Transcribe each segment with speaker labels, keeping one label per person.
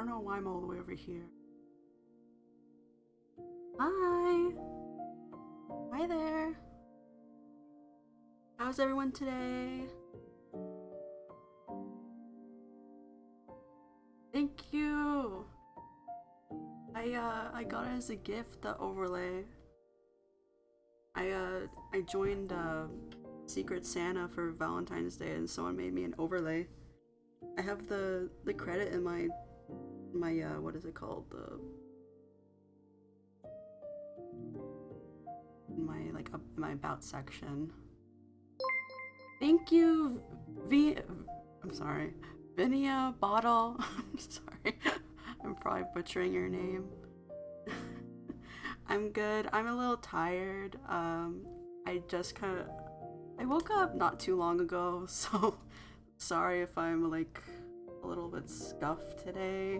Speaker 1: know why I'm all the way over here. Hi! Hi there! How's everyone today? Thank you! I got it as a gift, the overlay. I joined Secret Santa for Valentine's Day and someone made me an overlay. I have the credit in my what is it called? In my about section. Thank you, I'm sorry, Vinia Bottle. I'm sorry, I'm probably butchering your name. I'm good. I'm a little tired. I woke up not too long ago, so sorry if I'm like a little bit scuffed today.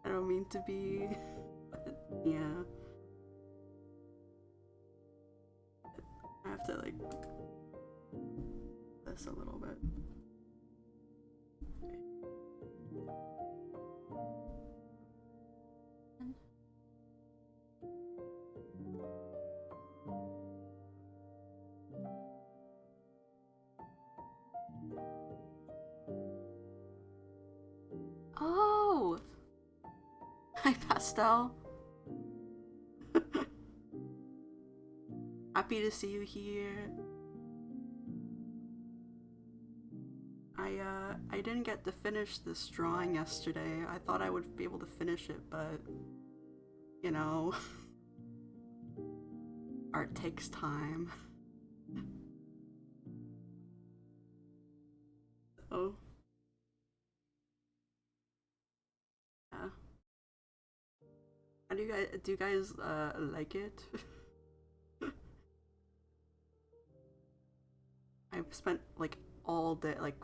Speaker 1: I don't mean to be, but yeah. I have to like this a little bit. Oh! Hi, Pastel. Happy to see you here. I didn't get to finish this drawing yesterday. I thought I would be able to finish it, but you know, art takes time. Oh. Yeah. How do you guys like it? I spent like all day, like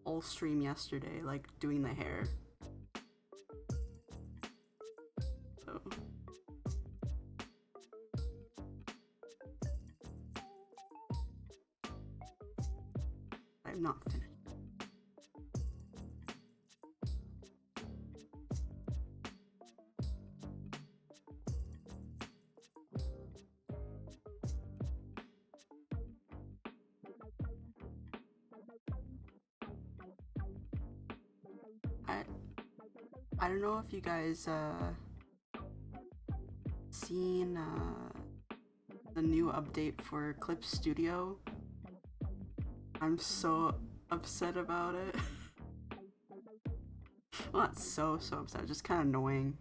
Speaker 1: all stream yesterday, like doing the hair. So I'm not finished. I don't know if you guys seen the new update for Clip Studio. I'm so upset about it. Well, not so upset, just kind of annoying.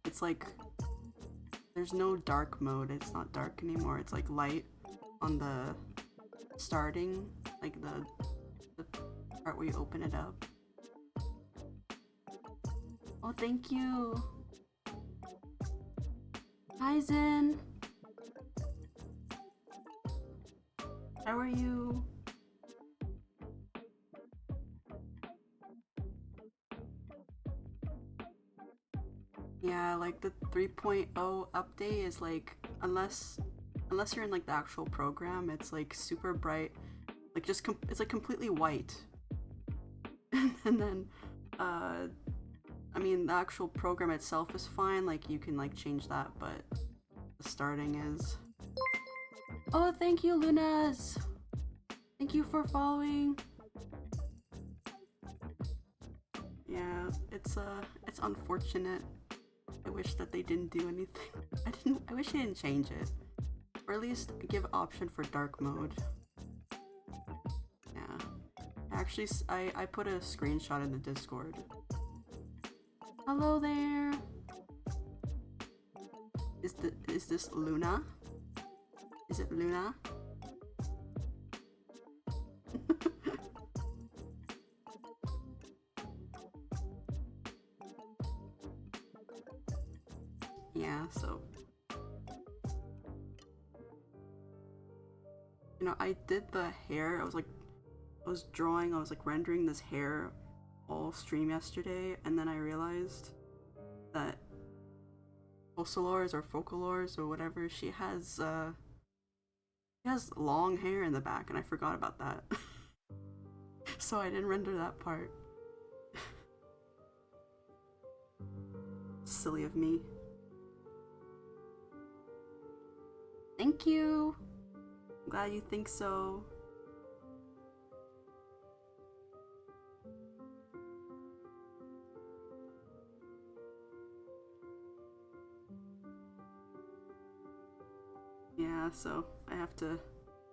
Speaker 1: It's like there's no dark mode. It's not dark anymore. It's like light on the starting, like the part where you open it up. Oh, thank you. Hi, Zen. How are you? Yeah, like the 3.0 update is like, unless you're in like the actual program, it's like super bright, like just it's like completely white. And then I mean, the actual program itself is fine, like you can like change that, but the starting is. Oh, thank you, Lunas. Thank you for following. Yeah, it's unfortunate. I wish that they didn't do anything. I wish they didn't change it. Or at least give option for dark mode. Yeah. Actually, I put a screenshot in the Discord. Hello there. Is this Luna? Is it Luna? Yeah, so you know, I did the hair. I was like rendering this hair all stream yesterday, and then I realized that Focalors or Focalors or whatever, she has long hair in the back, and I forgot about that. So I didn't render that part. silly of me. Thank you! I'm glad you think so. Yeah, so I have to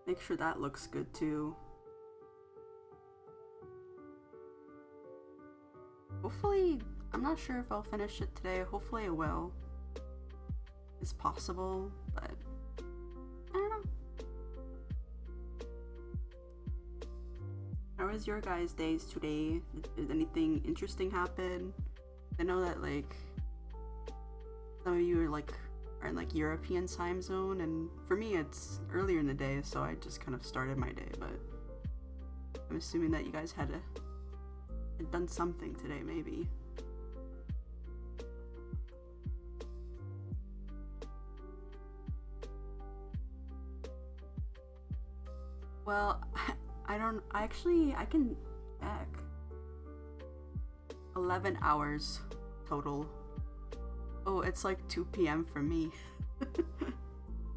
Speaker 1: make sure that looks good too. Hopefully, I'm not sure if I'll finish it today. Hopefully I will. It's possible, but I don't know. How was your guys' days today? Did anything interesting happen? I know that like some of you are in like European time zone, and for me it's earlier in the day, so I just kind of started my day, but I'm assuming that you guys had done something today, maybe. Well, I can check. 11 hours total. Oh, it's like 2 p.m. for me.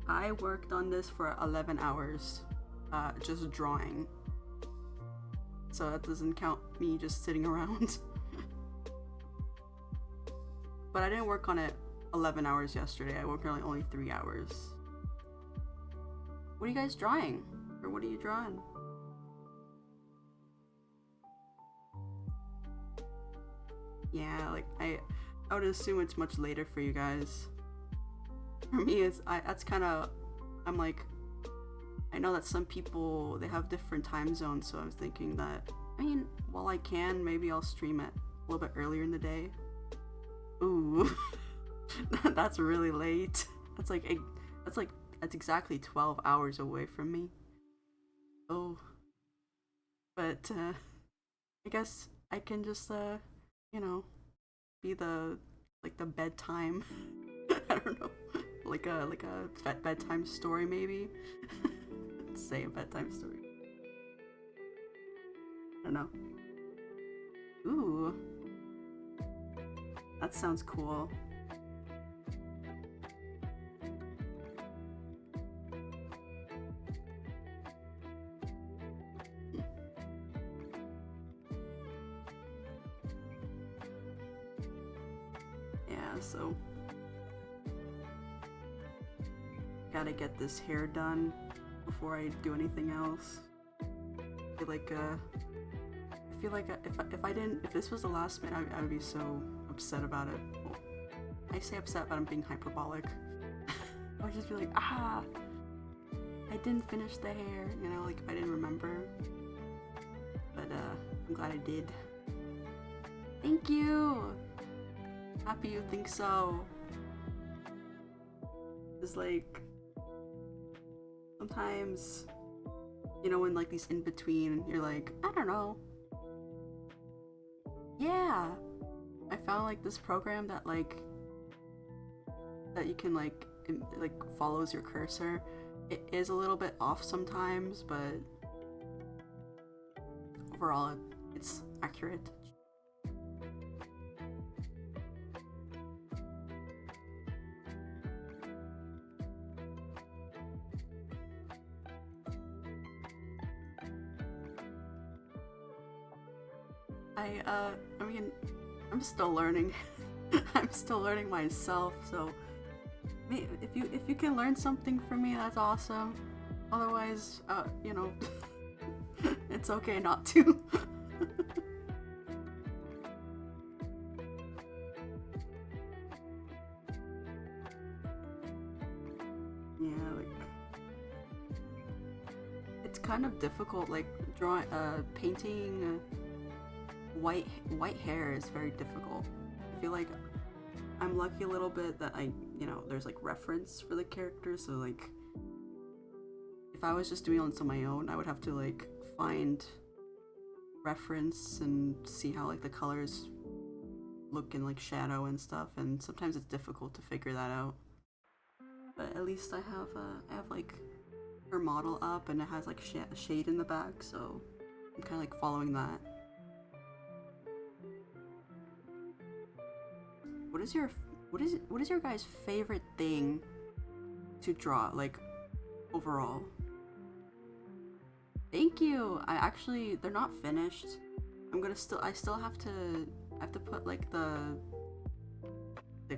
Speaker 1: I worked on this for 11 hours, just drawing. So that doesn't count me just sitting around. But I didn't work on it 11 hours yesterday. I worked only 3 hours. What are you guys drawing? Or what are you drawing? Yeah, like I would assume it's much later for you guys. For me, that's kind of, I'm like, I know that some people, they have different time zones, so I was thinking that, I mean, while I can, maybe I'll stream it a little bit earlier in the day. Ooh, that's really late. That's exactly 12 hours away from me. Oh, but I guess I can just you know, be the bedtime. I don't know, like a bedtime story maybe. Say a bedtime story. I don't know. Ooh, that sounds cool. Yeah, so gotta get this hair done before I do anything else. I feel like if this was the last minute, I would be so upset about it. Well, I say upset, but I'm being hyperbolic. I would just be like, I didn't finish the hair, you know, like if I didn't remember. But I'm glad I did. Thank you! Happy you think so. It's like, sometimes, you know, when like these in between, you're like, I don't know. Yeah, I found like this program that you can like follows your cursor. It is a little bit off sometimes, but overall it's accurate. I mean, I'm still learning. I'm still learning myself, so if you can learn something from me, that's awesome. Otherwise, you know, it's okay not to. Yeah, like it's kind of difficult, like drawing, painting. White hair is very difficult. I feel like I'm lucky a little bit that you know, there's like reference for the character, so like if I was just doing it on my own, I would have to like find reference and see how like the colors look in like shadow and stuff, and sometimes it's difficult to figure that out. But at least I have like her model up, and it has like shade in the back, so I'm kind of like following that. What is your what is your guys' favorite thing to draw, like, overall? Thank you. They're not finished. I still have to put like the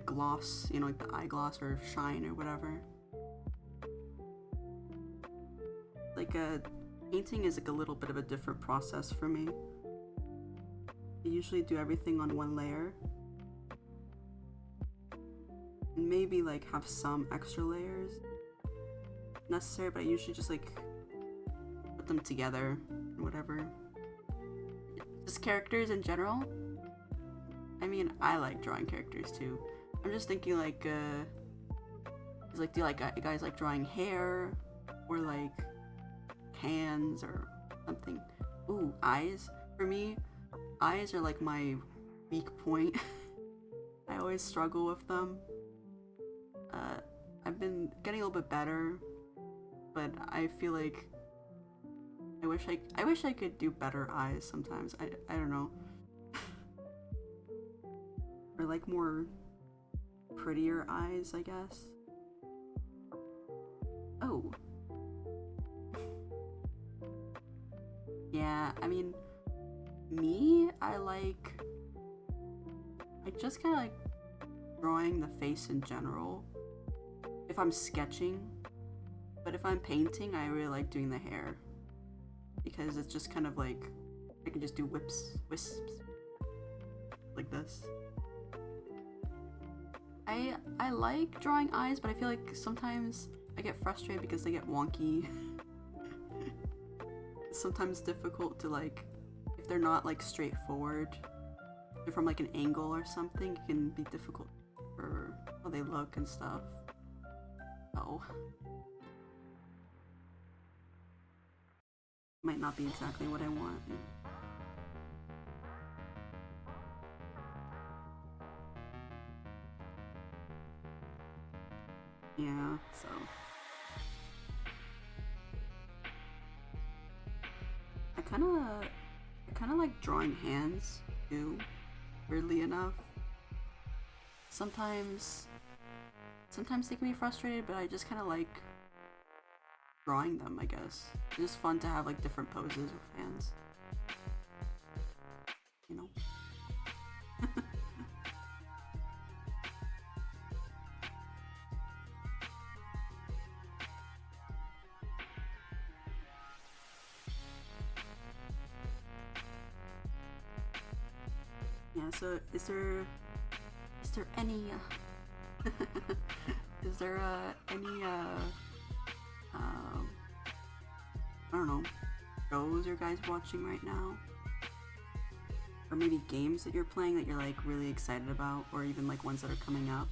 Speaker 1: gloss, you know, like the eye gloss or shine or whatever. Like painting is like a little bit of a different process for me. I usually do everything on one layer. And maybe like have some extra layers necessary, but I usually just like put them together and whatever. Just characters in general. I mean, I like drawing characters too. I'm just thinking like, do you like guys like drawing hair or like hands or something? Ooh, eyes. For me, eyes are like my weak point. I always struggle with them. I've been getting a little bit better, but I feel like I wish I could do better eyes sometimes. I don't know. Or like more prettier eyes, I guess. Oh. Yeah, I mean, me, I just kind of like drawing the face in general if I'm sketching, but if I'm painting, I really like doing the hair because it's just kind of like I can just do wisps like this. I like drawing eyes, but I feel like sometimes I get frustrated because they get wonky. It's sometimes difficult to like, if they're not like straightforward, they're from like an angle or something, it can be difficult for how they look and stuff. Oh. Might not be exactly what I want. Yeah, so. I kinda like drawing hands too, weirdly enough. Sometimes they can be frustrated, but I just kinda like drawing them, I guess. It's just fun to have like different poses with hands. You know? Yeah, so is there any is there any I don't know, shows you guys watching right now? Or maybe games that you're playing that you're like really excited about, or even like ones that are coming up?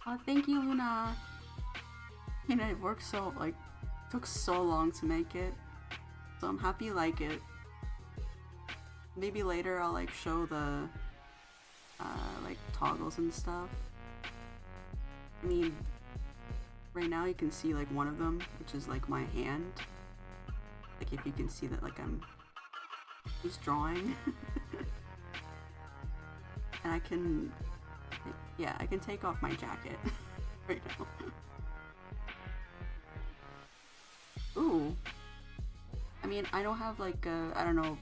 Speaker 1: Oh, thank you, Luna. You know, it worked so, like, took so long to make it. So I'm happy you like it. Maybe later I'll, like, show the, like, toggles and stuff. I mean, right now you can see, like, one of them, which is, like, my hand. Like, if you can see that, like, I'm just drawing. And I can, yeah, I can take off my jacket right now. Ooh. I mean, I don't have like I don't know.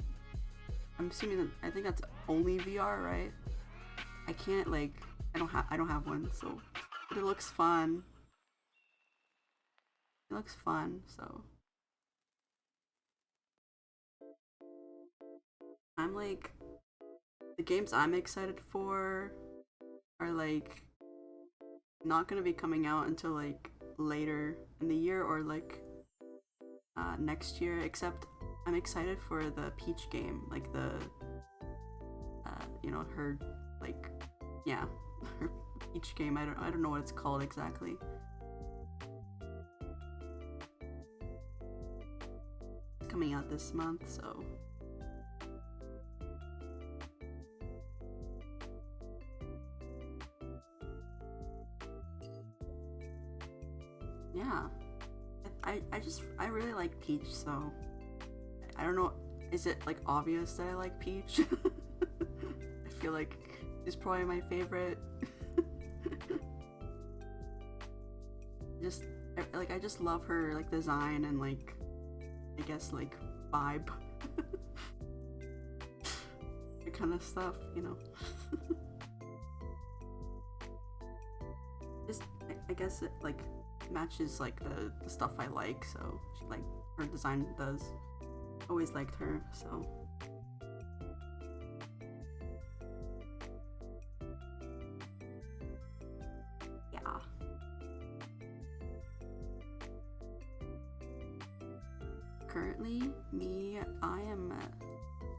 Speaker 1: I'm assuming that I think that's only VR, right? I can't like I don't have one, so but it looks fun. It looks fun, so I'm like the games I'm excited for are like not gonna be coming out until like later in the year or like next year, except I'm excited for the Peach game, like the, you know, her, like, yeah, her Peach game. I don't know what it's called exactly. It's coming out this month, so. Yeah, I really like Peach, so I don't know. Is it like obvious that I like Peach? I feel like she's probably my favorite. just I just love her like design and like I guess like vibe, that kind of stuff, you know. Just I guess it like matches like the stuff I like, so she like her design does. Always liked her, so yeah. Currently, I am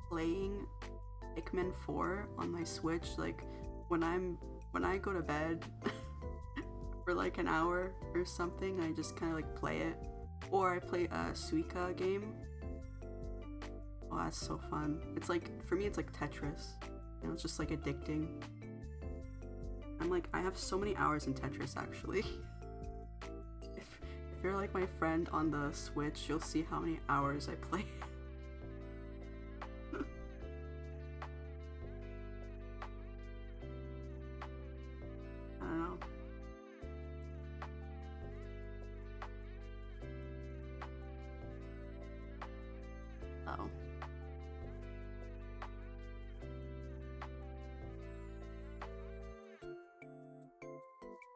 Speaker 1: playing Pikmin 4 on my Switch. Like when I go to bed for like an hour or something, I just kind of like play it, or I play a Suika game. Oh, that's so fun. It's like, for me, it's like Tetris. You know, it's just like addicting. I have so many hours in Tetris actually. If you're like my friend on the Switch, you'll see how many hours I play. I don't know. Oh.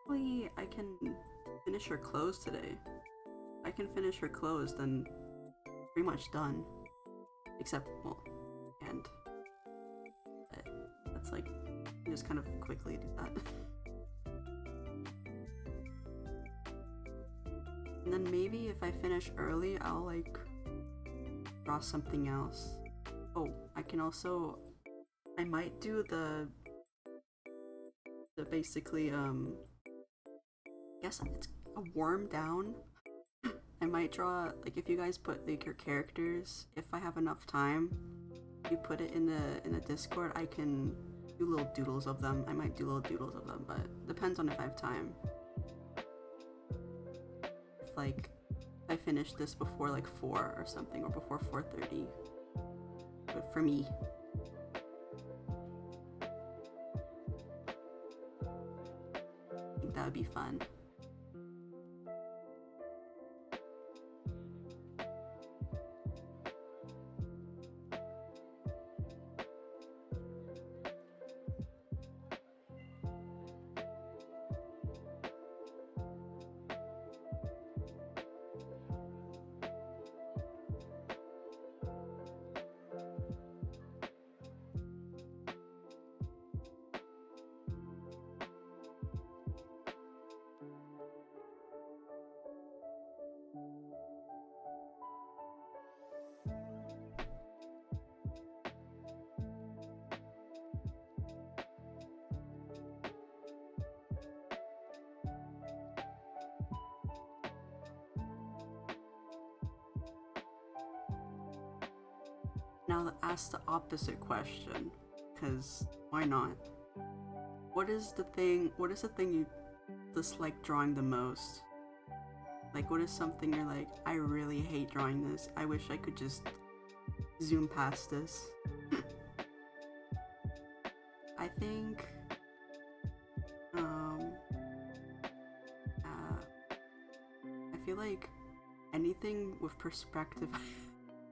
Speaker 1: Hopefully I can finish her clothes today. If I can finish her clothes, then pretty much done. Except, well, and but that's like, you just kind of quickly do that. And then maybe if I finish early, I'll like draw something else. Oh, I can also, I might do the basically I guess it's a warm down. I might draw, like, if you guys put like your characters, if I have enough time, you put it in the Discord, I can do little doodles of them. I might do little doodles of them, but depends on if I have time. If like I finish this before like 4 or something, or before 4:30. But for me, I think that would be fun. Now ask the opposite question, because why not? What is the thing you dislike drawing the most? Like, what is something you're like, I really hate drawing this, I wish I could just zoom past this? I think I feel like anything with perspective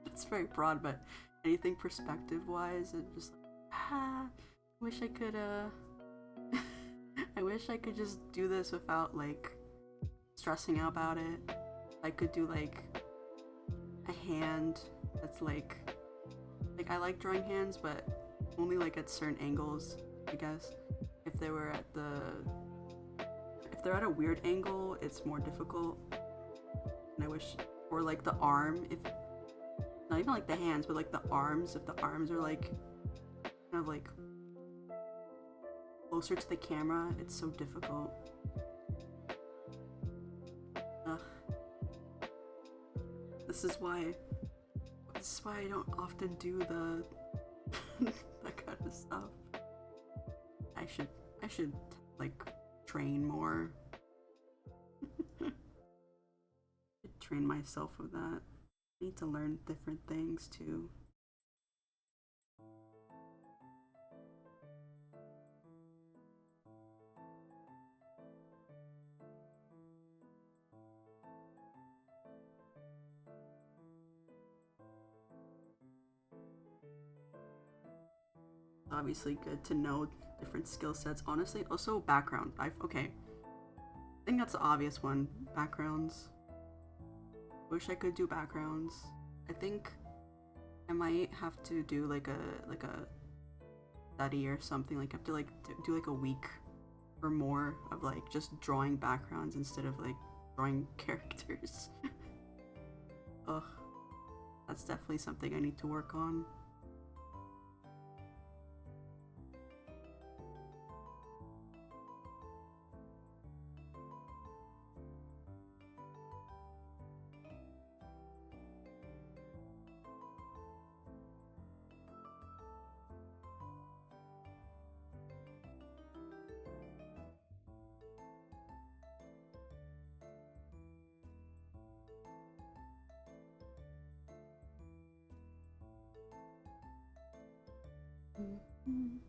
Speaker 1: it's very broad, but anything perspective wise, it's just like, wish I could I wish I could just do this without like stressing out about it. I could do like a hand that's like I like drawing hands, but only like at certain angles, I guess. If they were at if they're at a weird angle, it's more difficult. And I wish, or like the arm, if not even like the hands, but like the arms, if the arms are like kind of like closer to the camera, it's so difficult. Ugh. This is why I don't often do that kind of stuff. I should like train more. train myself with that. I need to learn different things too. Obviously good to know different skill sets. Honestly, also background. I think that's the obvious one. Backgrounds. Wish I could do backgrounds. I think I might have to do like a study or something. Like I have to like do like a week or more of like just drawing backgrounds instead of like drawing characters. Ugh, that's definitely something I need to work on. Mhm.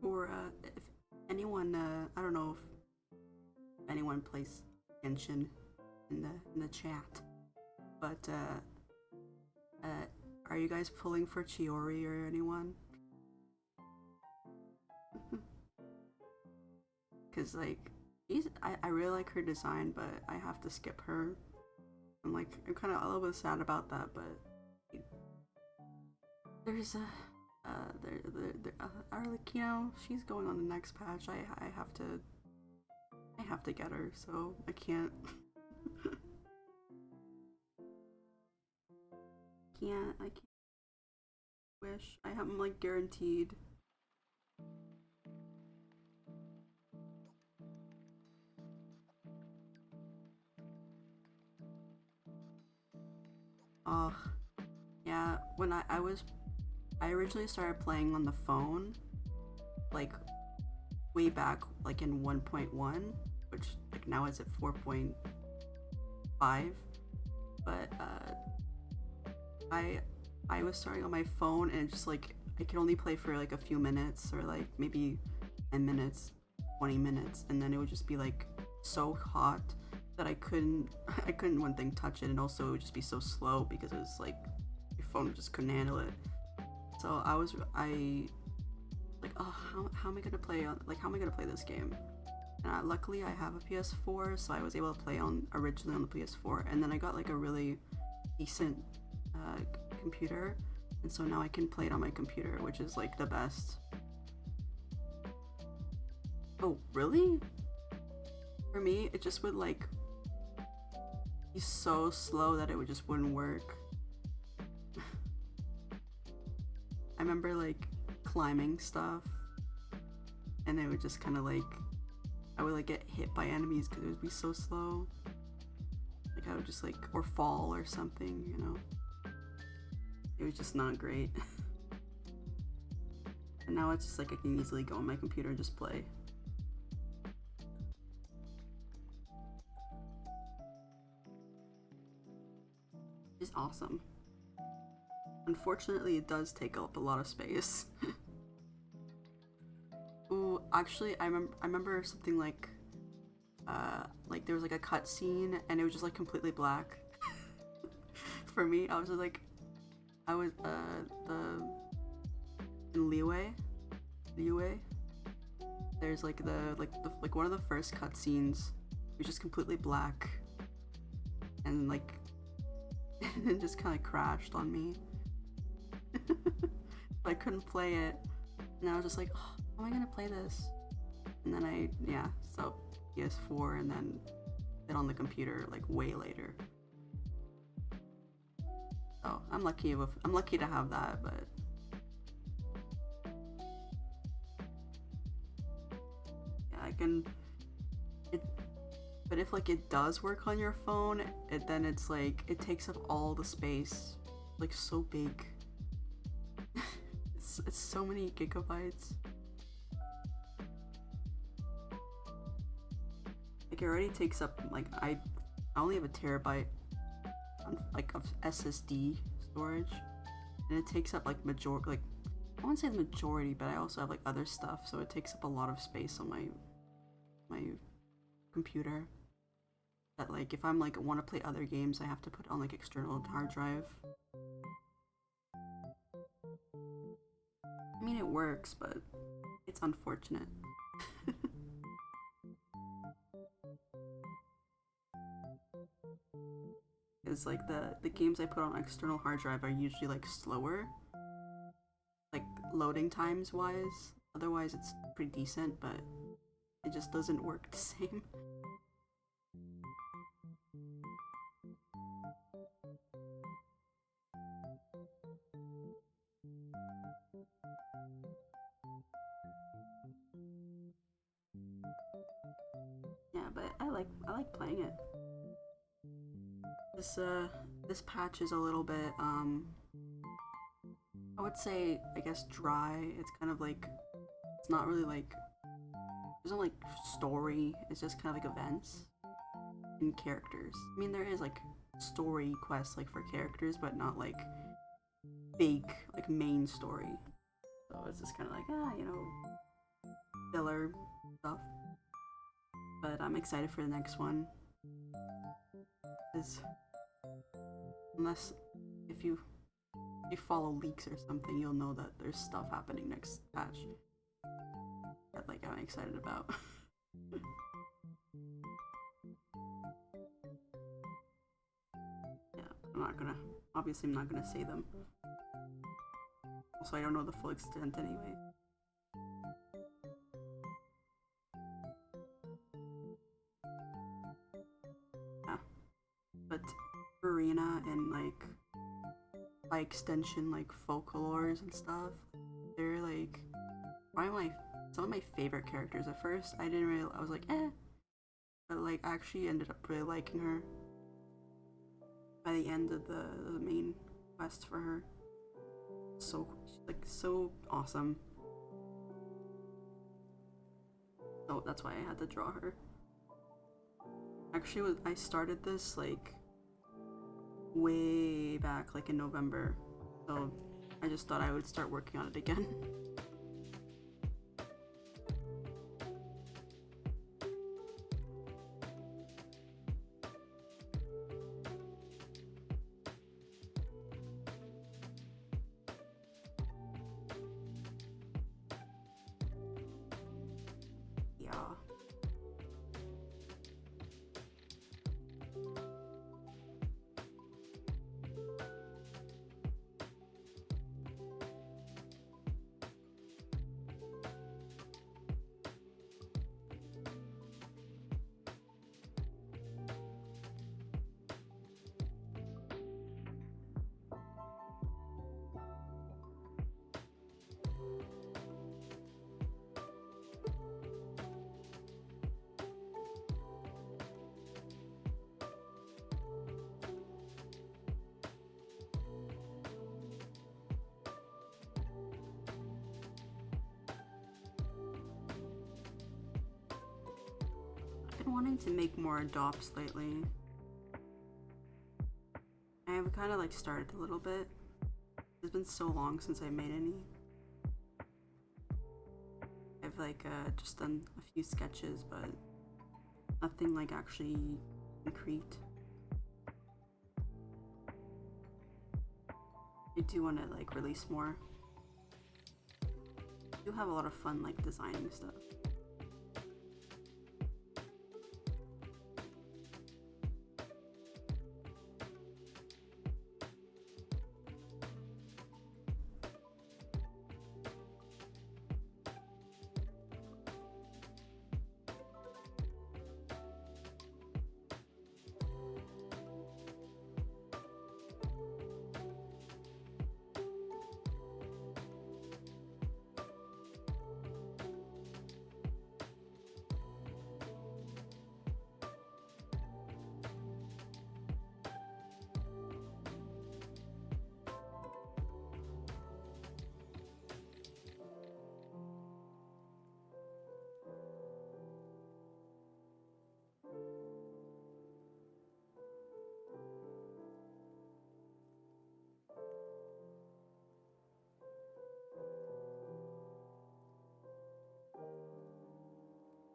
Speaker 1: Or if anyone, I don't know if anyone plays Genshin in the chat, but uh, are you guys pulling for Chiori or anyone? Cause like I really like her design, but I have to skip her. I'm kind of a little bit sad about that, but there's a she's going on the next patch. I have to get her, so I can't. I can't wish. I'm like guaranteed. Oh, yeah. When I originally started playing on the phone, like way back, like in 1.1, which like now it's at 4.5. But I was starting on my phone and just like I could only play for like a few minutes or like maybe 10 minutes, 20 minutes, and then it would just be like so hot that I couldn't one thing touch it, and also it would just be so slow because it was like your phone just couldn't handle it. So I like, oh, how am I gonna play on, like, how am I gonna play this game? And luckily I have a PS4, so I was able to play on originally on the PS4, and then I got like a really decent computer, and so now I can play it on my computer, which is like the best. Oh, really? For me, it just would like be so slow that it would just wouldn't work. I remember like climbing stuff, and it would just kind of like, I would like get hit by enemies because it would be so slow. Like I would just like, or fall or something, you know. It was just not great. And now it's just like I can easily go on my computer and just play. It's awesome. Unfortunately, it does take up a lot of space. Ooh, actually, I remember something like there was like a cutscene and it was just like completely black. For me, I was just like, I was the in Liyue. There's like like one of the first cutscenes. It was just completely black, and like it just kind of crashed on me. I couldn't play it, and I was just like, oh, how am I gonna play this? And then so PS4, and then on the computer like way later. So I'm lucky to have that, but yeah, I can. But if like it does work on your phone, then it's like it takes up all the space, like so big. It's so many gigabytes. Like it already takes up like I only have a terabyte like of SSD storage, and it takes up like I wouldn't say the majority, but I also have like other stuff, so it takes up a lot of space on my computer. That like if I'm like want to play other games, I have to put on like external hard drive. I mean, it works, but it's unfortunate. Because like the games I put on external hard drive are usually like slower, like loading times wise. Otherwise it's pretty decent, but it just doesn't work the same. Yeah, but I like playing it. This patch is a little bit I would say, I guess, dry. It's kind of like, it's not really like, there's no like story, it's just kind of like events and characters. I mean, there is like story quests like for characters, but not like big like main story. So it's just kind of like, you know, filler stuff. But I'm excited for the next one. Unless if you follow leaks or something, you'll know that there's stuff happening next patch that like I'm excited about. Yeah, obviously I'm not gonna say them. Also, I don't know the full extent anyway. Yeah, but furina and like by extension like folklores and stuff, they're like some of my favorite characters. At first I didn't really, I was like but like I actually ended up really liking her by the end of the main quest for her. So like so awesome. So that's why I had to draw her. Actually, I started this like way back like in November, so I just thought I would start working on it again. Yeah. been wanting to make more adopts lately. I've kind of like started a little bit. It's been so long since I made any. I've like just done a few sketches, but nothing like actually concrete. I do want to like release more. I do have a lot of fun like designing stuff.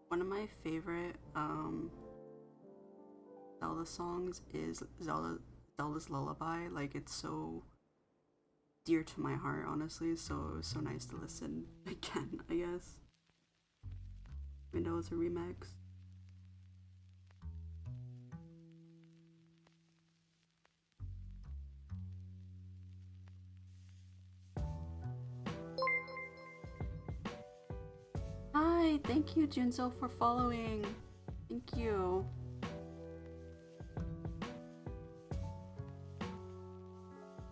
Speaker 1: One of my favorite Zelda songs is Zelda's Lullaby. Like it's so dear to my heart, honestly. So nice to listen again, I guess. I know it's a remix. Hi, thank you, Junso, for following. Thank you.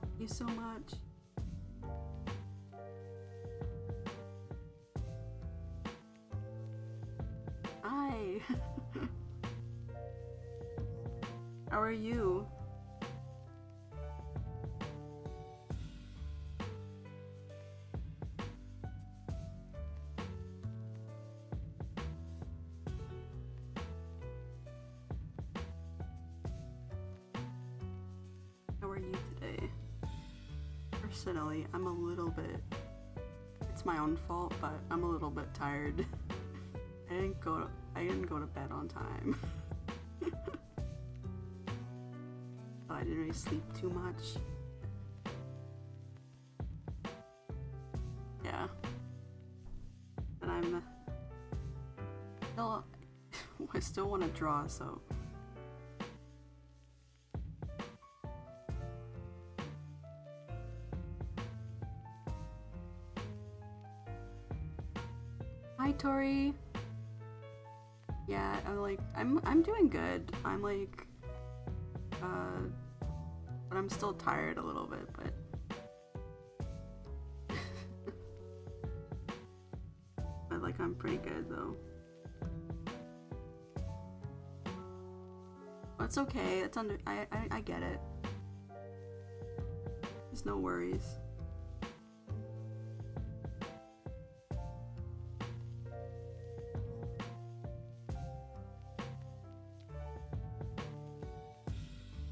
Speaker 1: Thank you so much. Hi. How are you? How are you today? Personally, I'm a little bit, it's my own fault, but I'm a little bit tired. I didn't go to bed on time. But I didn't really sleep too much. Yeah. And I'm still, I still want to draw, so. Hi, Tori. Yeah, I'm doing good. I'm like, but I'm still tired a little bit, but but like I'm pretty good though. That's okay. It's under. I get it. There's no worries.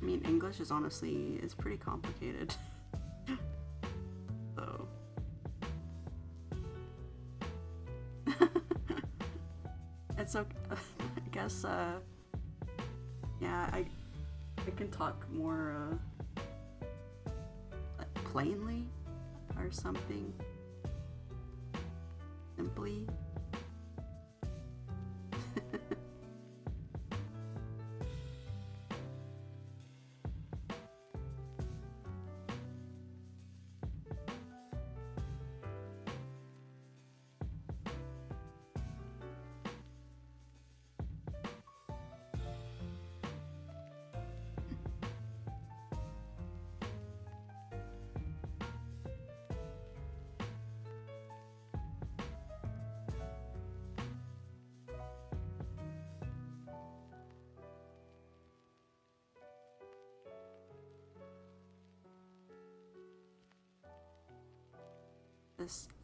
Speaker 1: I mean, English is honestly pretty complicated. So it's okay. I guess yeah, I can talk more like plainly or something. Simply.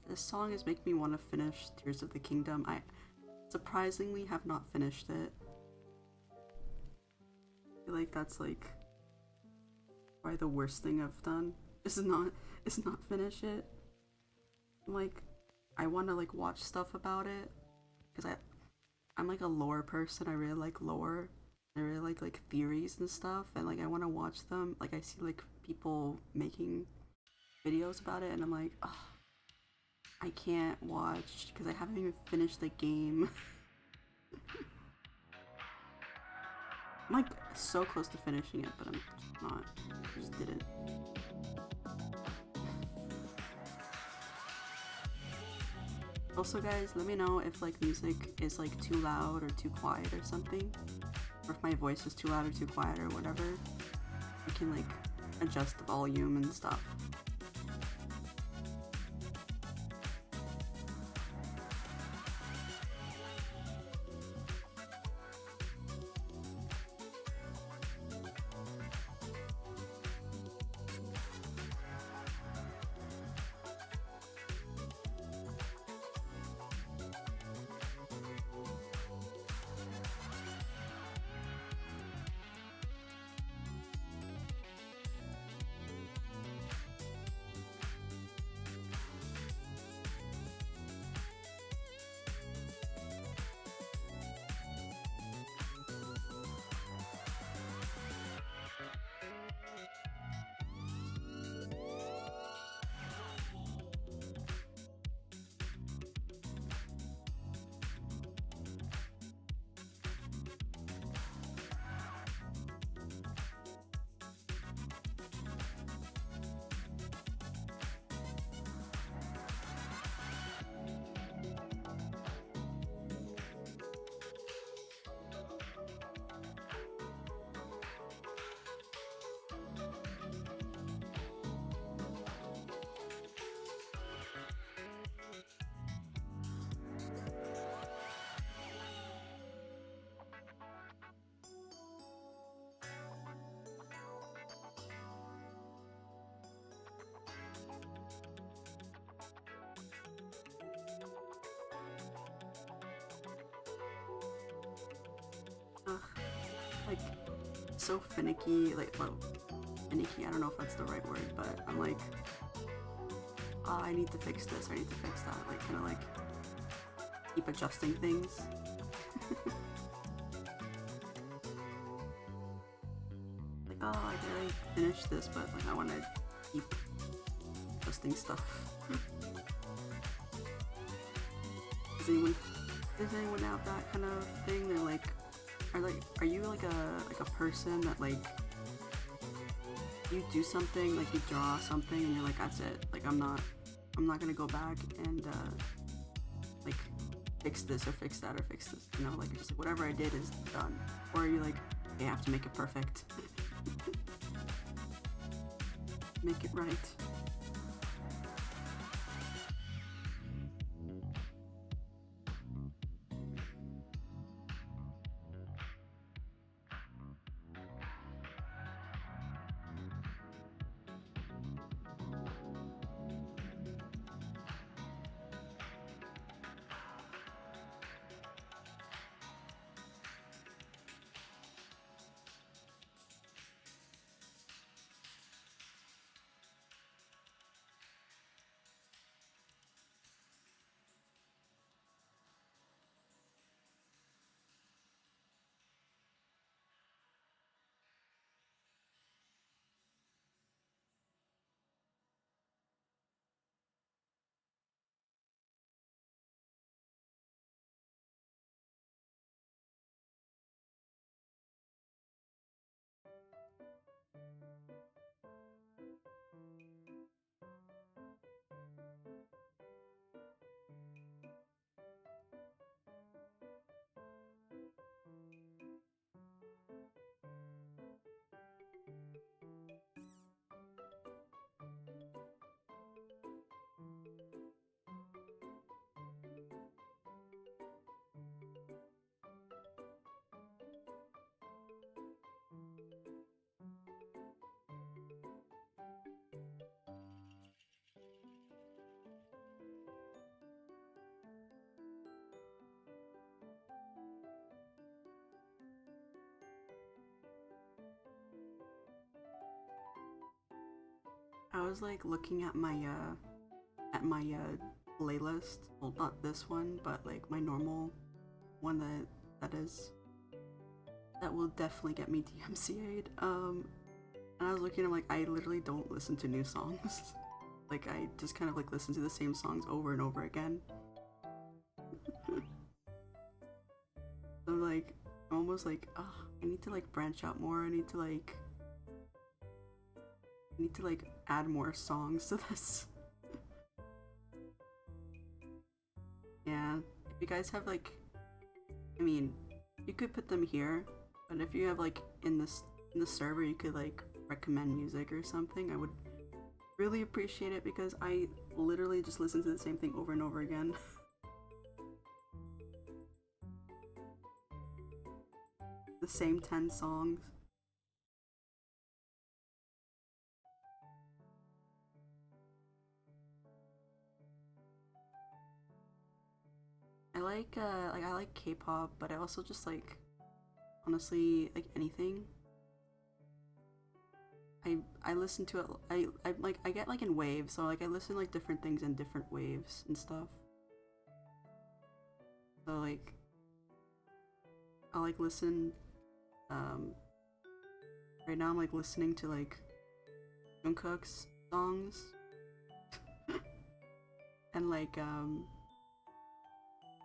Speaker 1: This song is making me want to finish Tears of the Kingdom. I surprisingly have not finished it. feel like that's like probably the worst thing I've done. Is not finish it. Like, I want to like watch stuff about it because I'm like a lore person. I really like lore. I really like theories and stuff, and like I want to watch them. Like I see like people making videos about it, and I'm like, ugh, I can't watch because I haven't even finished the game. I'm like so close to finishing it, but I'm just not. I just didn't. Also, guys, let me know if like music is like too loud or too quiet or something, or if my voice is too loud or too quiet or whatever. I can like adjust the volume and stuff. Ugh, like so finicky. Like, well, finicky. I don't know if that's the right word, but I'm like, oh, I need to fix this. I need to fix that. Like, kind of like keep adjusting things. Like, oh, I gotta finish this, but like I want to keep adjusting stuff. Does anyone have that kind of thing? They're like, are you like a person that like you do something, like you draw something and you're like, that's it, like I'm not gonna go back and like fix this or fix that or fix this, you know, like just like, whatever I did is done? Or are you like, you have to make it perfect? Make it right. was like looking at my playlist. Well, not this one, but like my normal one that will definitely get me DMCA'd. And I was looking, I'm like, I literally don't listen to new songs. Like I just kind of like listen to the same songs over and over again. So like I'm almost like, oh, I need to like branch out more. I need to like add more songs to this. Yeah. If you guys have like, I mean, you could put them here, but if you have like in the server, you could like recommend music or something. I would really appreciate it because I literally just listen to the same thing over and over again. The same 10 songs. I like K-pop, but I also just like honestly like anything. I listen to it. I like I get like in waves, so like I listen to like different things in different waves and stuff. So like I like listen. Um, right now I'm like listening to like Jungkook's songs and like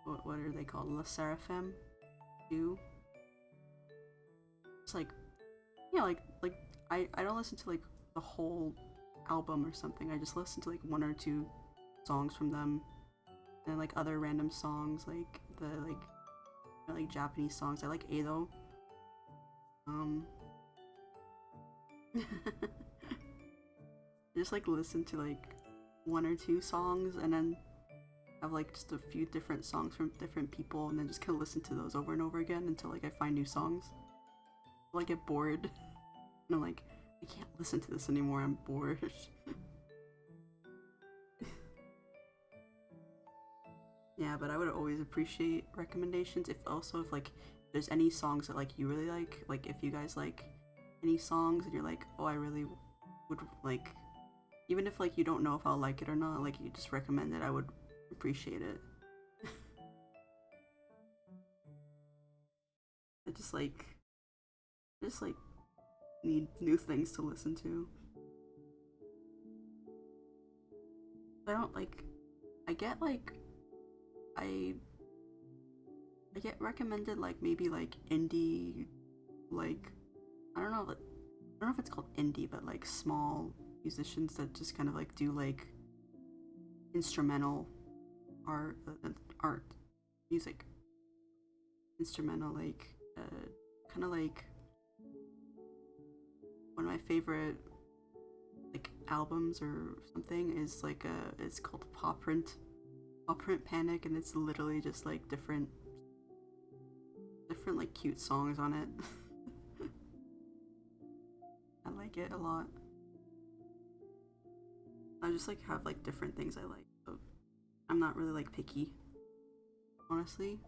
Speaker 1: what are they called? La Seraphim too. It's like yeah, like I don't listen to like the whole album or something. I just listen to like one or two songs from them, and like other random songs like the like Japanese songs. I like Ado. Um, just like listen to like one or two songs, and then have like just a few different songs from different people, and then just kind of listen to those over and over again until like I find new songs. I get bored, and I'm like, I can't listen to this anymore. I'm bored. Yeah, but I would always appreciate recommendations. If like there's any songs that like you really like if you guys like any songs and you're like, oh, I really would like, even if like you don't know if I'll like it or not, like you just recommend it, I would appreciate it. I just like need new things to listen to. I don't like I get like I I get recommended like maybe like indie like I don't know if it's called indie, but like small musicians that just kind of like do like instrumental art, art, music, instrumental kind of like one of my favorite like albums or something is like it's called Pop Print Panic, and it's literally just like different like cute songs on it. I like it a lot. I just like have like different things I like. So I'm not really like picky, honestly.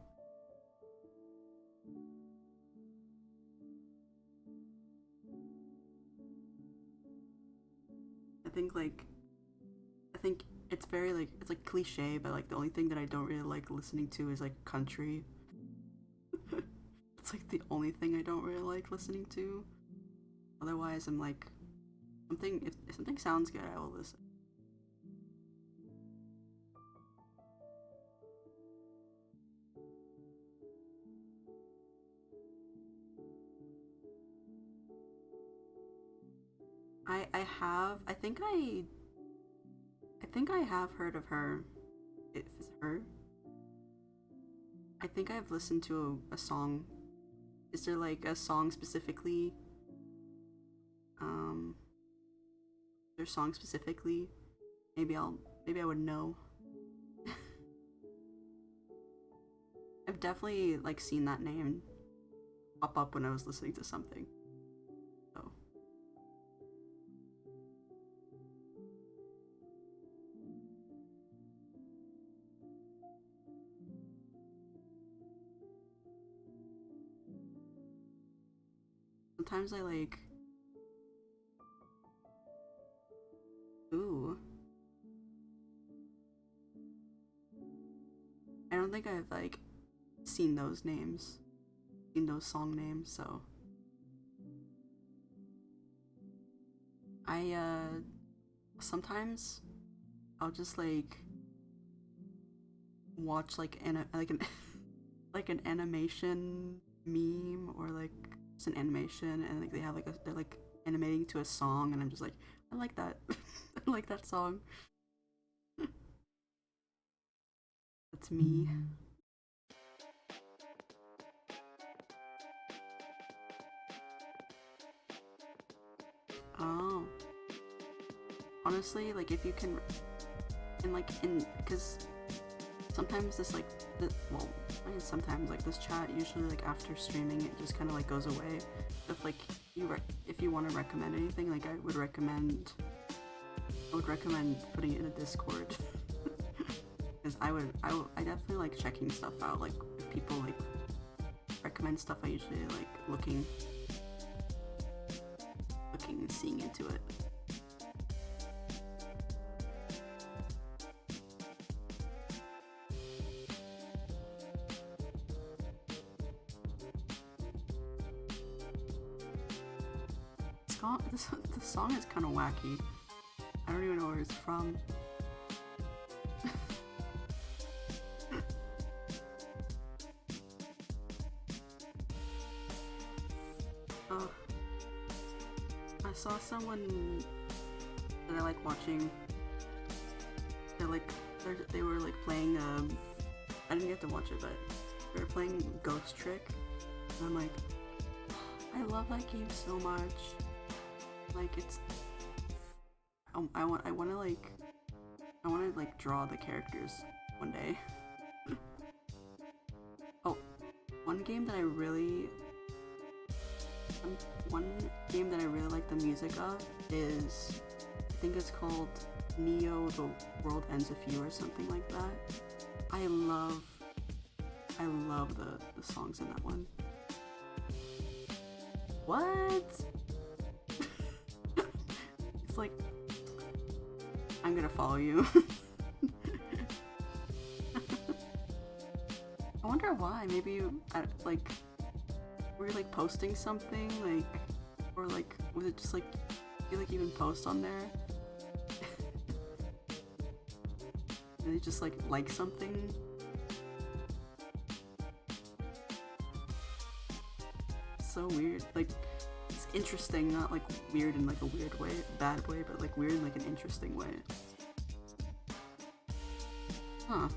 Speaker 1: I think like I think it's very like it's like cliche, but like the only thing that I don't really like listening to is like country. It's like the only thing I don't really like listening to. Otherwise, I'm like something if something sounds good, I will listen. I have I think I have heard of her. If it's her, I think I've listened to a song. Is there like a song specifically? Um, their song specifically? Maybe I would know. I've definitely like seen that name pop up when I was listening to something. So sometimes I like don't think I've like seen those names, seen those song names. So I sometimes I'll just like watch like an like an animation meme or like just an animation, and like they have like they're like animating to a song, and I'm just like, I like that. I like that song. That's me. Oh, honestly, like if you can, and like in, because sometimes this like well, I mean sometimes like this chat usually like after streaming it just kind of like goes away. If like if you want to recommend anything, like I would recommend putting it in a Discord. Because I definitely like checking stuff out. Like if people like recommend stuff, I usually like looking and seeing into it. The song is kind of wacky. I don't even know where it's from. Oh, I saw someone that I like watching. They were like playing. I didn't get to watch it, but they were playing Ghost Trick, and I'm like, I love that game so much. Like it's, I want to like draw the characters one day. Oh, one game that I really like the music of is, I think it's called Neo: The World Ends With You or something like that. I love the songs in that one. What? It's like, I'm gonna follow you. I wonder why. Maybe you like were you like posting something, like, or like was it just like you like even post on there? And you just like something. So weird. Like it's interesting, not like weird in like a weird way, bad way, but like weird in like an interesting way. Huh.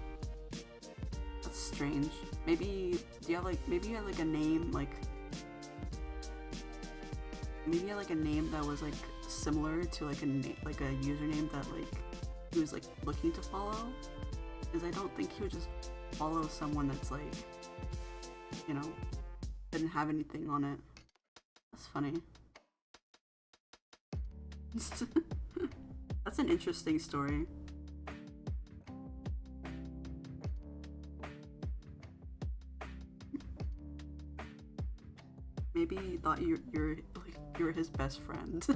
Speaker 1: That's strange. Maybe do you have like maybe you had like a name like maybe you had like a name that was like similar to like a username that like he was like looking to follow? Because I don't think he would just follow someone that's like, you know, didn't have anything on it. That's funny. That's an interesting story. Maybe he thought you're his best friend.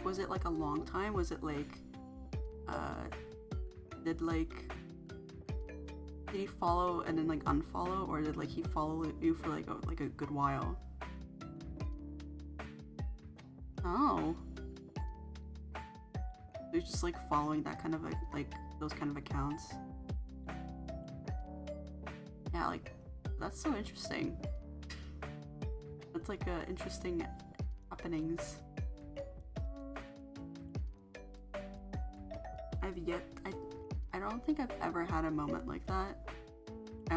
Speaker 1: Was it like a long time? Was it like did he follow and then like unfollow, or did like he follow you for like a good while? Oh, you're just like following that kind of like those kind of accounts. Yeah, like that's so interesting. That's like interesting happenings. I don't think I've ever had a moment like that. I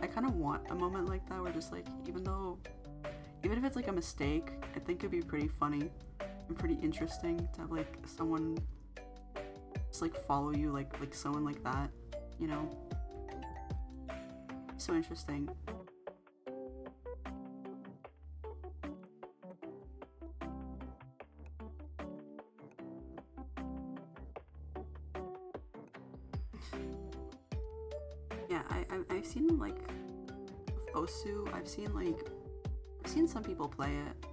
Speaker 1: kind of want a moment like that where just like, even if it's like a mistake, I think it'd be pretty funny and pretty interesting to have like someone just like follow you, like someone like that, you know? So interesting. Yeah, I've seen like with Osu, I've seen some people play it.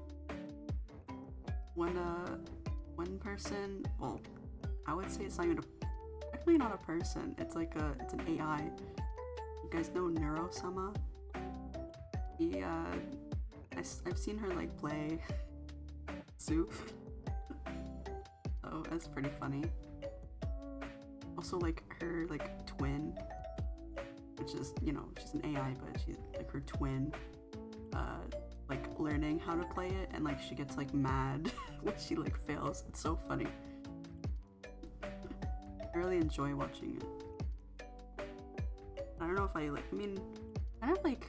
Speaker 1: when one person, well, I would say it's not even technically not a person. It's like it's an AI. You guys know Neurosama? He I've seen her like play Soup. So that's pretty funny. Also like her like twin, which is, you know, she's an AI, but she's like her twin, like learning how to play it, and like she gets like mad when she like fails. It's so funny. I really enjoy watching it. I don't know if I like, I mean, kind of like,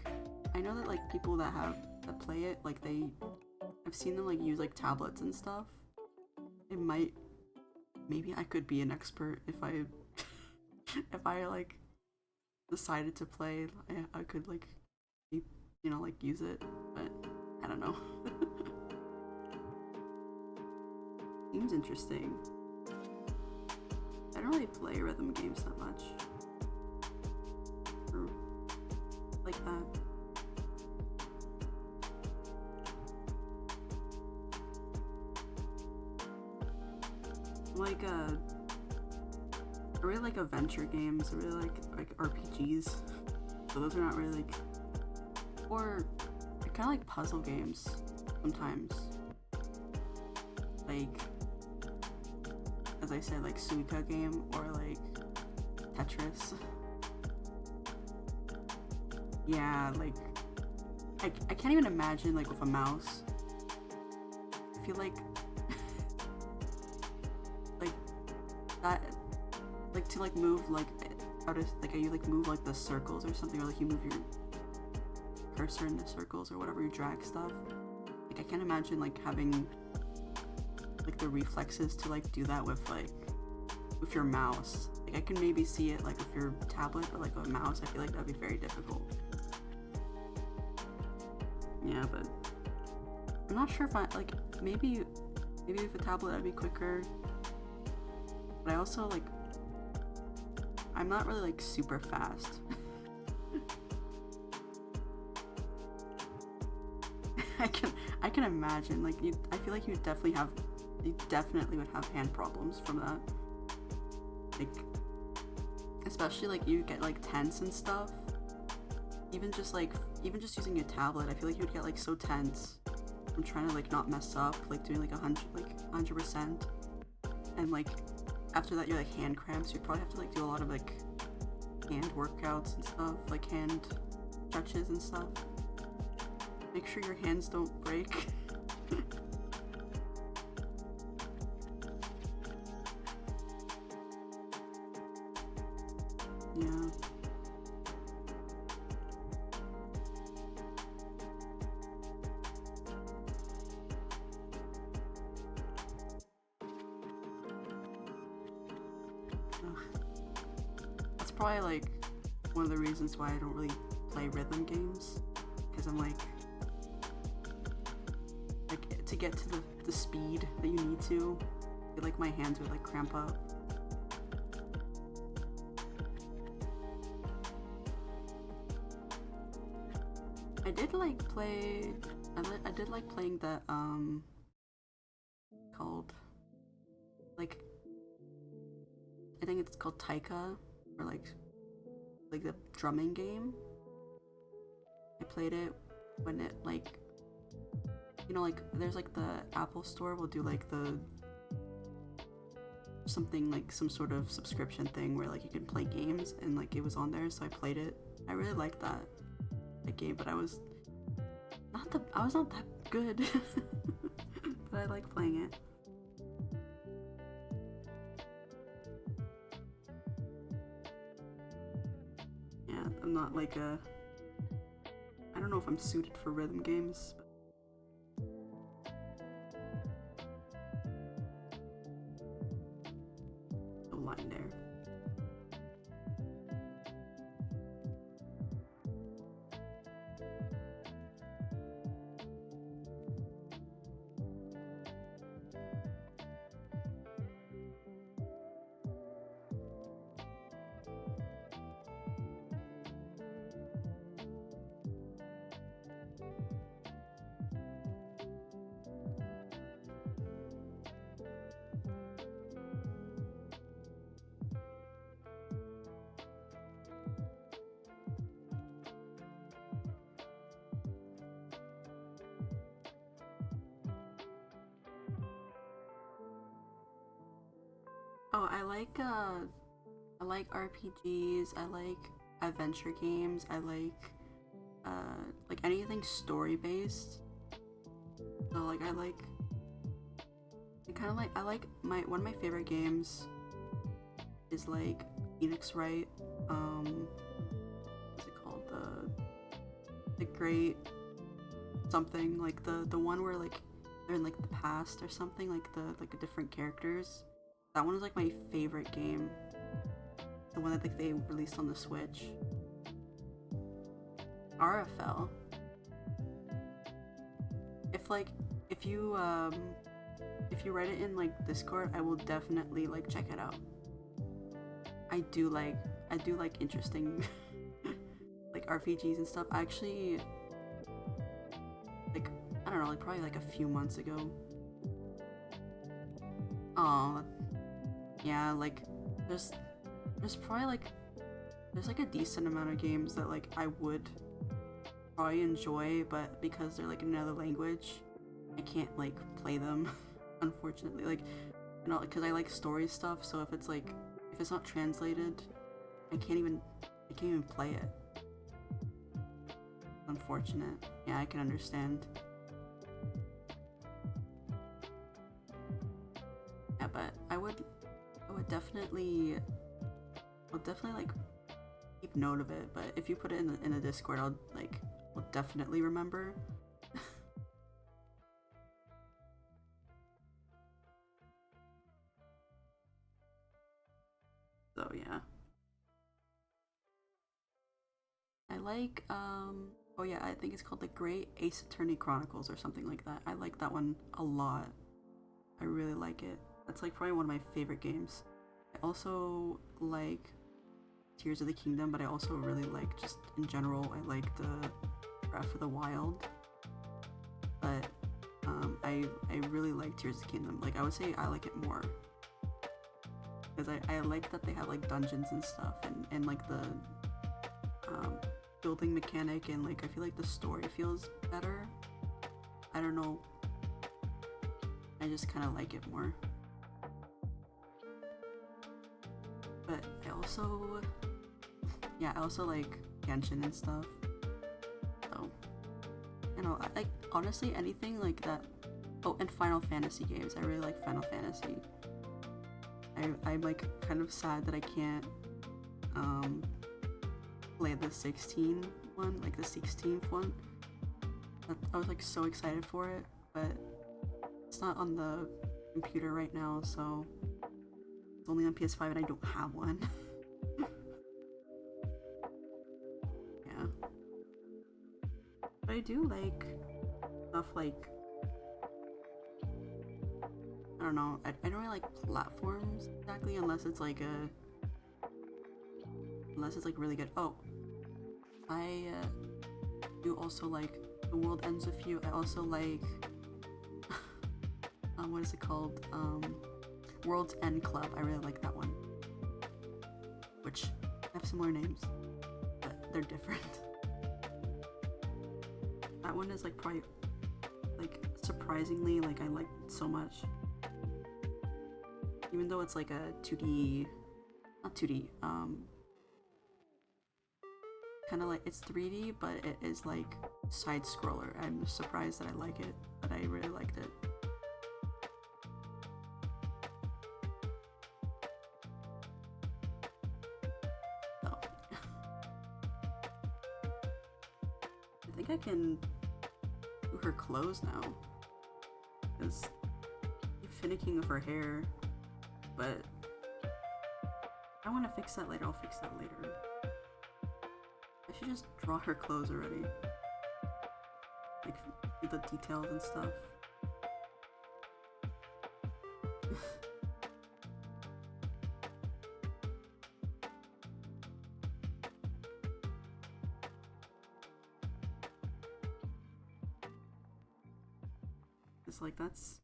Speaker 1: I know that like people that play it, like I've seen them like use like tablets and stuff. It might, maybe I could be an expert if I, if I like decided to play, I could like, you know, like use it, but I don't know. Seems interesting. I don't really play rhythm games that much. Or like that. Like I really like adventure games. I really like RPGs. So those are not really like, or kind of like puzzle games sometimes. Like, as I said, like Suika game or like Tetris. Yeah, like I can't even imagine like with a mouse. I feel like like that, like to like move like how to like, you like move like the circles or something, or like you move your cursor in the circles or whatever, you drag stuff. Like I can't imagine like having like the reflexes to like do that with your mouse. Like I can maybe see it like with your tablet, but like with a mouse I feel like that'd be very difficult. Yeah, but I'm not sure if I like, maybe with a tablet that'd be quicker. But I also like, I'm not really like super fast. I can imagine like I feel like you definitely would have hand problems from that. Like especially like you get like tense and stuff. Even just using your tablet, I feel like you would get like so tense. I'm trying to like not mess up, like doing like 100%. And like after that you're like hand cramps. You'd probably have to like do a lot of like hand workouts and stuff, like hand stretches and stuff. Make sure your hands don't break. Yeah. That's probably like one of the reasons why I don't really play rhythm games, because I'm like to get to the speed that you need to, I feel like my hands would like cramp up. I did like play, I did like playing that called like, I think it's called Taika, or like the drumming game. I played it when it like, you know, like there's like the Apple Store will do like the something like some sort of subscription thing where like you can play games, and like it was on there, so I played it. I really liked that game, but I was not that good. But I like playing it. Yeah, I'm not like I don't know if I'm suited for rhythm games. No line there. I like RPGs. I like adventure games. I like anything story based. So like I kind of like I like my one of my favorite games is like Phoenix Wright. What's it called? The Great something, like the one where like they're in like the past or something, like the different characters. That one is like my favorite game. The one that like they released on the Switch. RFL. If like if you write it in like Discord, I will definitely like check it out. I do like interesting like RPGs and stuff. I actually like I don't know, like probably like a few months ago. Oh, yeah, like there's probably like there's like a decent amount of games that like I would probably enjoy, but because they're like in another language, I can't like play them. Unfortunately, like you know, because I like story stuff. So if it's like if it's not translated, I can't even play it. Unfortunate. Yeah, I can understand. Yeah, but I would definitely like keep note of it. But if you put it in the Discord, I'll definitely remember. So yeah, I like oh yeah, I think it's called the Great Ace Attorney Chronicles or something like that. I like that one a lot. I really like it. That's like probably one of my favorite games. I also like Tears of the Kingdom, but I also really like just in general. I like the Breath of the Wild, but I really like Tears of the Kingdom. Like I would say I like it more because I like that they have like dungeons and stuff and like the building mechanic, and like I feel like the story feels better. I don't know. I just kind of like it more. But I also like Genshin and stuff. So, you know, I like honestly anything like that. Oh, and Final Fantasy games. I really like Final Fantasy. I'm like kind of sad that I can't play the 16 one, like the 16th one. I was like so excited for it, but it's not on the computer right now, so it's only on PS5 and I don't have one. Yeah. But I do like stuff like I don't know, I don't really like platforms exactly unless it's like really good. Oh, I do also like The World Ends With You. I also like what is it called? World's End Club. I really like that one. Which have similar names, but they're different. That one is like probably like surprisingly like I like so much. Even though it's like a 2D, not 2D, kind of like it's 3D, but it is like side scroller. I'm surprised that I like it, but I really liked it. So I think I can do her clothes now because I'm finicking with her hair, but I want to fix that later. I'll fix that later. I should just draw her clothes already. Like, do the details and stuff. It's like, that's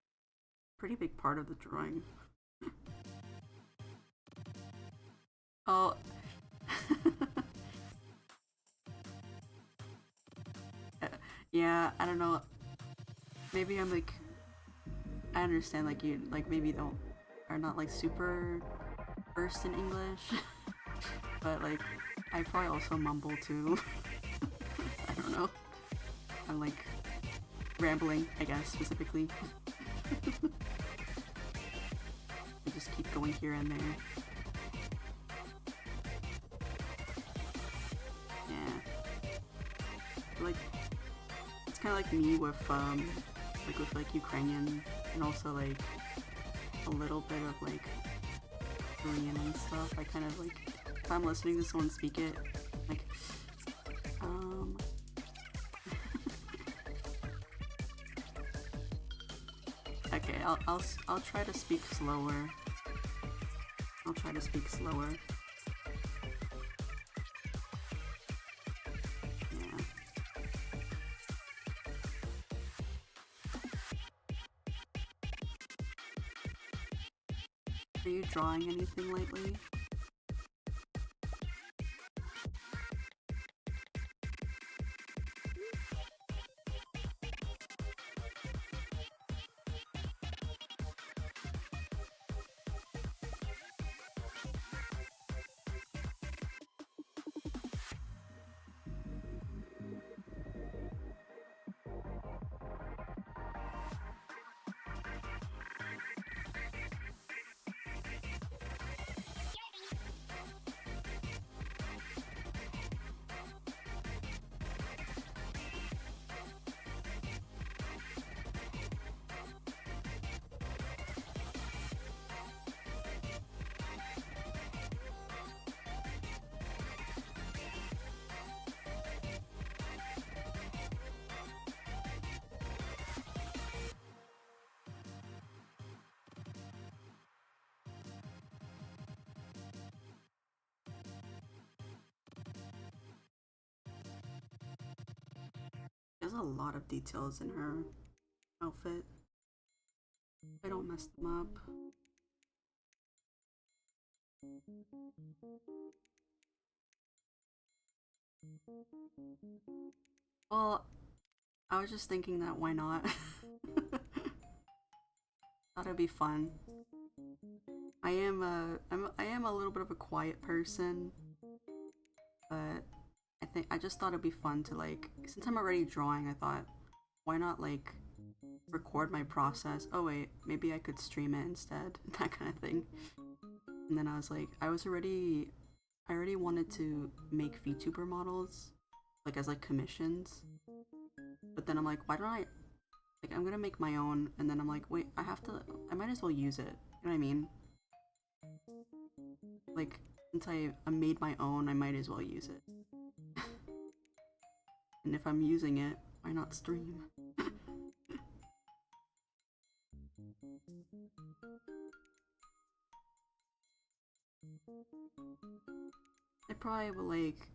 Speaker 1: a pretty big part of the drawing. Oh. Yeah, I don't know. Maybe I'm like, I understand like you like maybe don't are not like super versed in English, but like I probably also mumble too. I don't know. I'm like rambling, I guess, specifically. I just keep going here and there. Yeah. Like, it's kind of like me with like Ukrainian and also like a little bit of like Korean and stuff. I kind of like, if I'm listening to someone speak it, like, okay, I'll try to speak slower. I'll try to speak slower. Yeah. Are you drawing anything lately? There's a lot of details in her outfit. I don't mess them up. Well, I was just thinking that why not? Thought it'd be fun. I am a little bit of a quiet person, but I just thought it'd be fun to like, since I'm already drawing, I thought why not like record my process. Oh wait, maybe I could stream it instead. That kind of thing. And then I was like, I already wanted to make VTuber models like as like commissions. But then I'm like, why don't I like I'm gonna make my own, and then I'm like, wait, I might as well use it. You know what I mean? Like, since I made my own, I might as well use it. And if I'm using it, why not stream? I probably will like,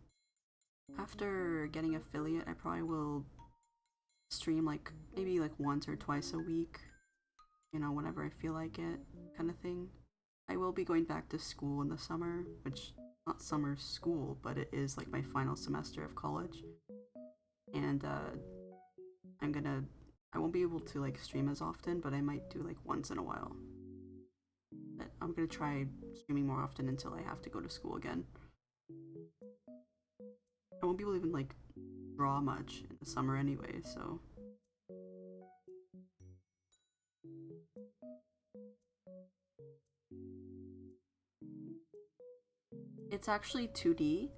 Speaker 1: after getting affiliate, I probably will stream like maybe like once or twice a week, you know, whenever I feel like it, kind of thing. I will be going back to school in the summer, which not summer school, but it is like my final semester of college. And I'm gonna I won't be able to like stream as often, but I might do like once in a while. But I'm gonna try streaming more often until I have to go to school again. I won't be able to even like draw much in the summer anyway, so it's actually 2D.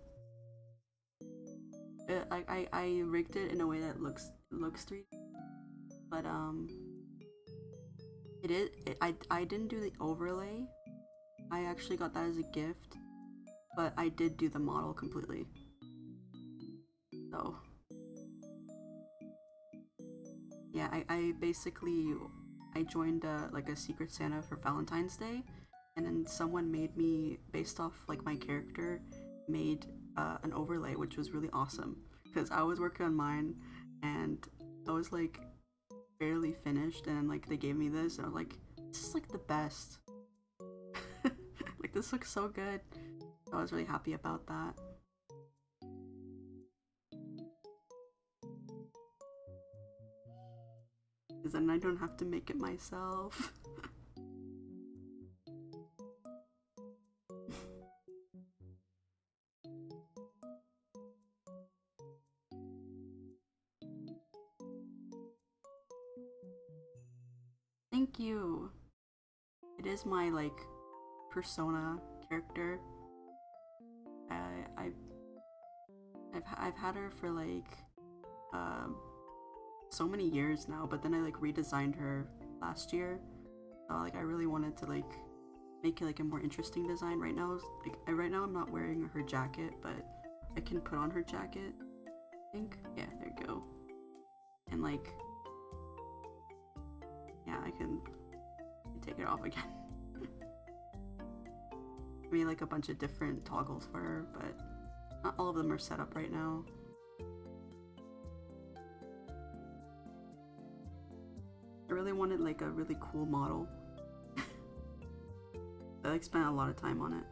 Speaker 1: I rigged it in a way that looks 3D, but I didn't do the overlay. I actually got that as a gift, but I did do the model completely. So yeah, I basically I joined like a Secret Santa for Valentine's Day, and then someone made me, based off like my character, made an overlay, which was really awesome because I was working on mine and I was like barely finished, and like they gave me this and I was like, this is like the best. Like this looks so good. I was really happy about that. Because then I don't have to make it myself. thank you. It is my like persona character. I I've had her for like um so many years now, but then I like redesigned her last year. So like I really wanted to like make it like a more interesting design. Right now, right now I'm not wearing her jacket, but I can put on her jacket. I think, yeah, there you go. And like, yeah, I can take it off again. I made like a bunch of different toggles for her, but not all of them are set up right now. I really wanted like a really cool model. I like spent a lot of time on it.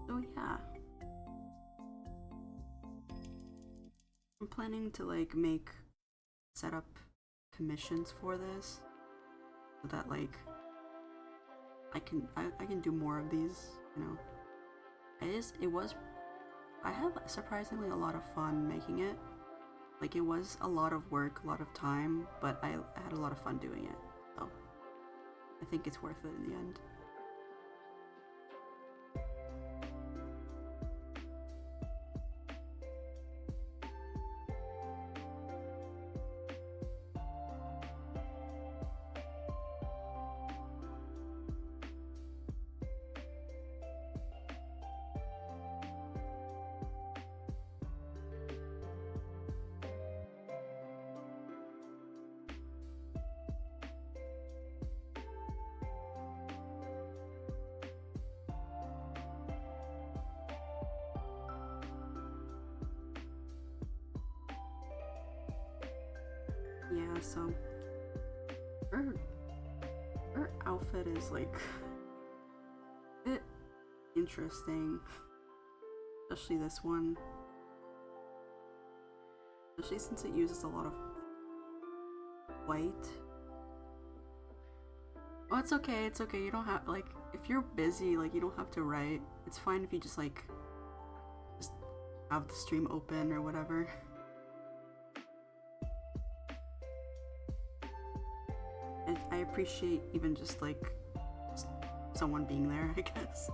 Speaker 1: So yeah, I'm planning to like set up commissions for this so that like I can do more of these, you know. It was I had surprisingly a lot of fun making it. Like it was a lot of work, a lot of time, but I had a lot of fun doing it. So I think it's worth it in the end. Yeah, so her her outfit is like a bit interesting, especially this one. Especially since it uses a lot of white. Oh, it's okay. It's okay. You don't have like if you're busy, like you don't have to write. It's fine if you just just have the stream open or whatever. I appreciate even just like someone being there, I guess.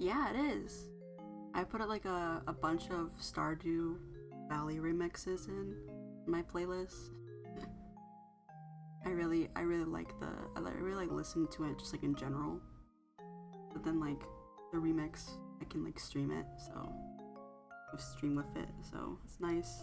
Speaker 1: Yeah, it is. I put like a bunch of Stardew Valley remixes in my playlist. I really like I really like listening to it just like in general. But then like the remix, I can like stream it, so stream with it, so it's nice.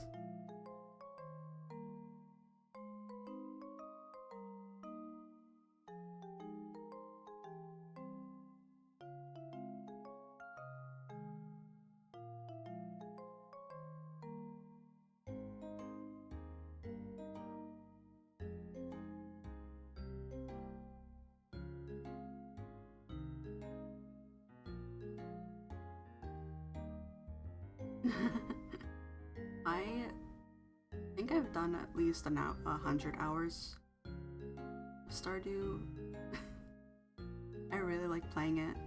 Speaker 1: I think I've done at least 100 hours of Stardew. I really like playing it.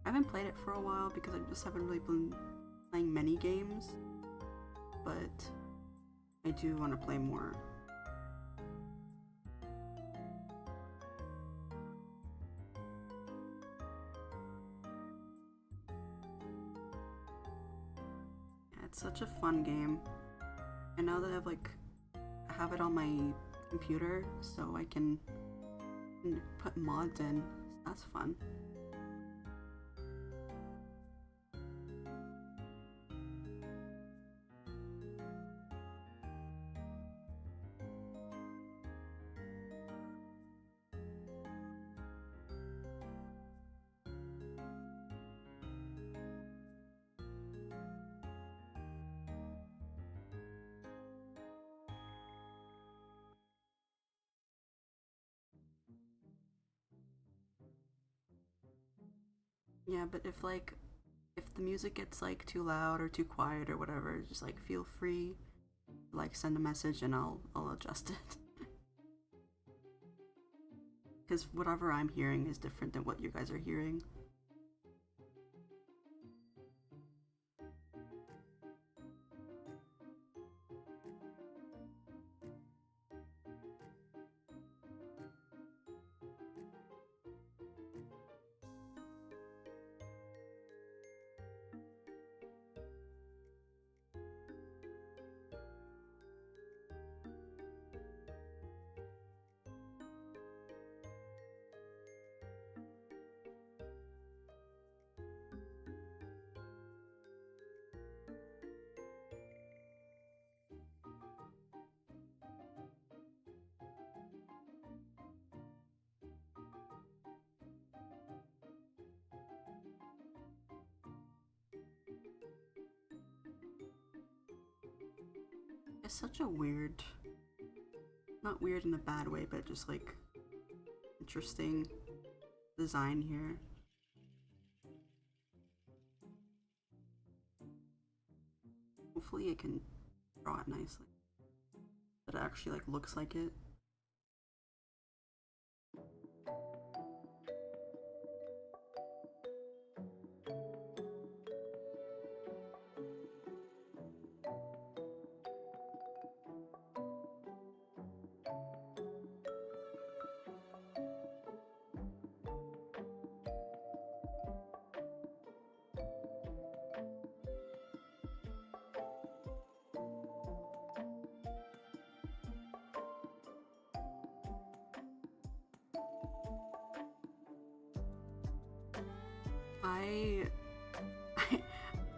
Speaker 1: I haven't played it for a while because I just haven't really been playing many games, but I do want to play more. Yeah, it's such a fun game. And now that I have it on my computer, so I can put mods in. That's fun. Yeah, but if the music gets like too loud or too quiet or whatever, just like feel free to like send a message and I'll adjust it. Because whatever I'm hearing is different than what you guys are hearing. It's such a weird, not weird in a bad way, but just like interesting design here. Hopefully I can draw it nicely. That it actually like looks like it.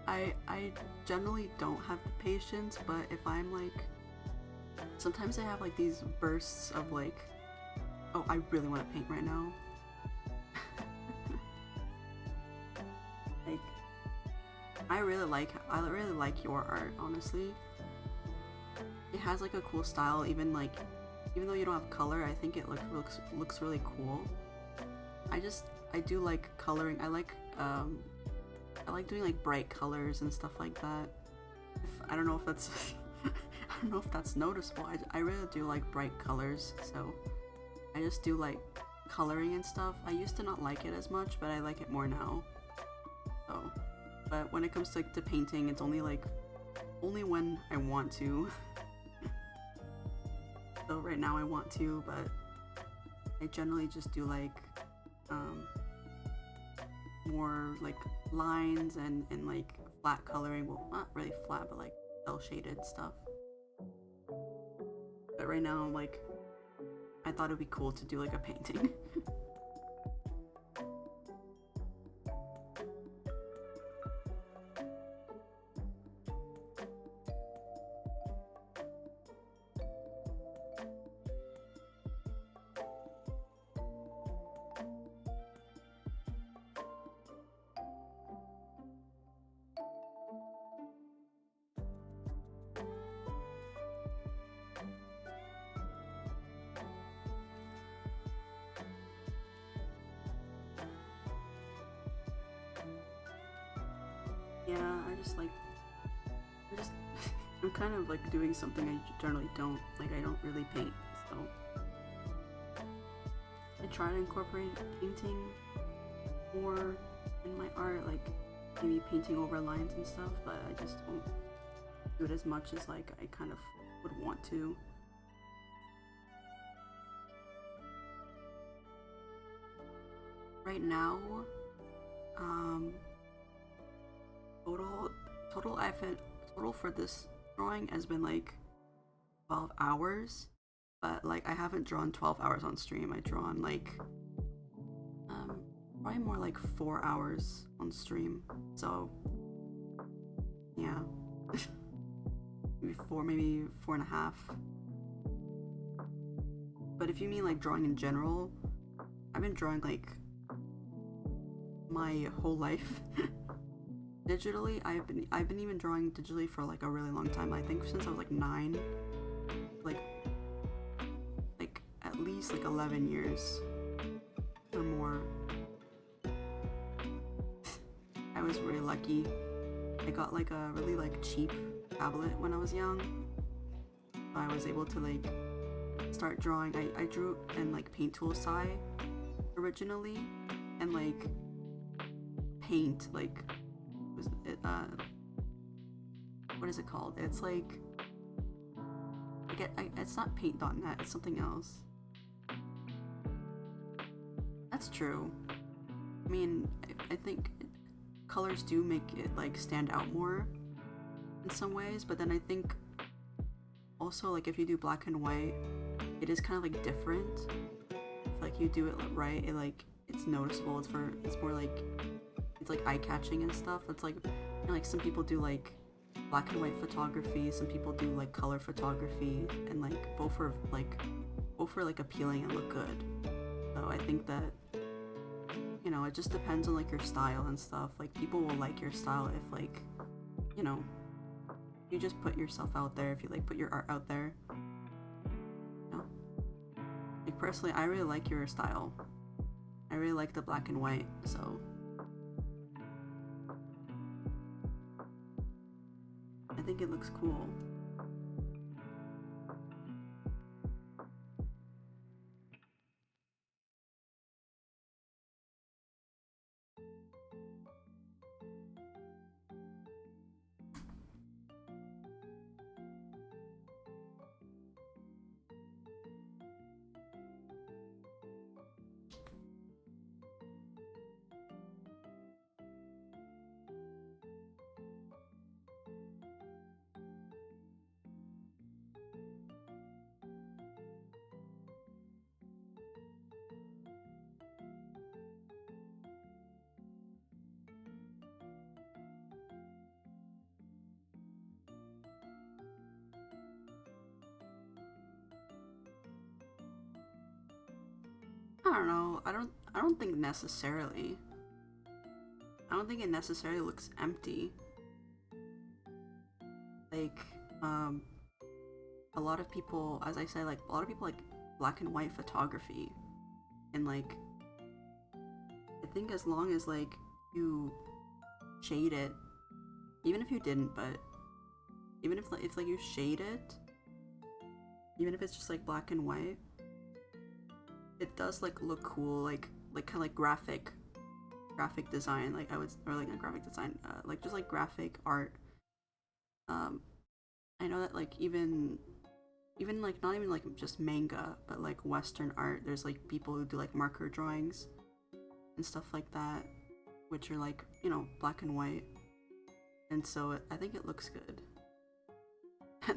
Speaker 1: I I generally don't have the patience, but if I'm like sometimes I have like these bursts of like, oh, I really want to paint right now. Like I really like your art, honestly. It has like a cool style, even though you don't have color, I think it looks really cool. I do like coloring. I like doing like bright colors and stuff like that. I don't know if that's I don't know if that's noticeable. I really do like bright colors, so I just do like coloring and stuff. I used to not like it as much, but I like it more now. So, but when it comes to painting, it's only when I want to. So right now I want to, but I generally just do like more like lines and like flat coloring. Well, not really flat, but like cel shaded stuff. But right now I'm like, I thought it'd be cool to do like a painting. Yeah, I just I'm kind of like doing something I generally don't. Like I don't really paint, so I try to incorporate painting more in my art, like maybe painting over lines and stuff, but I just don't do it as much as like I kind of would want to. Right now, um, total total for this drawing has been like 12 hours, but like I haven't drawn 12 hours on stream. I drawn like um probably more like 4 hours on stream. So yeah. maybe 4.5. But if you mean like drawing in general, I've been drawing like my whole life digitally. I've been even drawing digitally for like a really long time. I think since I was like 9, like at least like 11 years or more. I was really lucky. I got like a really like cheap tablet when I was young. I was able to like start drawing. I drew in like Paint Tool Sai originally, and like Paint, like was it what is it called? It's like it's not paint.net, it's something else. That's true. I mean, I think colors do make it like stand out more in some ways, but then I think also like if you do black and white, it is kind of like different. If like you do it right, it's noticeable. It's more like it's like eye-catching and stuff. It's like, you know, like some people do like black and white photography, some people do like color photography, and like both are like appealing and look good. So I think that, you know, it just depends on like your style and stuff. Like people will like your style if like, you know, you just put yourself out there, if you like put your art out there. You know? Like personally, I really like your style. I really like the black and white, so I think it looks cool. I don't know. I don't think necessarily. I don't think it necessarily looks empty. Like, a lot of people, as I said, like a lot of people like black and white photography, and like I think as long as like you shade it, even if you didn't, but even if like you shade it, even if it's just like black and white, it does like look cool, like kind of like graphic design, like I would, or like a graphic design, like just like graphic art. I know that like even like not even like just manga, but like Western art, there's like people who do like marker drawings and stuff like that, which are like, you know, black and white, and so I think it looks good.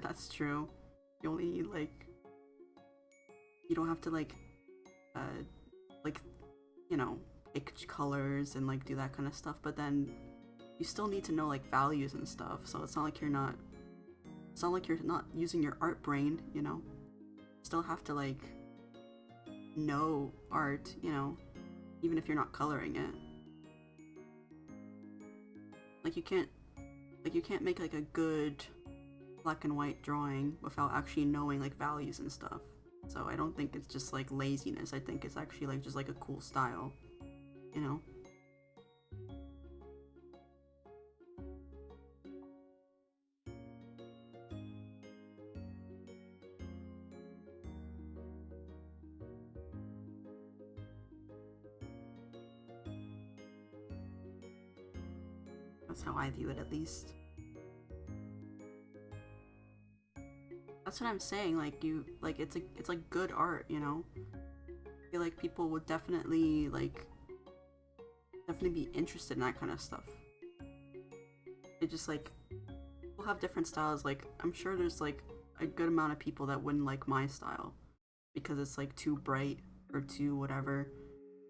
Speaker 1: That's true. You only need like, you don't have to like like, you know, pick colors and like do that kind of stuff, but then you still need to know like values and stuff, so it's not like you're not using your art brain, you know. Still have to like know art, you know, even if you're not coloring it. Like you can't make like a good black and white drawing without actually knowing like values and stuff. So I don't think it's just like laziness. I think it's actually like just like a cool style, you know? That's how I view it, at least. That's what I'm saying. Like you, like it's like good art, you know. I feel like people would definitely be interested in that kind of stuff. It just like people have different styles. Like I'm sure there's like a good amount of people that wouldn't like my style because it's like too bright or too whatever,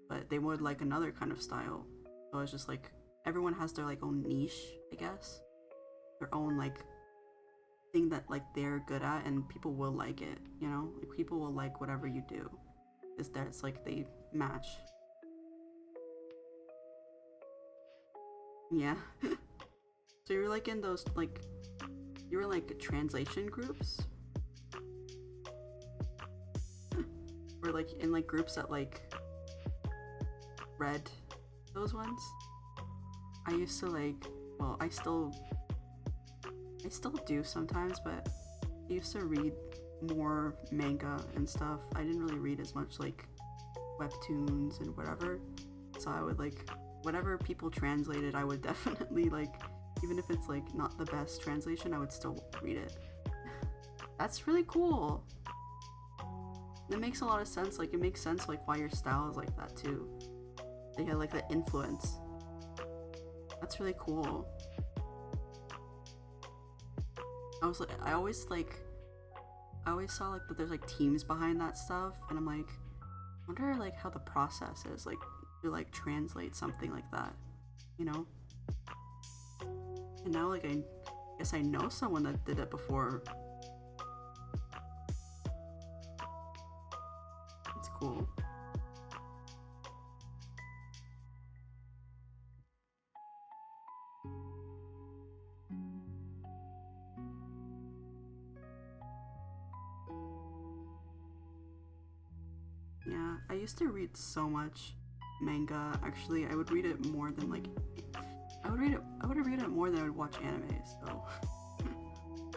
Speaker 1: but they would like another kind of style. So it's just like everyone has their like own niche, I guess. Their own like thing that like they're good at and people will like it, you know? Like people will like whatever you do. Is that it's like they match. Yeah. So you're like in those like you were like translation groups? Or like in like groups that like read those ones? I used to like well, I still do sometimes, but I used to read more manga and stuff. I didn't really read as much like webtoons and whatever. So I would like whatever people translated, I would definitely like even if it's like not the best translation, I would still read it. That's really cool. It makes a lot of sense. Like it makes sense like why your style is like that too. They had like the influence. That's really cool. I always saw like that there's like teams behind that stuff, and I'm like, I wonder like how the process is like to like translate something like that, you know? And now like I guess I know someone that did it before. It's cool. Yeah, I used to read so much manga. Actually, I would read it more than like I would read it more than I would watch anime, so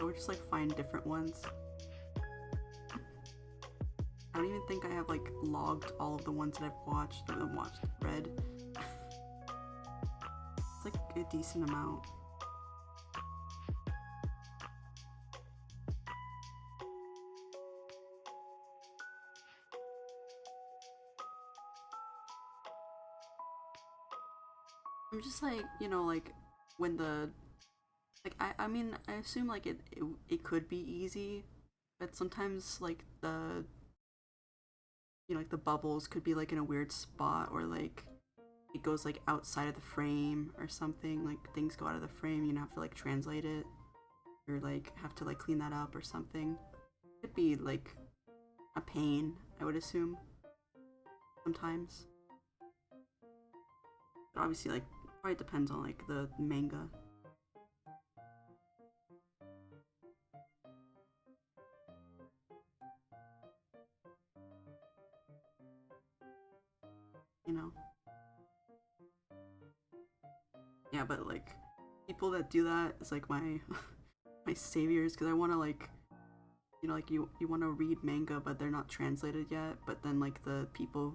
Speaker 1: I would just like find different ones. I don't even think I have like logged all of the ones that I've read. It's like a decent amount. I'm just like, you know, like when the like I mean, I assume like it could be easy, but sometimes like the you know, like the bubbles could be like in a weird spot or like it goes like outside of the frame or something. Like things go out of the frame, you have to like translate it or like have to like clean that up or something. It could be like a pain, I would assume, sometimes. But obviously like probably depends on like the manga, you know. Yeah, but like people that do that is like my my saviors because I want to like you know like you want to read manga but they're not translated yet, but then like the people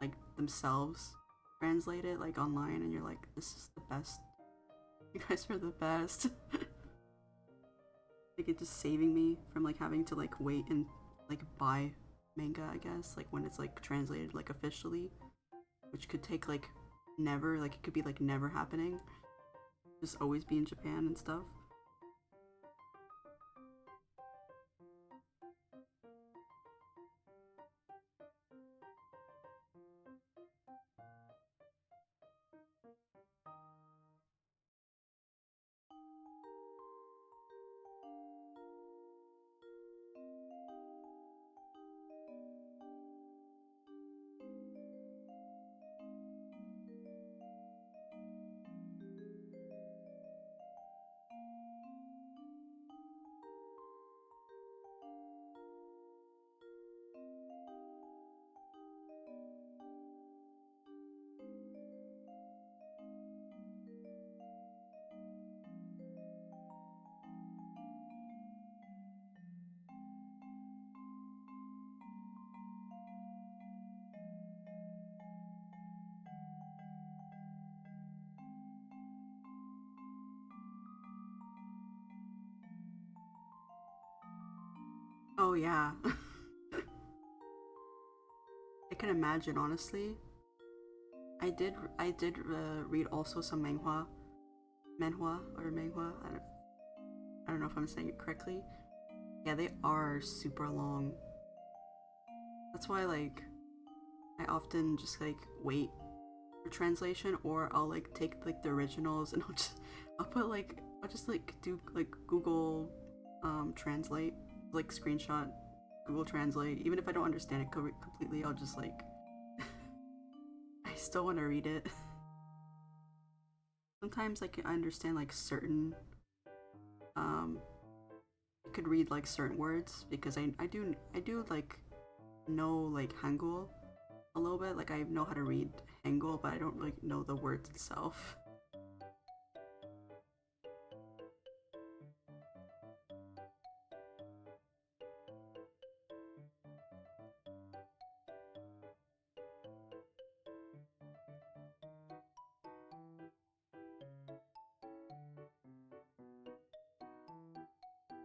Speaker 1: like themselves translate it like online and you're like this is the best. You guys are the best. Like it just saving me from like having to like wait and like buy manga, I guess, like when it's like translated like officially, which could take like never, like it could be like never happening. Just always be in Japan and stuff. Oh yeah. I can imagine honestly. I did read also some manhwa or manhwa. I don't know if I'm saying it correctly. Yeah, they are super long. That's why like I often just like wait for translation, or I'll like take like the originals and I'll put like I'll just like do like Google translate, like screenshot Google Translate. Even if I don't understand it completely, I'll just like I still want to read it. Sometimes like I understand like certain um I could read like certain words because I do like know like Hangul a little bit. Like I know how to read Hangul, but I don't like know the words itself.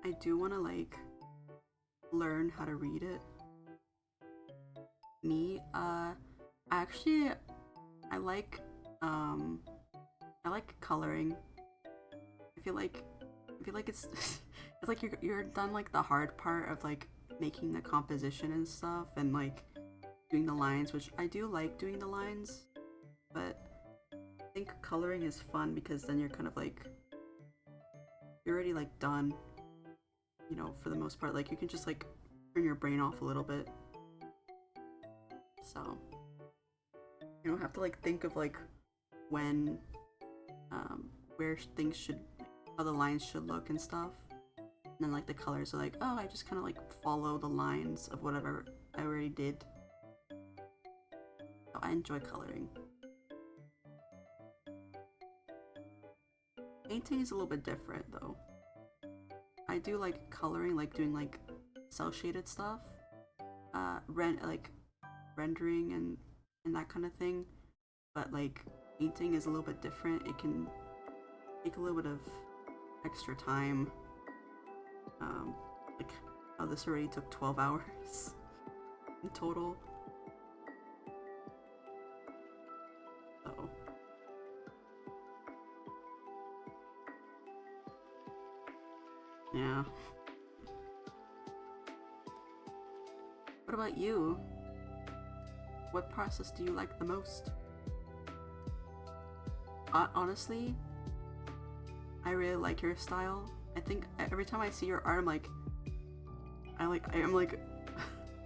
Speaker 1: I do want to like learn how to read it. Me, actually, I like um I like coloring. I feel like I feel like it's it's like you're done like the hard part of like making the composition and stuff and like doing the lines, which I do like doing the lines, but I think coloring is fun because then you're kind of like you're already like done, for the most part. Like you can just like turn your brain off a little bit. So you don't have to like think of like when where things should how the lines should look and stuff. And then like the colors are like, oh, I just kind of like follow the lines of whatever I already did. So I enjoy coloring. Painting is a little bit different though. I do like coloring, like doing like cell shaded stuff, like rendering and that kind of thing. But like painting is a little bit different. It can take a little bit of extra time. Um, like oh, this already took 12 hours in total. So yeah. What about you? What process do you like the most? Honestly, I really like your style. I think every time I see your art, I'm like,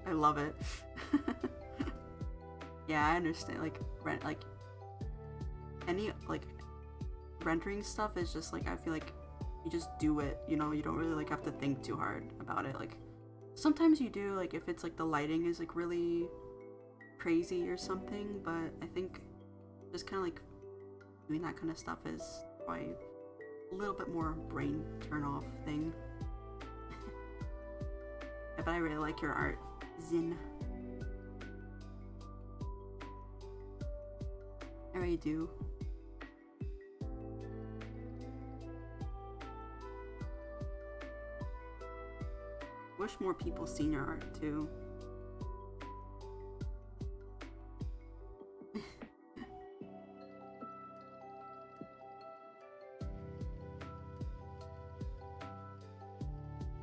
Speaker 1: I love it. Yeah, I understand. Like, any like rendering stuff is just like I feel like you just do it. You don't really like have to think too hard about it. Like, sometimes you do, like if it's like the lighting is like really crazy or something. But I think just kind of like doing that kind of stuff is probably a little bit more brain turn off thing. But I really like your art, Zin. I really do. Wish more people seen your art too.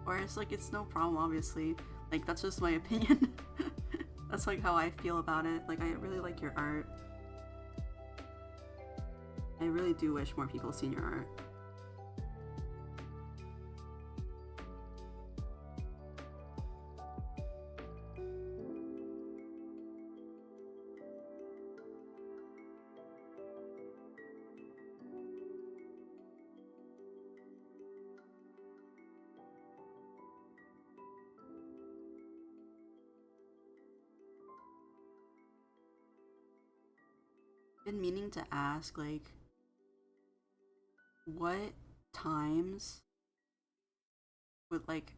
Speaker 1: Or it's like it's no problem, obviously. Like that's just my opinion. That's like how I feel about it. Like I really like your art. I really do wish more people seen your art. Been meaning to ask, like, what times would like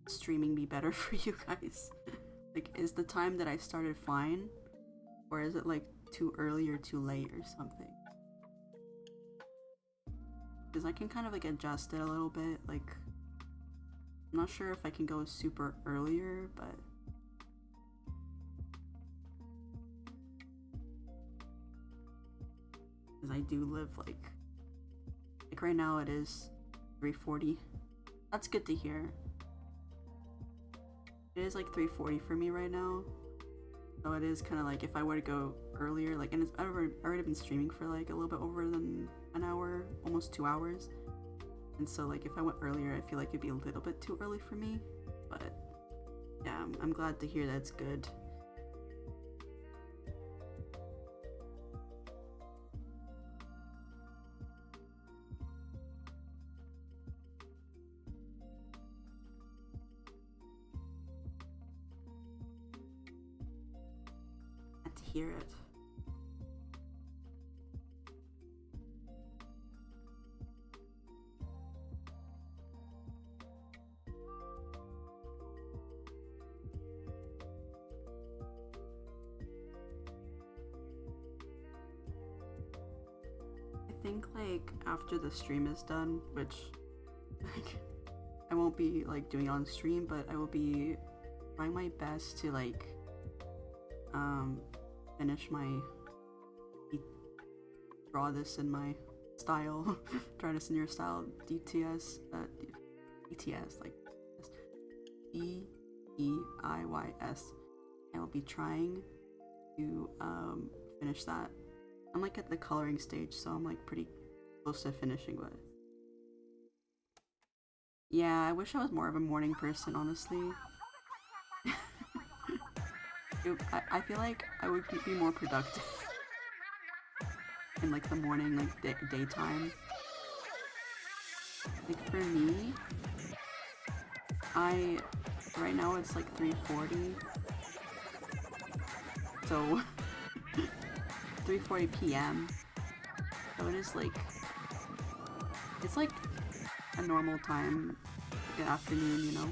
Speaker 1: streaming be better for you guys? Like, is the time that I started fine, or is it like too early or too late or something? Because I can kind of like adjust it a little bit. Like, I'm not sure if I can go super earlier, but because I do live like right now it is 3:40. That's good to hear. It is like 3:40 for me right now. So it is kind of like if I were to go earlier, like, and I've already been streaming for like a little bit over than an hour, almost 2 hours. And so like if I went earlier, I feel like it'd be a little bit too early for me. But yeah, I'm glad to hear that's good. Glad to hear it. I think like after the stream is done, which like I won't be like doing on stream, but I will be trying my best to like finish my draw this in my style, draw this in your style, DTS, DTS, like DEIYS. I will be trying to finish that. I'm like at the coloring stage, so I'm like pretty close to finishing, but yeah, I wish I was more of a morning person, honestly. I feel like I would be more productive in like the morning, like daytime. Like for me, right now it's like 3:40, so 3:40 p.m. So it is like, it's like a normal time, like an afternoon, you know?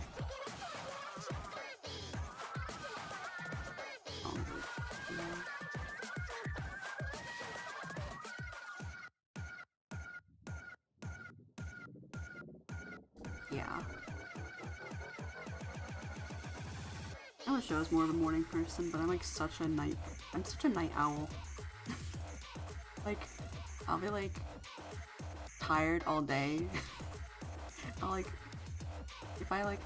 Speaker 1: Yeah. I wish I was more of a morning person, but I'm such a night owl. Like, I'll be like tired all day. I'll like, if I like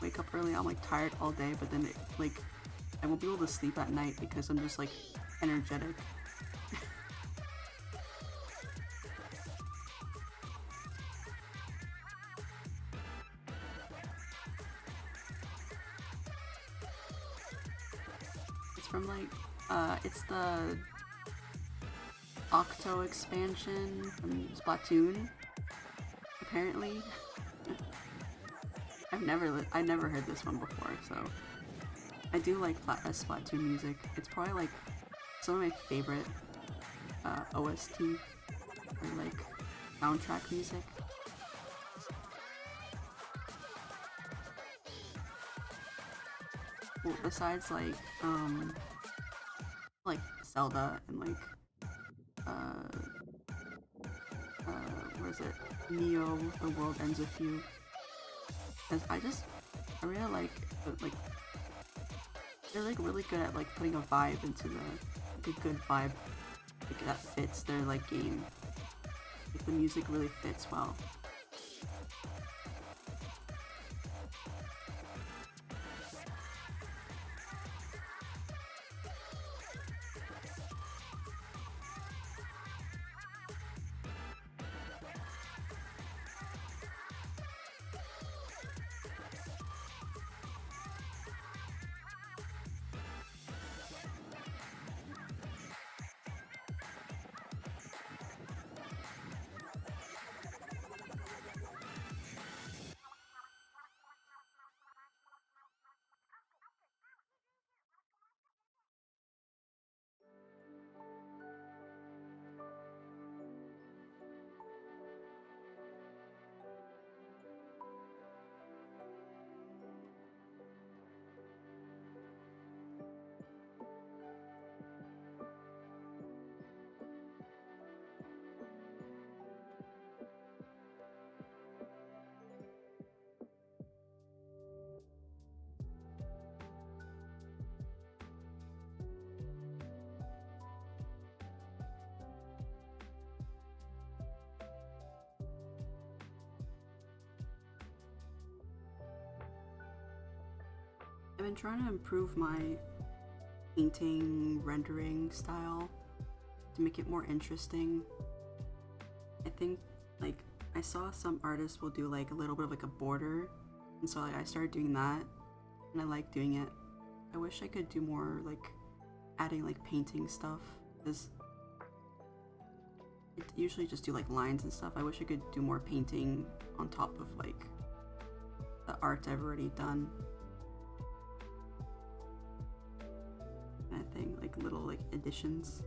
Speaker 1: wake up early, I'm like tired all day, but then I won't be able to sleep at night because I'm just like energetic. It's from like, it's the Octo expansion from Splatoon, apparently. I never heard this one before, so I do like Splatoon music. It's probably like some of my favorite OST or like soundtrack music. Well, besides like Zelda and like what is it? Neo, The World Ends With You. Cause I really like they're like really good at like putting a vibe into like a good vibe like that fits their like game. Like the music really fits well. I've been trying to improve my painting rendering style to make it more interesting. I think like I saw some artists will do like a little bit of like a border, and so like I started doing that, and I like doing it. I wish I could do more like adding like painting stuff, because I usually just do like lines and stuff. I wish I could do more painting on top of like the art I've already done. Kind of thing, like little like additions.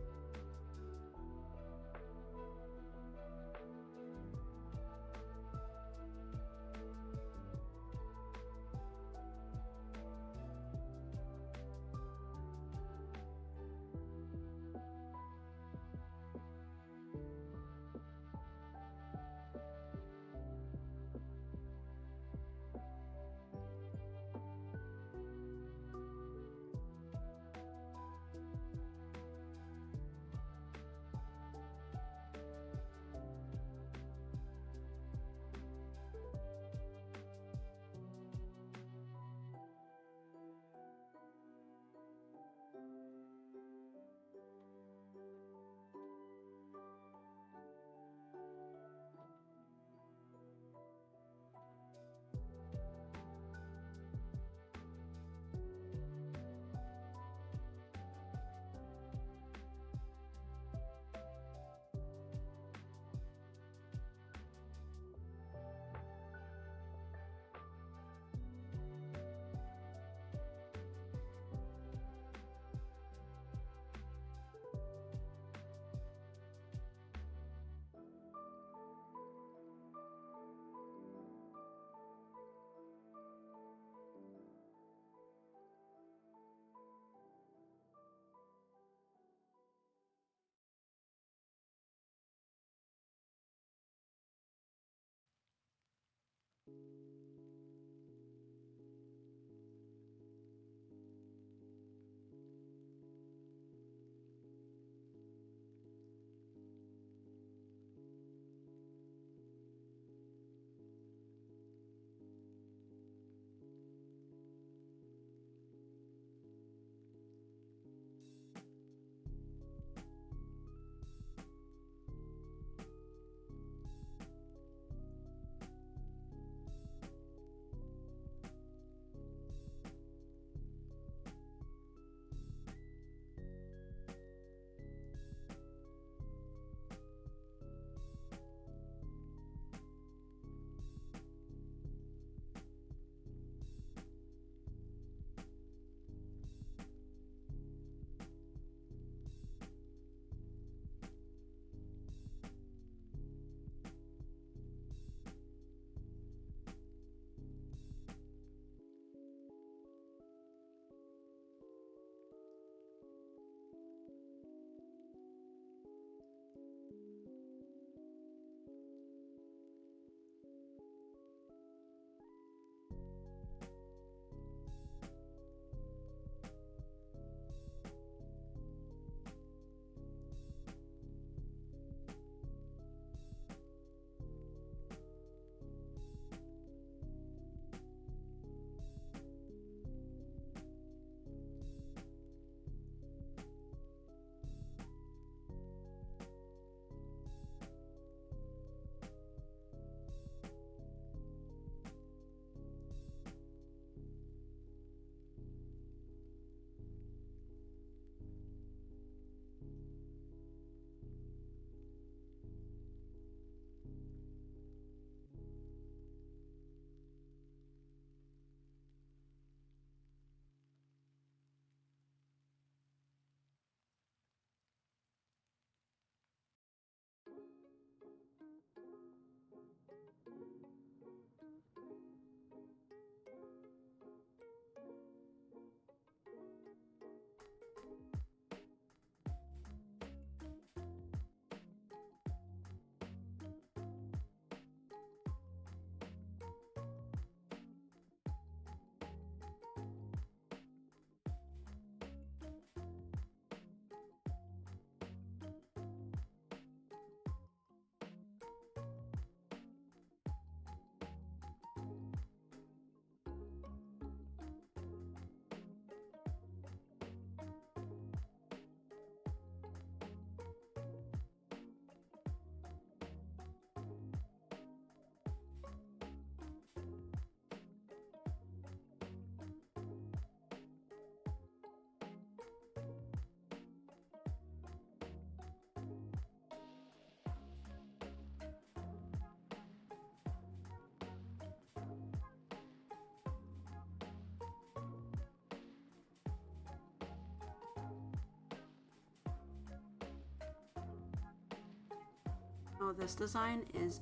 Speaker 1: Oh, this design is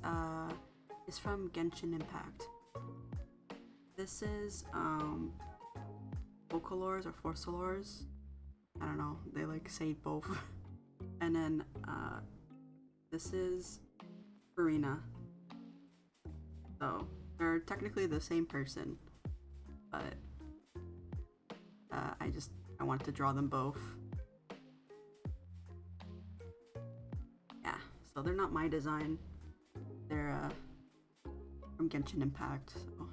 Speaker 1: from Genshin Impact. This is Vocalors or Forcelors. I don't know, they like say both. And then this is furina. So they're technically the same person, but I want to draw them both. Yeah, so they're not my design. They're from Genshin Impact. So.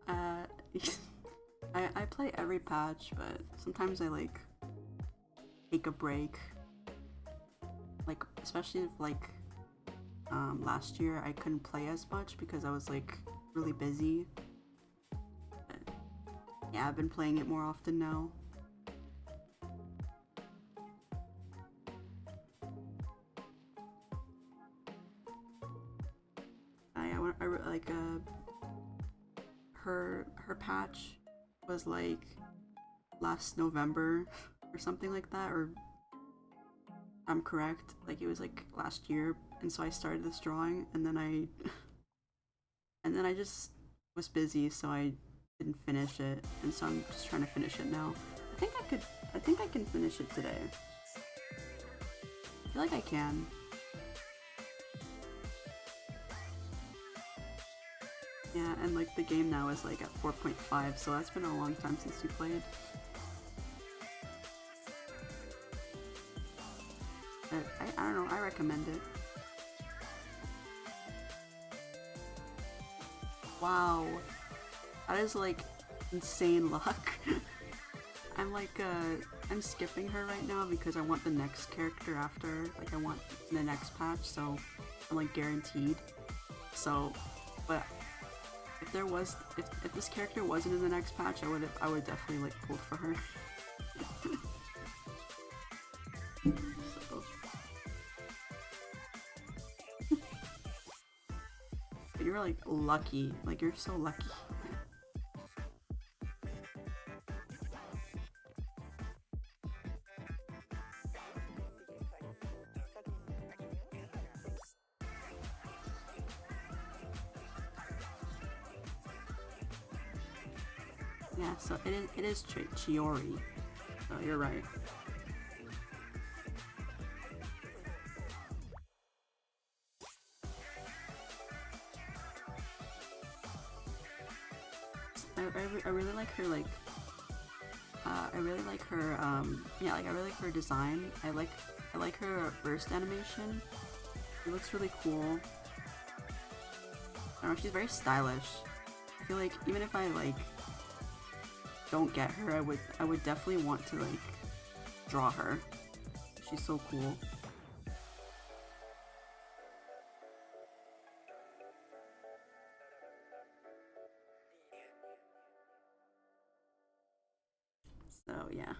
Speaker 1: uh, I play every patch, but sometimes I like take a break. Like especially if like last year I couldn't play as much because I was like really busy. But, yeah, I've been playing it more often now. I like her patch was like last November or something like that, or I'm correct, like it was like last year, and so I started this drawing and then I just was busy, so I didn't finish it, and so I'm just trying to finish it now. I think I can finish it today. I feel like I can. Yeah, and like the game now is like at 4.5, so that's been a long time since we played. But I don't know, I recommend it. Wow, that is like insane luck. I'm like I'm skipping her right now because I want the next character after, like I want the next patch, so I'm like guaranteed. So, but if there was, if this character wasn't in the next patch, I would definitely like pull for her. So. But you're like lucky, like you're so lucky. Yeah, so it is Chiori. So you're right. I really like her, like I really like her yeah, like I really like her design. I like her burst animation. It looks really cool. I don't know, she's very stylish. I feel like even if I like don't get her, I would definitely want to like draw her. She's so cool. So yeah.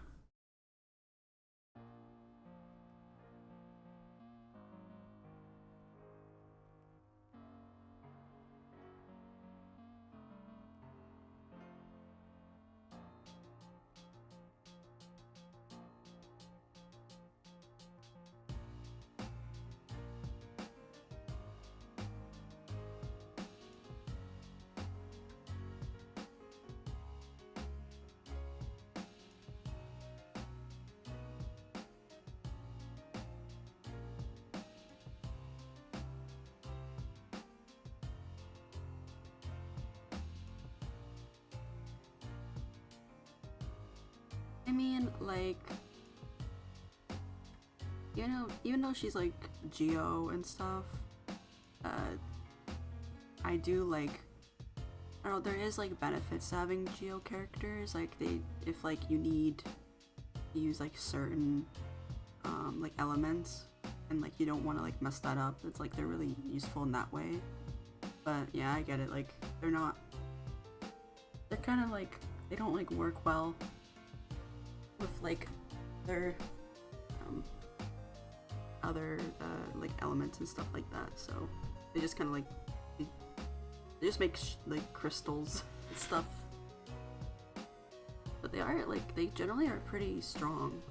Speaker 1: I mean, like, you know, even though she's like Geo and stuff, I do like, I don't know, there is like benefits to having Geo characters. Like if like you need to use like certain like elements, and like you don't want to like mess that up, it's like they're really useful in that way. But yeah, I get it. Like they're kind of like, they don't like work well with like their other like elements and stuff like that. So they just kind of like they just make like crystals and stuff. But they are like they generally are pretty strong.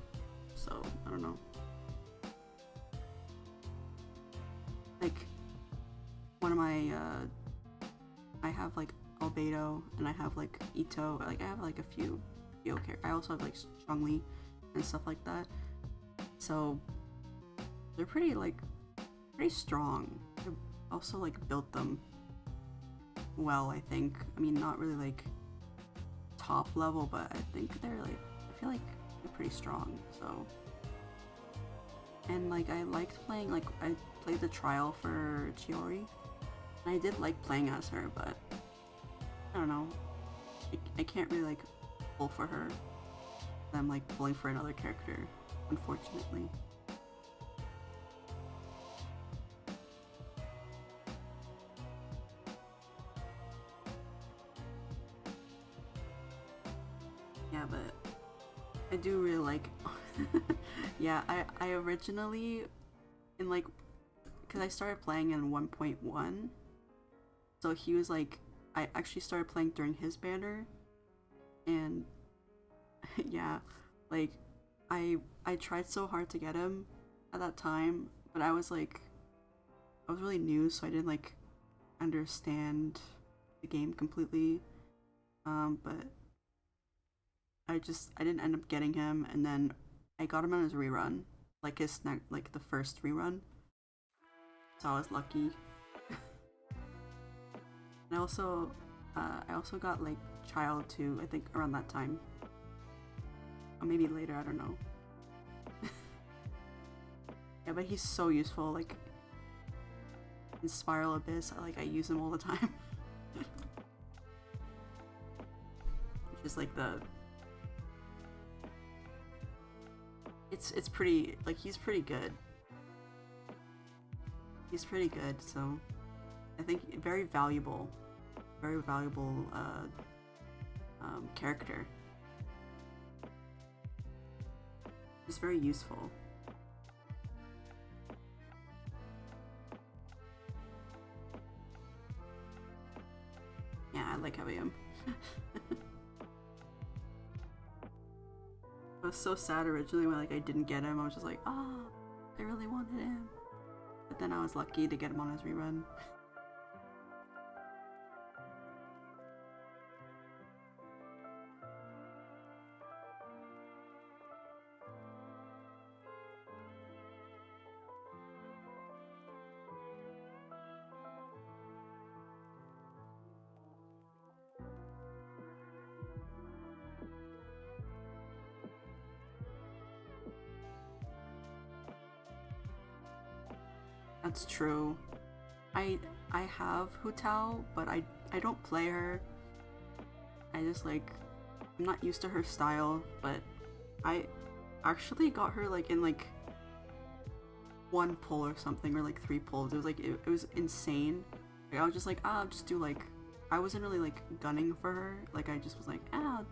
Speaker 1: So I don't know. Like one of my I have like Albedo and I have like Ito. Like I have like a few characters. I also have like Zhongli and stuff like that. So they're pretty strong. I also like built them well, I think. I mean, not really like top level, but I think they're like, I feel like they're pretty strong. So, and like I liked playing, like I played the trial for Chiori, and I did like playing as her, but I don't know, I can't really like pull for her. I'm like pulling for another character, unfortunately. Yeah, but I do really like yeah, I originally in like because I started playing in 1.1, so he was like I actually started playing during his banner, and yeah, like I tried so hard to get him at that time, but I was really new, so I didn't like understand the game completely. But I didn't end up getting him, and then I got him on his rerun, like like the first rerun. So I was lucky. And I also got like Child too. I think around that time, or maybe later. I don't know. Yeah, but he's so useful. Like in Spiral Abyss, I use him all the time. Just like it's pretty, like he's pretty good. He's pretty good, so I think very valuable character. Just very useful. Yeah, I like having him. I was so sad originally when like I didn't get him. I was just like, oh, I really wanted him. But then I was lucky to get him on his rerun. That's true. I have Hu Tao, but I don't play her. I just like I'm not used to her style, but I actually got her like in like one pull or something, or like three pulls. It was like it was insane. Like I was just like, I'll just do like I wasn't really like gunning for her. Like I just was like, I'll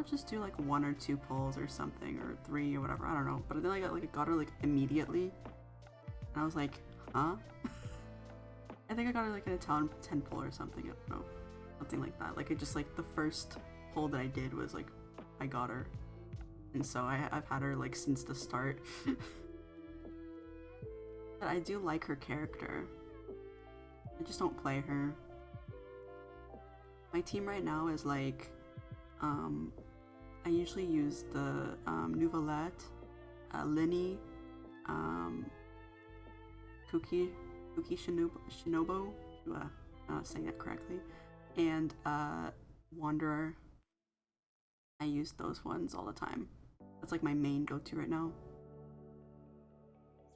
Speaker 1: just do like one or two pulls or something, or three or whatever. I don't know. But then I got her like immediately, and I was like, huh? I think I got her like in a 10 pull or something. I don't know, something like that. Like it just like the first pull that I did was like I got her, and so I've had her like since the start. But I do like her character. I just don't play her. My team right now is like, I usually use the Nouvelette, Linny, Kuki Shinobu, saying that correctly, and Wanderer. I use those ones all the time. That's like my main go-to right now.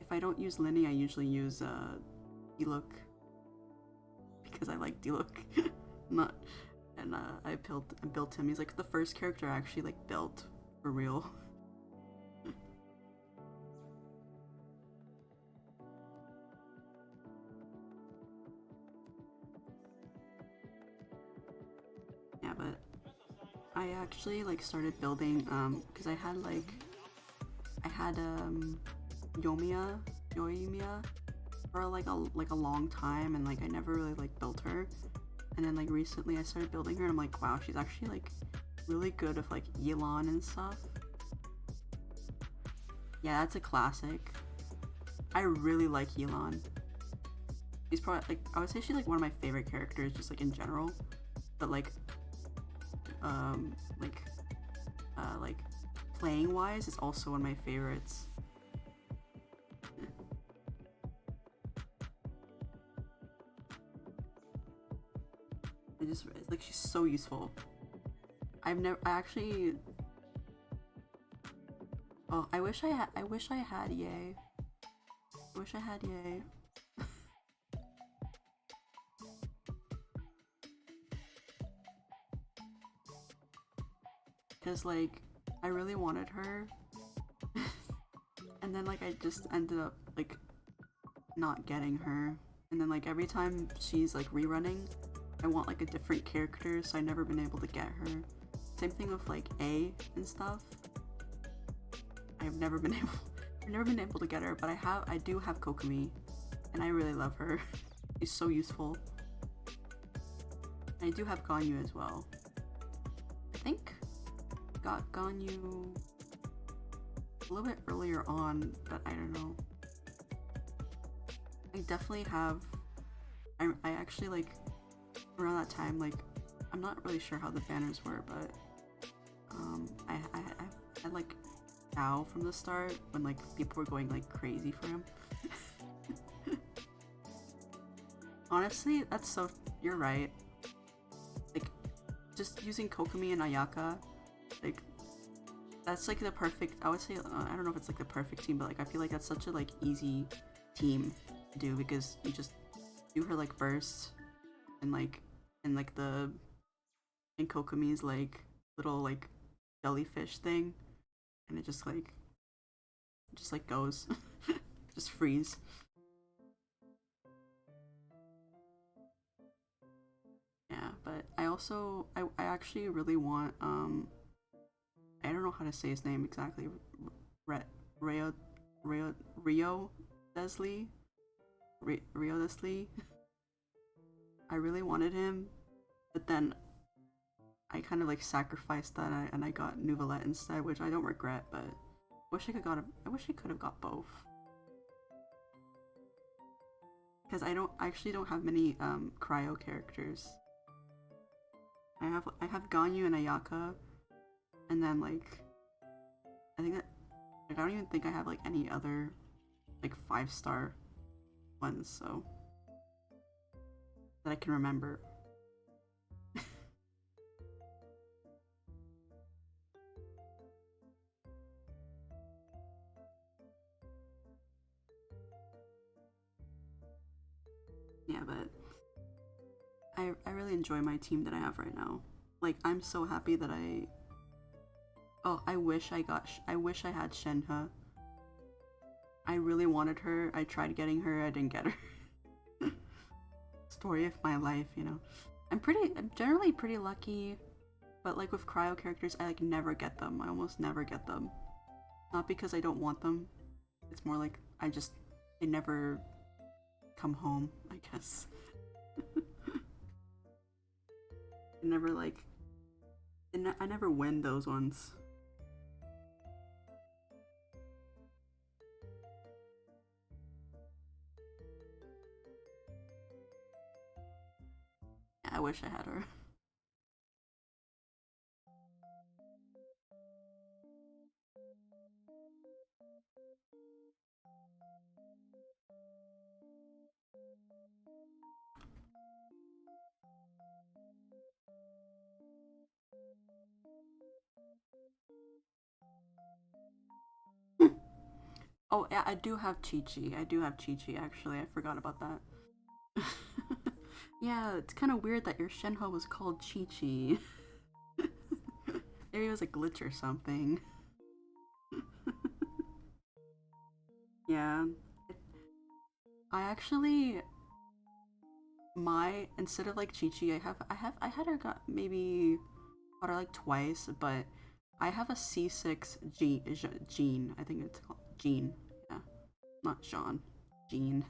Speaker 1: If I don't use Linny, I usually use Diluc, because I like Diluc. Not, and I built him. He's like the first character I actually like built for real. Yeah, but I actually like started building because I had like I had Yomiya, Yoimiya for like a long time, and like I never really like built her. And then like recently I started building her, and I'm like, wow, she's actually like really good with like Elon and stuff. Yeah, that's a classic. I really like Elon. She's probably like, I would say she's like one of my favorite characters, just like in general. But um, like like playing wise, it's also one of my favorites. It's like she's so useful. I actually. Oh, I wish I had Yay. I wish I had Yay. Cause like I really wanted her, and then like I just ended up like not getting her, and then like every time she's like rerunning, I want like a different character, so I've never been able to get her. Same thing with like A and stuff. I've never been able I've never been able to get her, but I do have Kokomi, and I really love her. She's so useful. And I do have Ganyu as well. I think got Ganyu a little bit earlier on, but I don't know. I definitely have. I actually like around that time, like I'm not really sure how the banners were, but I had like Ao from the start when like people were going like crazy for him. Honestly, that's so, you're right. Like just using Kokomi and Ayaka, like that's like the perfect, I would say, I don't know if it's like the perfect team, but like I feel like that's such a like easy team to do, because you just do her like burst and like the and Kokomi's like little like jellyfish thing, and it just like goes. Just freeze. Yeah, but I also I actually really want I don't know how to say his name exactly. Re- Rio Rio Desley. Rio Desley. I really wanted him, but then I kind of like sacrificed that, and I got Nouvellette instead, which I don't regret, but I wish I could have got both. Because I actually don't have many cryo characters. I have Ganyu and Ayaka, and then like I think that like I don't even think I have like any other like 5-star ones, so that I can remember. Yeah, but I really enjoy my team that I have right now. Like I'm so happy that I wish I had Shenhe. I really wanted her. I tried getting her. I didn't get her. Story of my life, you know. I'm generally pretty lucky, but like with cryo characters, I like never get them. I almost never get them. Not because I don't want them. It's more like they never come home, I guess. I never like I never win those ones. I wish I had her. Oh, yeah, I do have Chi Chi. I do have Chi Chi, actually. I forgot about that. Yeah, it's kind of weird that your Shenhe was called Chi Chi. Maybe it was a glitch or something. Yeah. I actually instead of like Chi Chi, I had her got maybe got her like twice, but I have a C6 gene. I think it's called gene. Yeah, not Jean. Gene.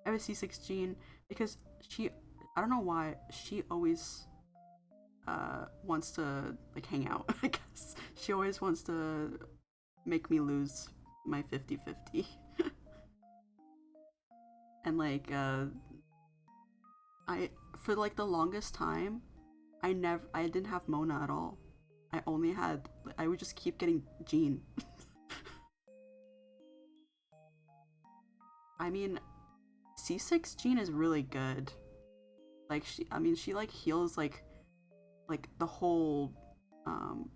Speaker 1: I have a C6 gene because she. I don't know why she always wants to like hang out. I guess she always wants to make me lose my 50-50. And like I for like the longest time I didn't have Mona at all. I only had I would just keep getting Jean. I mean, C6 Jean is really good. Like she like heals like the whole um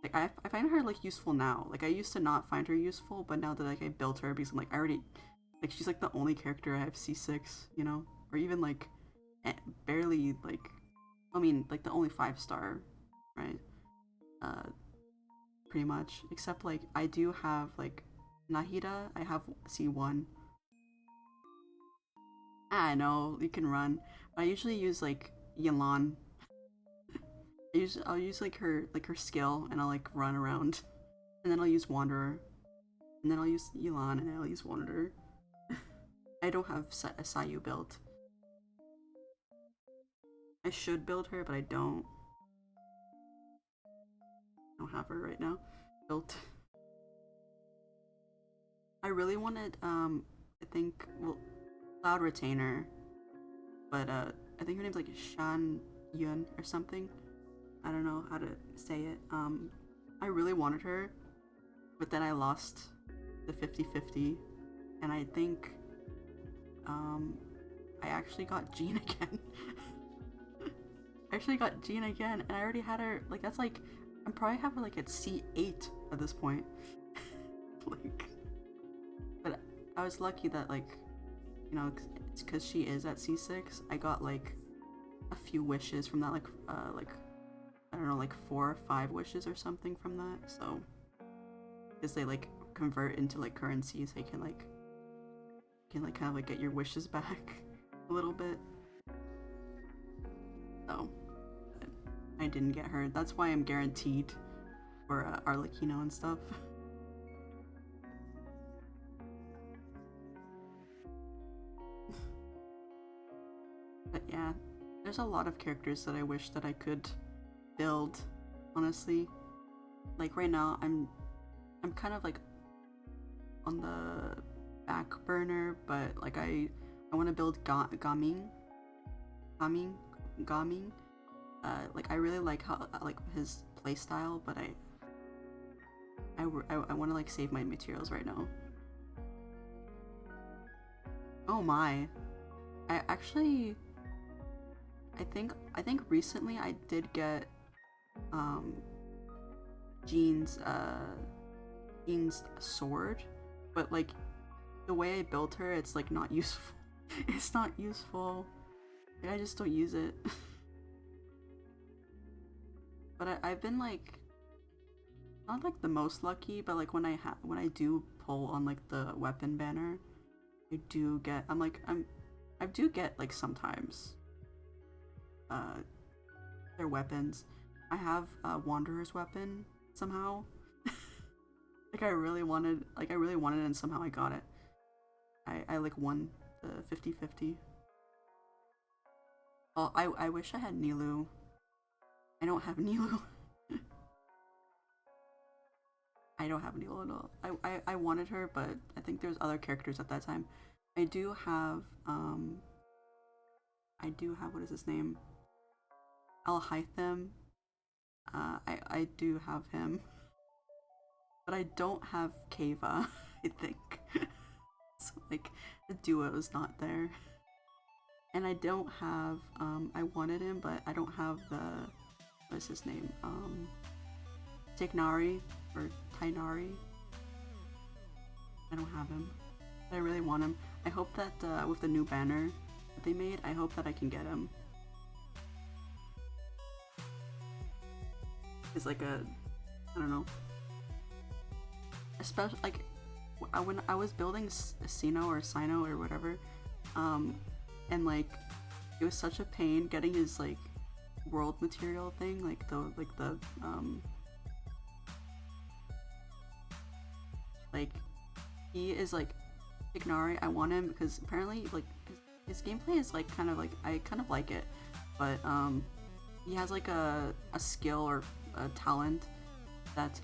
Speaker 1: like I find her like useful now. Like I used to not find her useful, but now that like I built her because I'm like I already like she's like the only character I have C6, you know? Or even like barely like I mean like the only 5-star, right? Uh pretty much. Except like I do have like Nahida, I have C1. I know, you can run. I usually use like Yelan. I'll use like her skill and I'll like run around. And then I'll use Wanderer. And then I'll use Yelan and I'll use Wanderer. I don't have a Sayu built. I should build her, but I don't. I don't have her right now built. I really wanted, I think, well, Cloud Retainer, but I think her name's like Shan Yun or something. I don't know how to say it. I really wanted her, but then I lost the 50-50, and I think, I actually got Jean again. I actually got Jean again, and I already had her, like, that's like, I'm probably have her like at C8 at this point. Like, but I was lucky that like, you know, it's because she is at C6, I got like a few wishes from that, like I don't know, like 4 or 5 wishes or something from that, so, because they like convert into like currencies, they can like kind of like get your wishes back a little bit. So, but I didn't get her. That's why I'm guaranteed for Arlecchino and stuff. But yeah, there's a lot of characters that I wish that I could build, honestly. Like right now, I'm kind of like on the back burner, but like I want to build Gaming. Like I really like how like his playstyle, but I want to like save my materials right now. Oh my, I actually I think recently I did get um Jean's sword, but like the way I built her, it's like not useful. It's not useful. Like, I just don't use it. But I've been like not like the most lucky, but like when I do pull on like the weapon banner, I do get I do get like sometimes their weapons. I have Wanderer's weapon somehow. Like I really wanted it and somehow I got it. I like won the 50-50. Oh, I wish I had Nilu. I don't have Nilu. I don't have Nilu at all. I wanted her, but I think there's other characters at that time. I do have what is his name? Alhaitham. I do have him. But I don't have Kava, I think. So like the duo is not there. And I don't have I wanted him, but I don't have the what's his name? Tignari or Tainari. I don't have him. But I really want him. I hope that with the new banner that they made, I hope that I can get him. It's like a I don't know. Especially like when I was building Sino or Sino or whatever, and like it was such a pain getting his like world material thing, like the Like, he is like Ignari. I want him because apparently like his gameplay is like kind of like I kind of like it, but he has like a skill or a talent that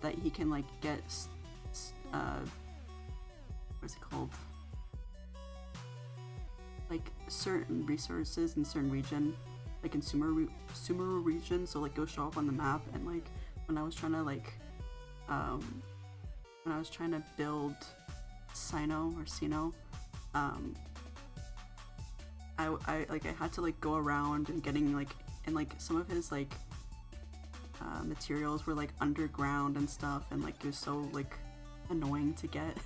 Speaker 1: that he can like get what's it called, like certain resources in certain region, like in Sumeru region, so like go show up on the map. And like when I was trying to like when I was trying to build Sino, I like I had to like go around and getting like, and like some of his like materials were like underground and stuff, and like it was so like annoying to get.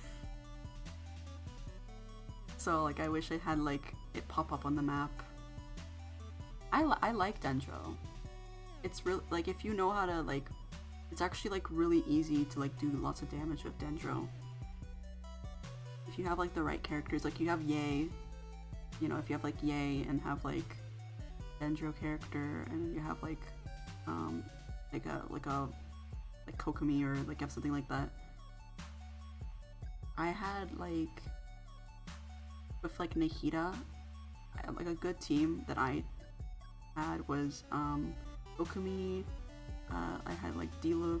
Speaker 1: So like I wish I had like it pop up on the map. I like Dendro. It's really like if you know how to like, it's actually like really easy to like do lots of damage with Dendro. If you have like the right characters, like you have Ye, you know, if you have like Ye and have like Dendro character, and you have like like Kokomi, or like have something like that. I had like with like Nahida, like a good team that I had was Kokomi, I had like Diluc,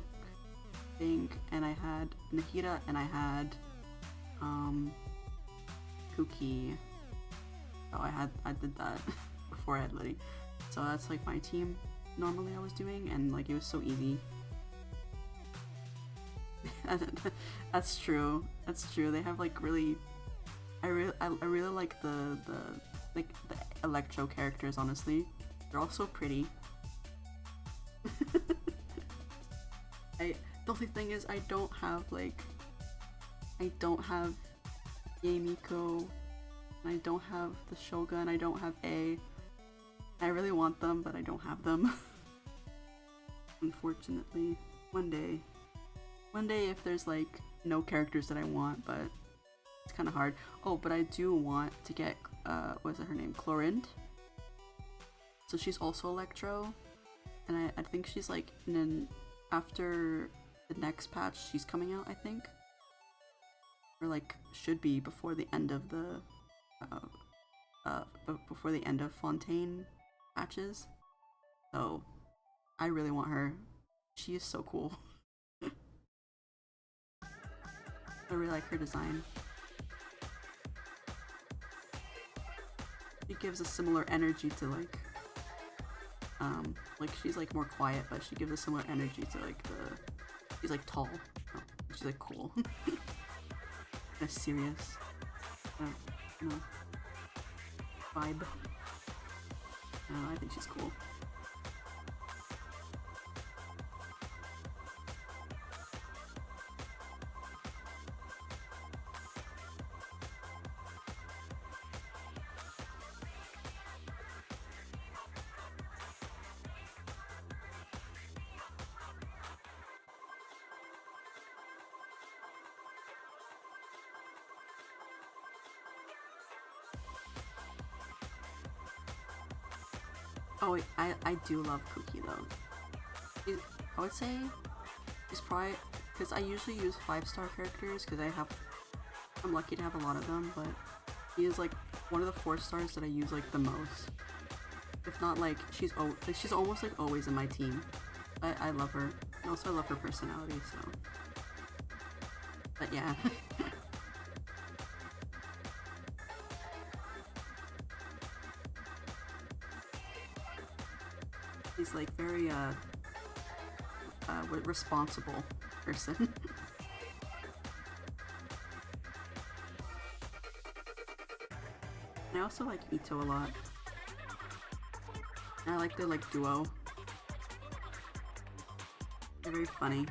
Speaker 1: I think, and I had Nahida, and I had Kuki. So I did that before I had Liddy. So that's like my team normally I was doing, and like it was so easy. That's true. That's true. They have like really, I really like the Electro characters. Honestly, they're all so pretty. The only thing is I don't have Yamiko, and I don't have the Shogun. I don't have A. I really want them, but I don't have them. Unfortunately, one day if there's like no characters that I want, but it's kind of hard. Oh, but I do want to get what is her name, Chlorinde. So she's also Electro, and I think she's like after the next patch she's coming out, I think, or like should be before the end of the before the end of Fontaine patches. So I really want her. She is so cool. I really like her design. She gives a similar energy to like she's like more quiet, but she gives a similar energy to like she's like tall. Oh, she's like cool. Kind of serious. You know, vibe. I think she's cool. Oh wait, I do love Cookie though. I would say he's probably, because I usually use 5-star characters because I'm lucky to have a lot of them, but he is like one of the 4 stars that I use like the most. If not like she's almost like always in my team. I love her, and also I love her personality. So, but yeah. He's like very responsible person. I also like Ito a lot. And I like their like duo. They're very funny.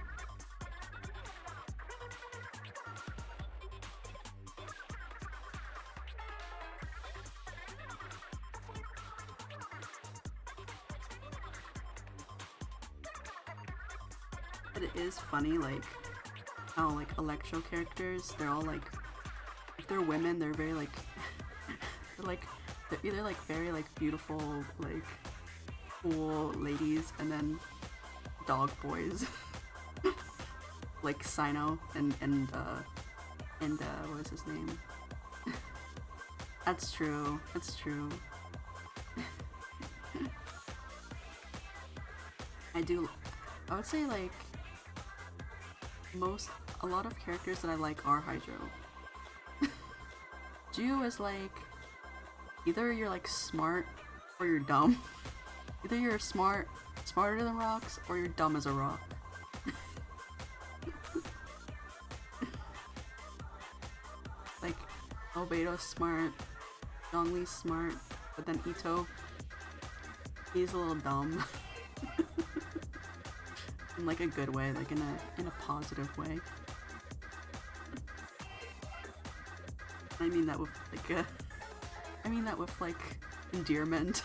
Speaker 1: But it is funny, like how like Electro characters, they're all like, if they're women, they're very like they're either like very like beautiful, like cool ladies, and then dog boys. like Sino and what was his name? That's true. That's true. I would say like a lot of characters that I like are Hydro. Ju is like either you're like smart or you're dumb. Either you're smarter than rocks, or you're dumb as a rock. Like Obeido's smart, Zhongli's smart, but then Ito, he's a little dumb. In like a good way, like in a positive way. I mean that with like endearment.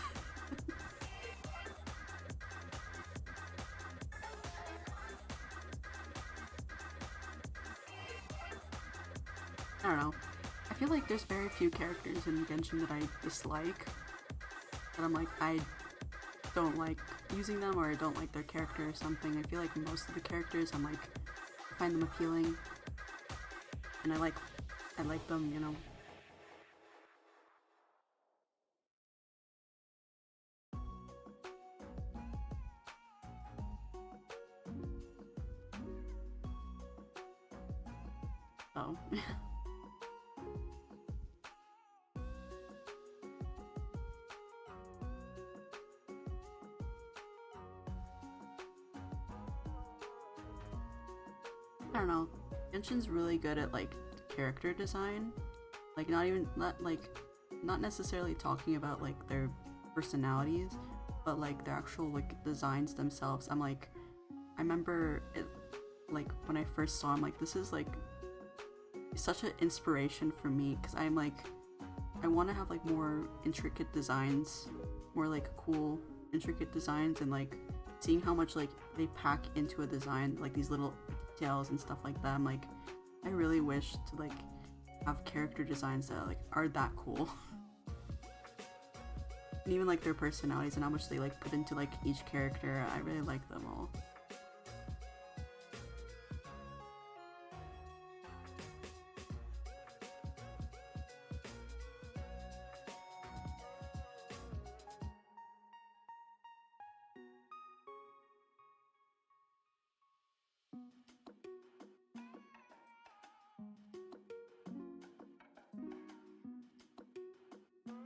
Speaker 1: I don't know. I feel like there's very few characters in Genshin that I dislike. That I'm like, I don't like using them, or I don't like their character or something. I feel like most of the characters I'm like, I find them appealing. And I like them, you know. Oh. I don't know. Genshin's really good at like character design. Like not necessarily talking about like their personalities, but like their actual like designs themselves. I remember it like when I first saw him, like this is like such an inspiration for me, because I'm like I want to have like more intricate designs, more like cool intricate designs, and like seeing how much like they pack into a design, like these little details and stuff like that. I'm like, I really wish to like have character designs that like are that cool. And even like their personalities and how much they like put into like each character, I really like them all.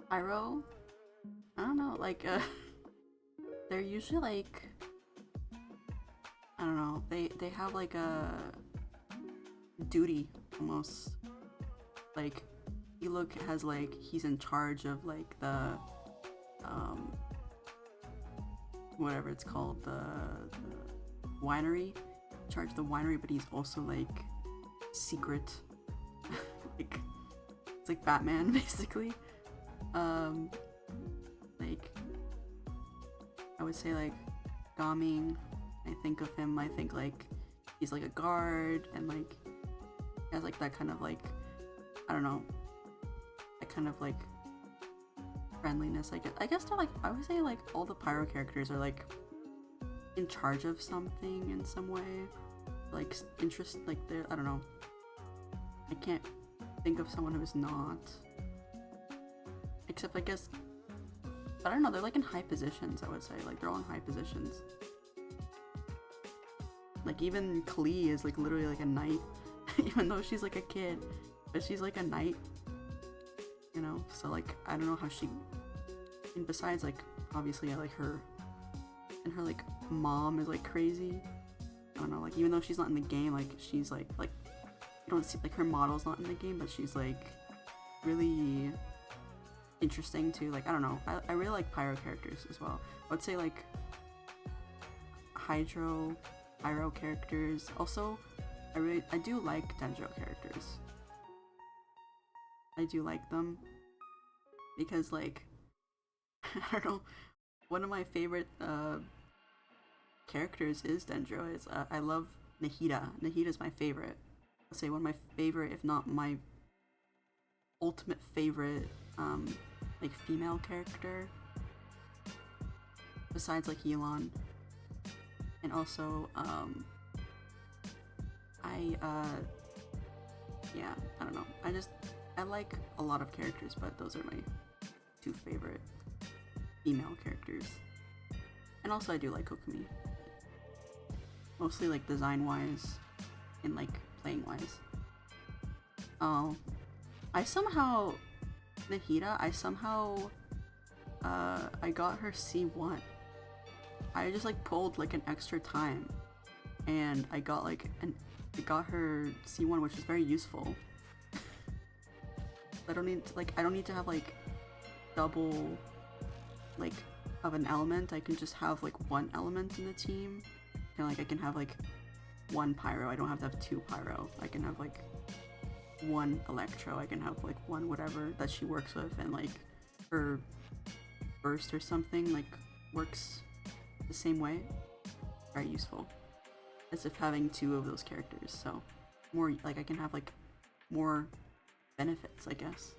Speaker 1: Pyro, I don't know, like they're usually like, I don't know, they have like a duty almost. Like Eluk has like, he's in charge of like the whatever it's called, the winery, in charge of the winery, but he's also like secret. Like it's like Batman basically. Like I would say like Gaming, I think of him, I think like he's like a guard, and like he has like that kind of like, I don't know, that kind of like friendliness. I guess they're like, I would say like all the Pyro characters are like in charge of something in some way, like interest, like they're, I don't know, I can't think of someone who's not, except I guess, but I don't know, they're like in high positions, I would say, like they're all in high positions. Like even Klee is like literally like a knight, even though she's like a kid, but she's like a knight, you know? So like, I don't know how she, and besides like, obviously I like her, and her like mom is like crazy. I don't know, like even though she's not in the game, like she's like you don't see, like her model's not in the game, but she's like really interesting too. Like I don't know, I really like Pyro characters as well. I would say like Pyro characters. Also, I do like Dendro characters. I do like them because like I don't know, one of my favorite characters is Dendro. Is I love Nahida. Nahida's my favorite. I'll say one of my favorite, if not my ultimate favorite, like female character. Besides like Elon. And also, I yeah, I don't know. I like a lot of characters, but those are my two favorite female characters. And also I do like Kokumi. Mostly like design wise and like playing wise. Oh. I somehow Nahida, I got her C1. I just like pulled like an extra time and I got her C1, which is very useful. I don't need to have like double like of an element. I can just have like one element in the team. And like I can have like one pyro. I don't have to have two pyro. I can have like one electro. I can have like one whatever that she works with, and like her burst or something like works the same way. Very useful. As if having two of those characters. So more like I can have like more benefits, I guess.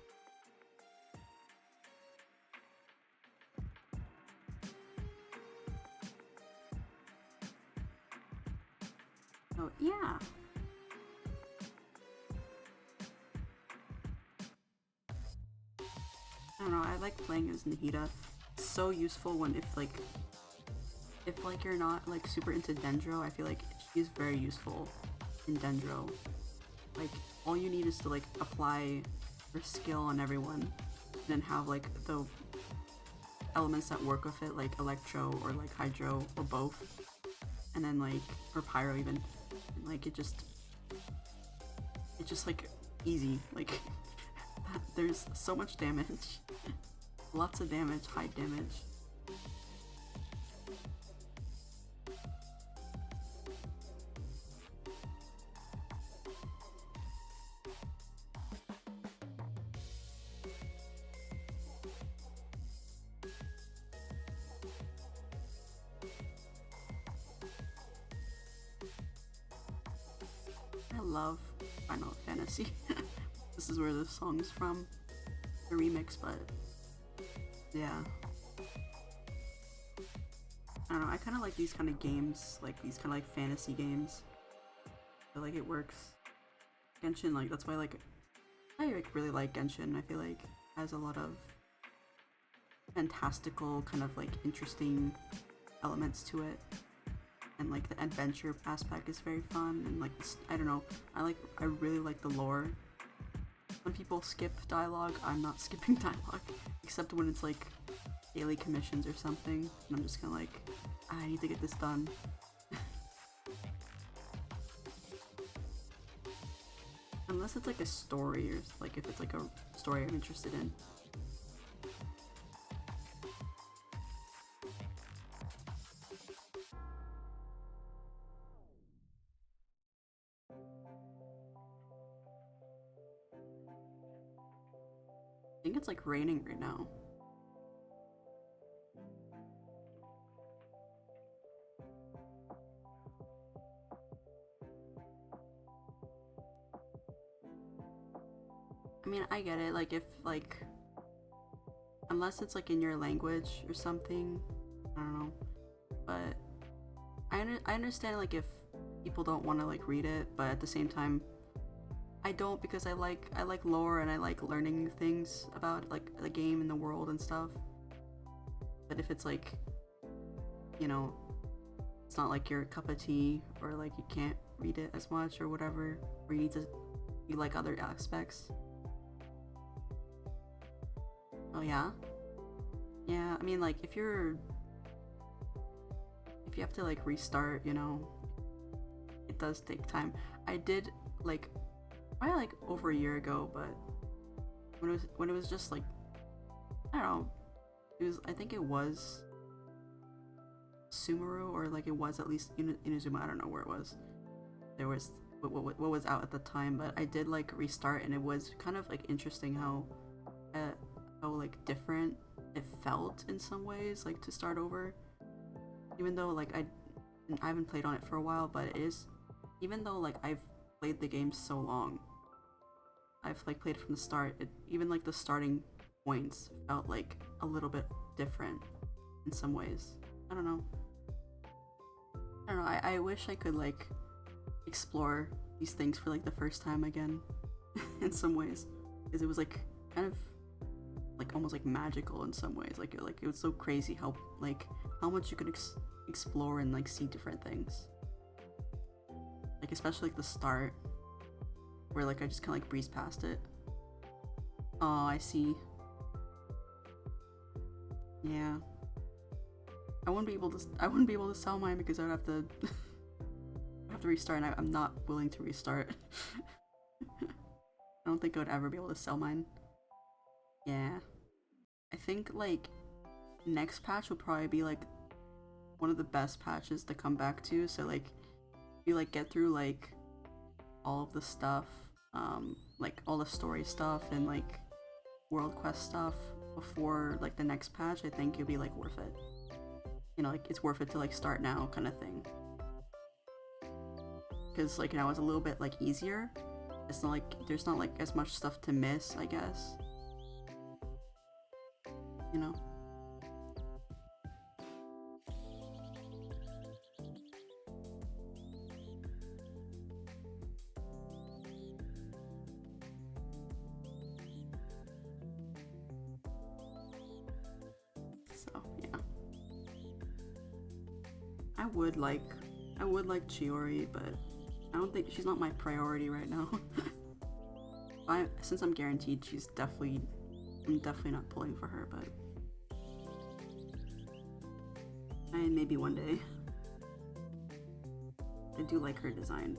Speaker 1: Oh yeah. I don't know, I like playing as Nahida. It's so useful when if like you're not like super into Dendro, I feel like she's very useful in Dendro. Like all you need is to like apply her skill on everyone and then have like the elements that work with it, like Electro or like Hydro or both. And then like or Pyro even. And, like it's just like easy. Like there's so much damage. Lots of damage, high damage. I love Final Fantasy. This is where the song's from. The remix, but yeah. I don't know, I kind of like these kind of games, like these kind of like fantasy games. I feel like it works. Genshin, like that's why I like really like Genshin. I feel like it has a lot of fantastical kind of like interesting elements to it. And like the adventure aspect is very fun, and like I don't know, I really like the lore. When people skip dialogue, I'm not skipping dialogue, except when it's like daily commissions or something, and I'm just kind of like, I need to get this done. Unless it's like a story, or like if it's like a story I'm interested in. I think it's like raining right now. I mean, I get it, like if like unless it's like in your language or something, I don't know. But I understand like if people don't want to like read it, but at the same time I don't, because I like lore and I like learning new things about like the game and the world and stuff. But if it's like, you know, it's not like your cup of tea, or like you can't read it as much or whatever, or you like other aspects. Oh yeah? Yeah, I mean like if you have to like restart, you know, it does take time. I did like probably like over a year ago, but when it was just like, I don't know, I think it was Sumeru, or like it was at least Inazuma, I don't know where it was. There was what was out at the time, but I did like restart, and it was kind of like interesting how like different it felt in some ways, like to start over. Even though like I haven't played on it for a while, but it is, even though like I've played the game so long, I've like played from the start, even like the starting points felt like a little bit different in some ways. I don't know. I wish I could like explore these things for like the first time again in some ways, because it was like kind of like almost like magical in some ways. Like it was so crazy how much you could explore and like see different things. Like especially like the start, where like I just kind of like breezed past it. Oh, I see. Yeah. I wouldn't be able to sell mine because I would have to have to restart, and I'm not willing to restart. I don't think I would ever be able to sell mine. Yeah. I think like next patch will probably be like one of the best patches to come back to. So like if you like get through like all of the stuff, like all the story stuff and like world quest stuff before like the next patch, I think it'll be like worth it. You know, like it's worth it to like start now kind of thing. Because like now it's a little bit like easier. It's not like there's not like as much stuff to miss, I guess. You know? So yeah. I would like Chiori, but I don't think she's not my priority right now. Since I'm guaranteed, I'm definitely not pulling for her, but maybe one day. I do like her design.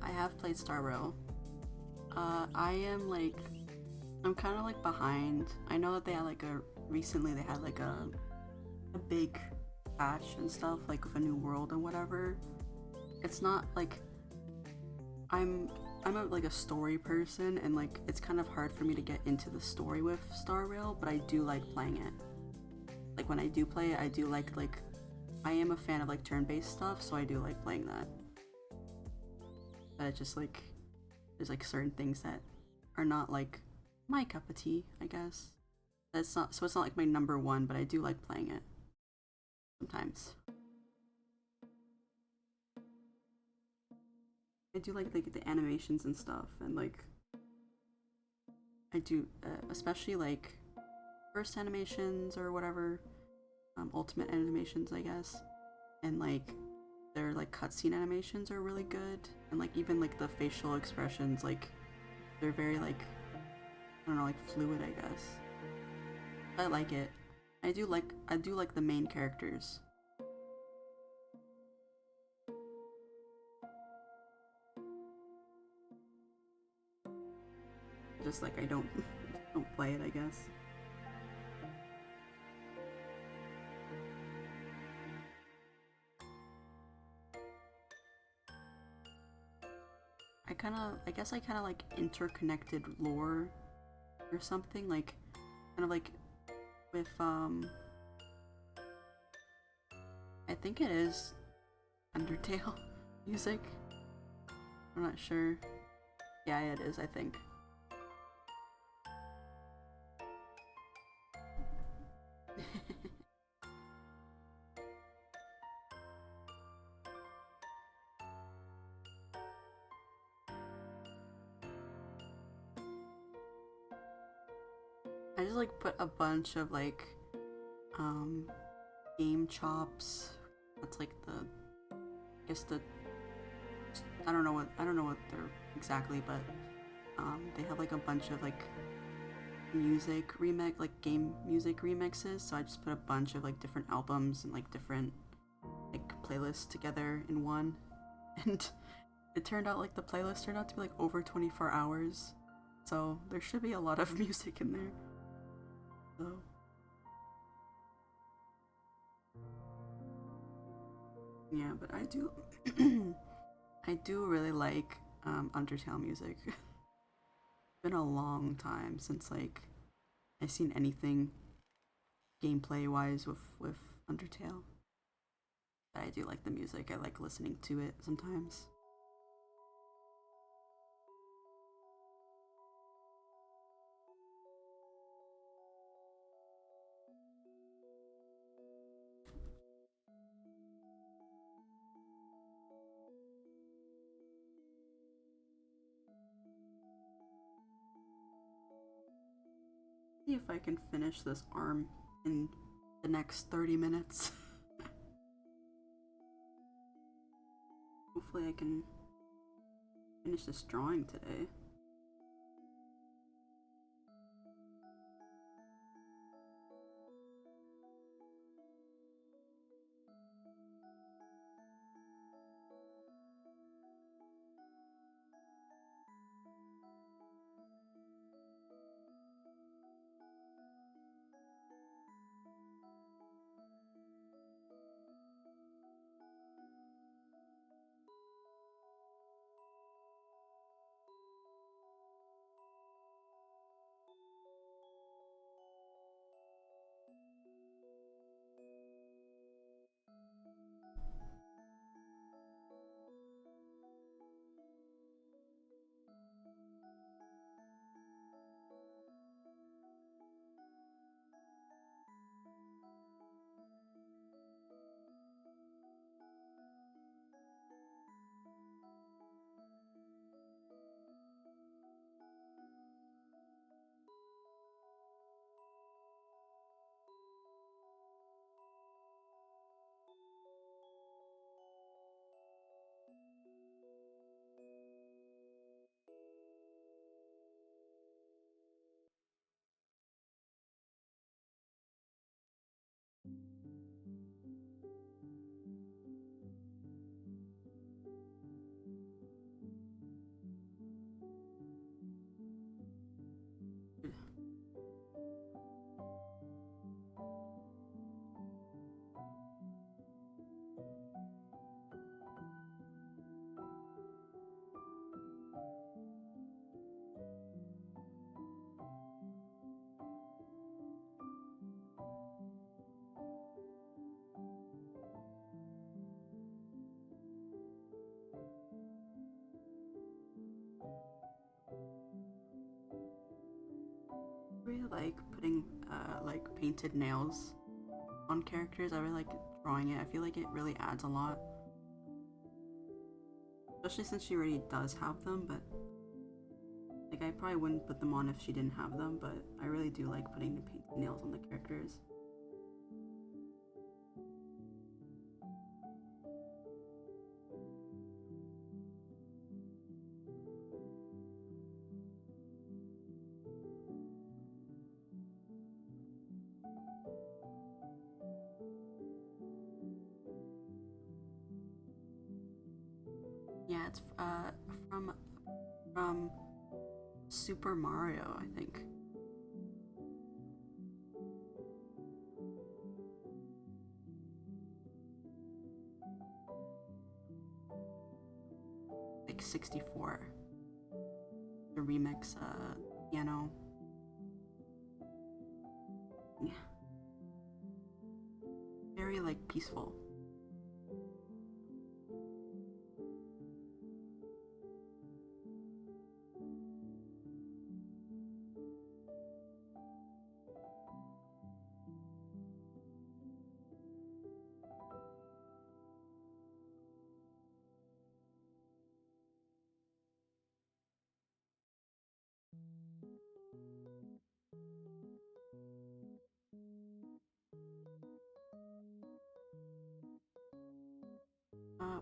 Speaker 1: I have played Star Rail. I'm kind of like behind. I know that recently they had like a big patch and stuff, like with a new world and whatever. It's not like I'm like a story person, and like it's kind of hard for me to get into the story with Star Rail, but I do like playing it. Like when I do play it, I do like I am a fan of like turn-based stuff, so I do like playing that. But it's just like there's like certain things that are not like my cup of tea, I guess. It's not like my number one, but I do like playing it sometimes. I do like the animations and stuff, and like I do especially like first animations or whatever, ultimate animations, I guess, and like their like cutscene animations are really good, and like even like the facial expressions, like they're very like I don't know, like fluid, I guess. I like it. I do like the main characters. Just like I don't don't play it, I guess. I guess I kind of like interconnected lore or something, like kind of like with I think it is Undertale music. I'm not sure. Yeah, it is, I think. just like put a bunch of like um game chops. That's like the I guess the I don't know what they're exactly, but they have like a bunch of like game music remixes. So I just put a bunch of like different albums and like different like playlists together in one, and it turned out like the playlist turned out to be like over 24 hours. So there should be a lot of music in there. So yeah, but I do I do really like Undertale music. It's been a long time since like I've seen anything gameplay wise with Undertale. But I do like the music. I like listening to it sometimes. See if I can finish this arm in the next 30 minutes. Hopefully I can finish this drawing today. I really like putting like painted nails on characters. I really like drawing it. I feel like it really adds a lot. Especially since she already does have them, but like I probably wouldn't put them on if she didn't have them, but I really do like putting the painted nails on the characters. Yeah, it's from Super Mario, I think. Like 64. The remix piano. Yeah. Very like peaceful.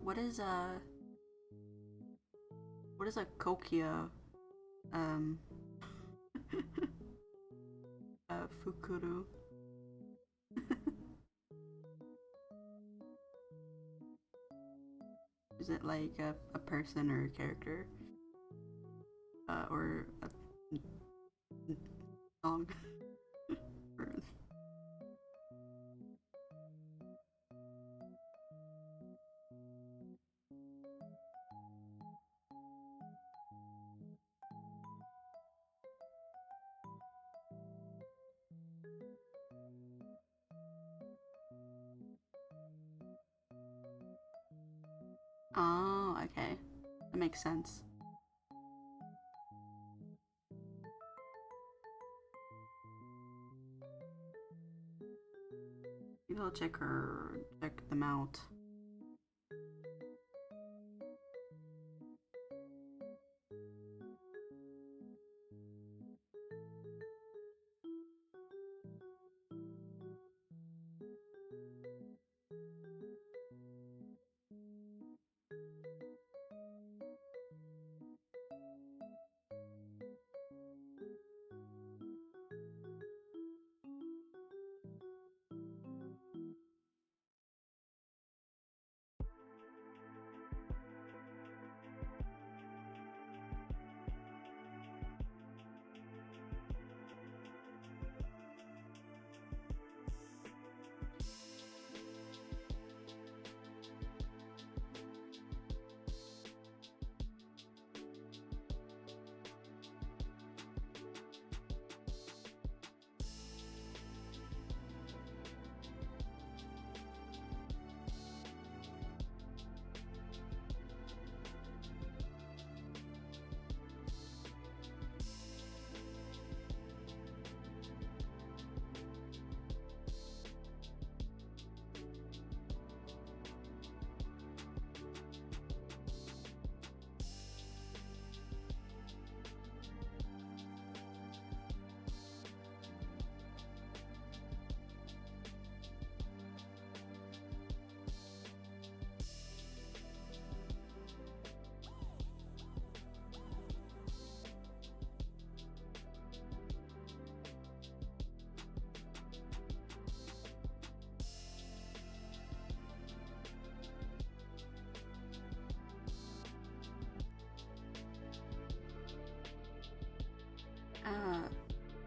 Speaker 1: what is a kokia? Um, fukuru. Is it like a person or a character? Or a song? Oh, okay. That makes sense. Maybe I'll check them out.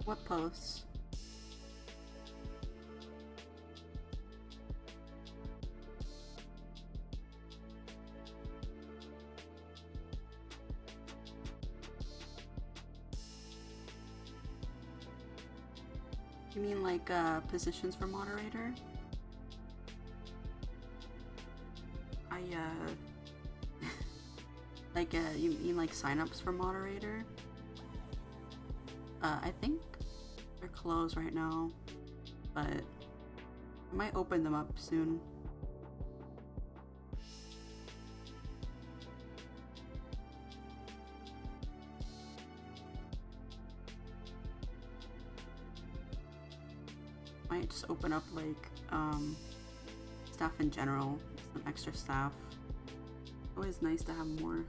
Speaker 1: What posts? You mean like positions for moderator? Like you mean like signups for moderator? I think they're closed right now, but I might open them up soon. Might just open up like staff in general, some extra staff. Always nice to have more.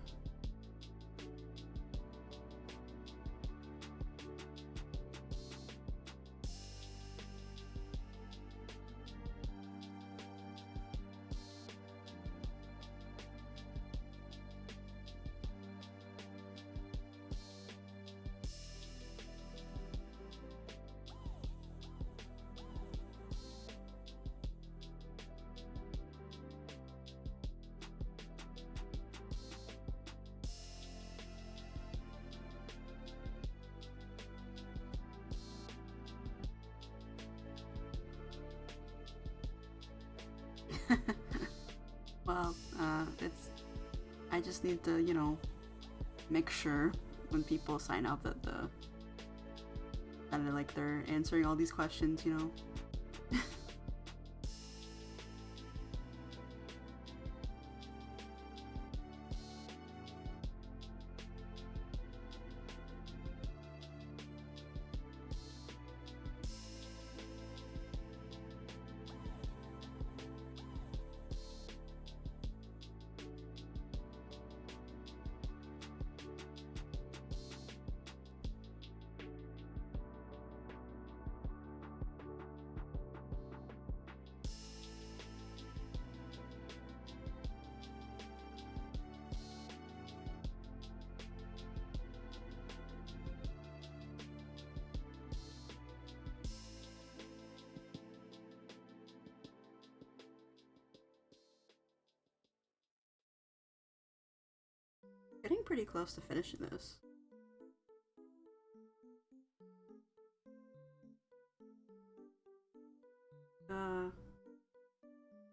Speaker 1: Well, I just need to, you know, make sure when people sign up that they're answering all these questions, you know. Getting pretty close to finishing this.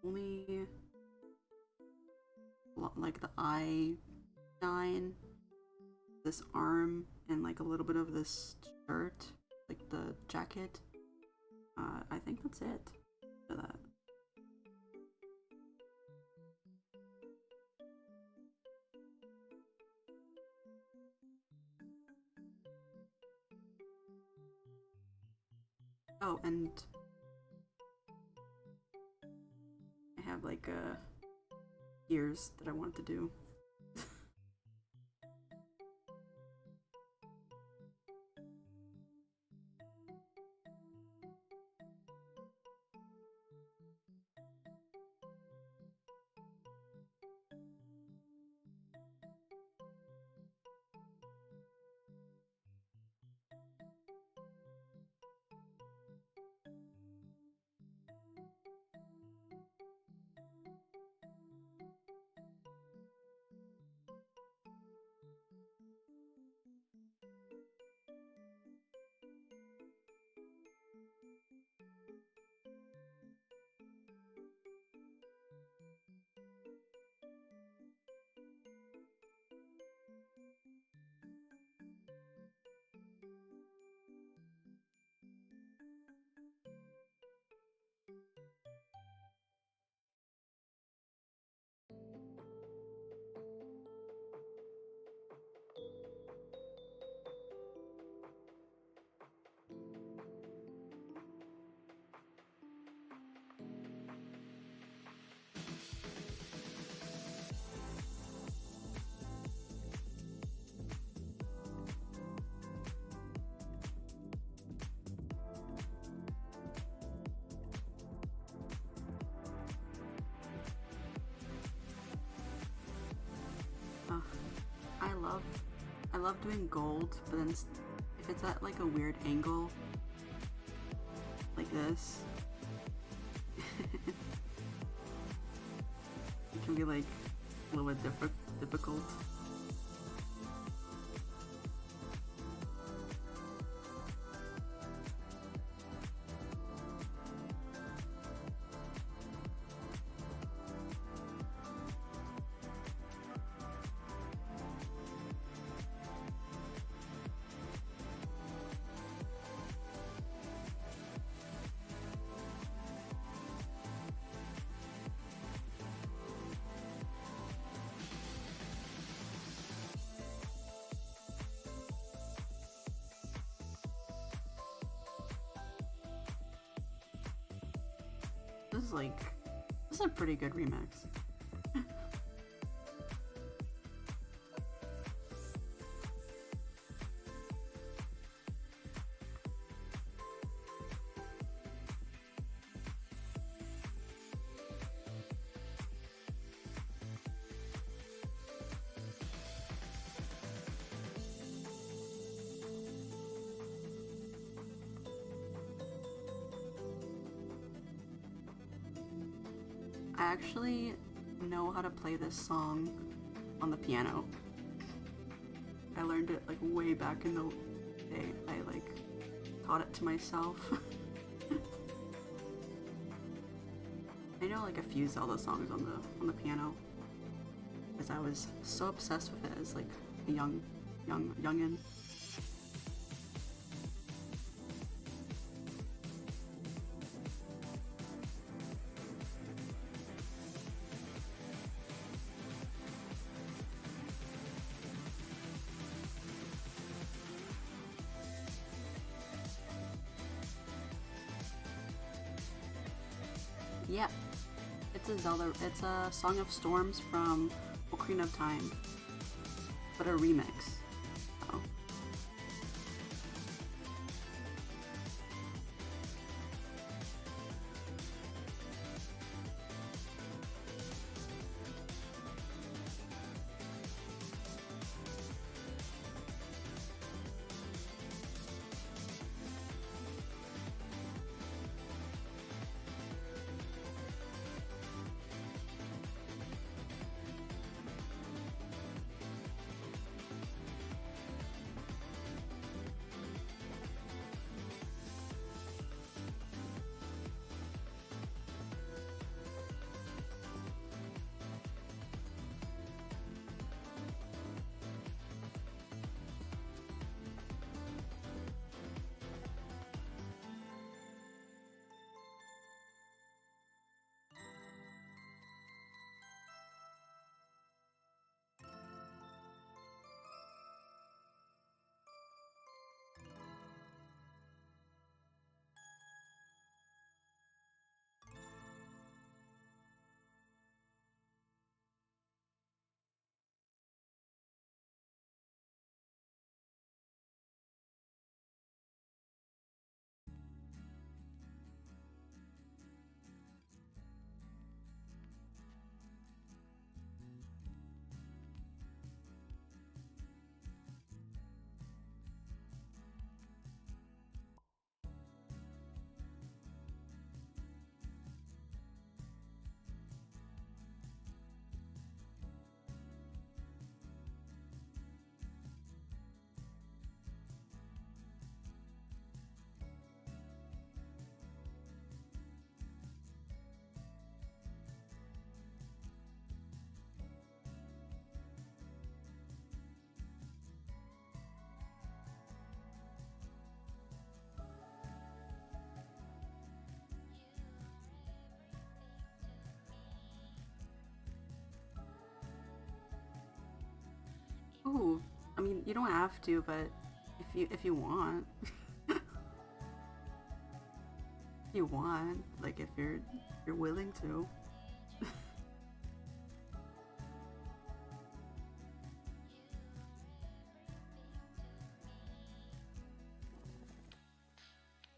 Speaker 1: Only like the eye shine, this arm, and like a little bit of this shirt, like the jacket. I think that's it for that. Oh, and I have like ears that I want to do. Uh, I love I love doing gold, but then if it's at like a weird angle, like this, it can be like a little bit difficult. This is a pretty good remix. I actually know how to play this song on the piano. I learned it like way back in the day. I like taught it to myself. I know like a few Zelda songs on the piano because I was so obsessed with it as like a youngin. Yeah, it's a Zelda. It's a Song of Storms from Ocarina of Time, but a remix. Oh. Ooh, I mean, you don't have to, but if you want, if you want, like if you're willing to.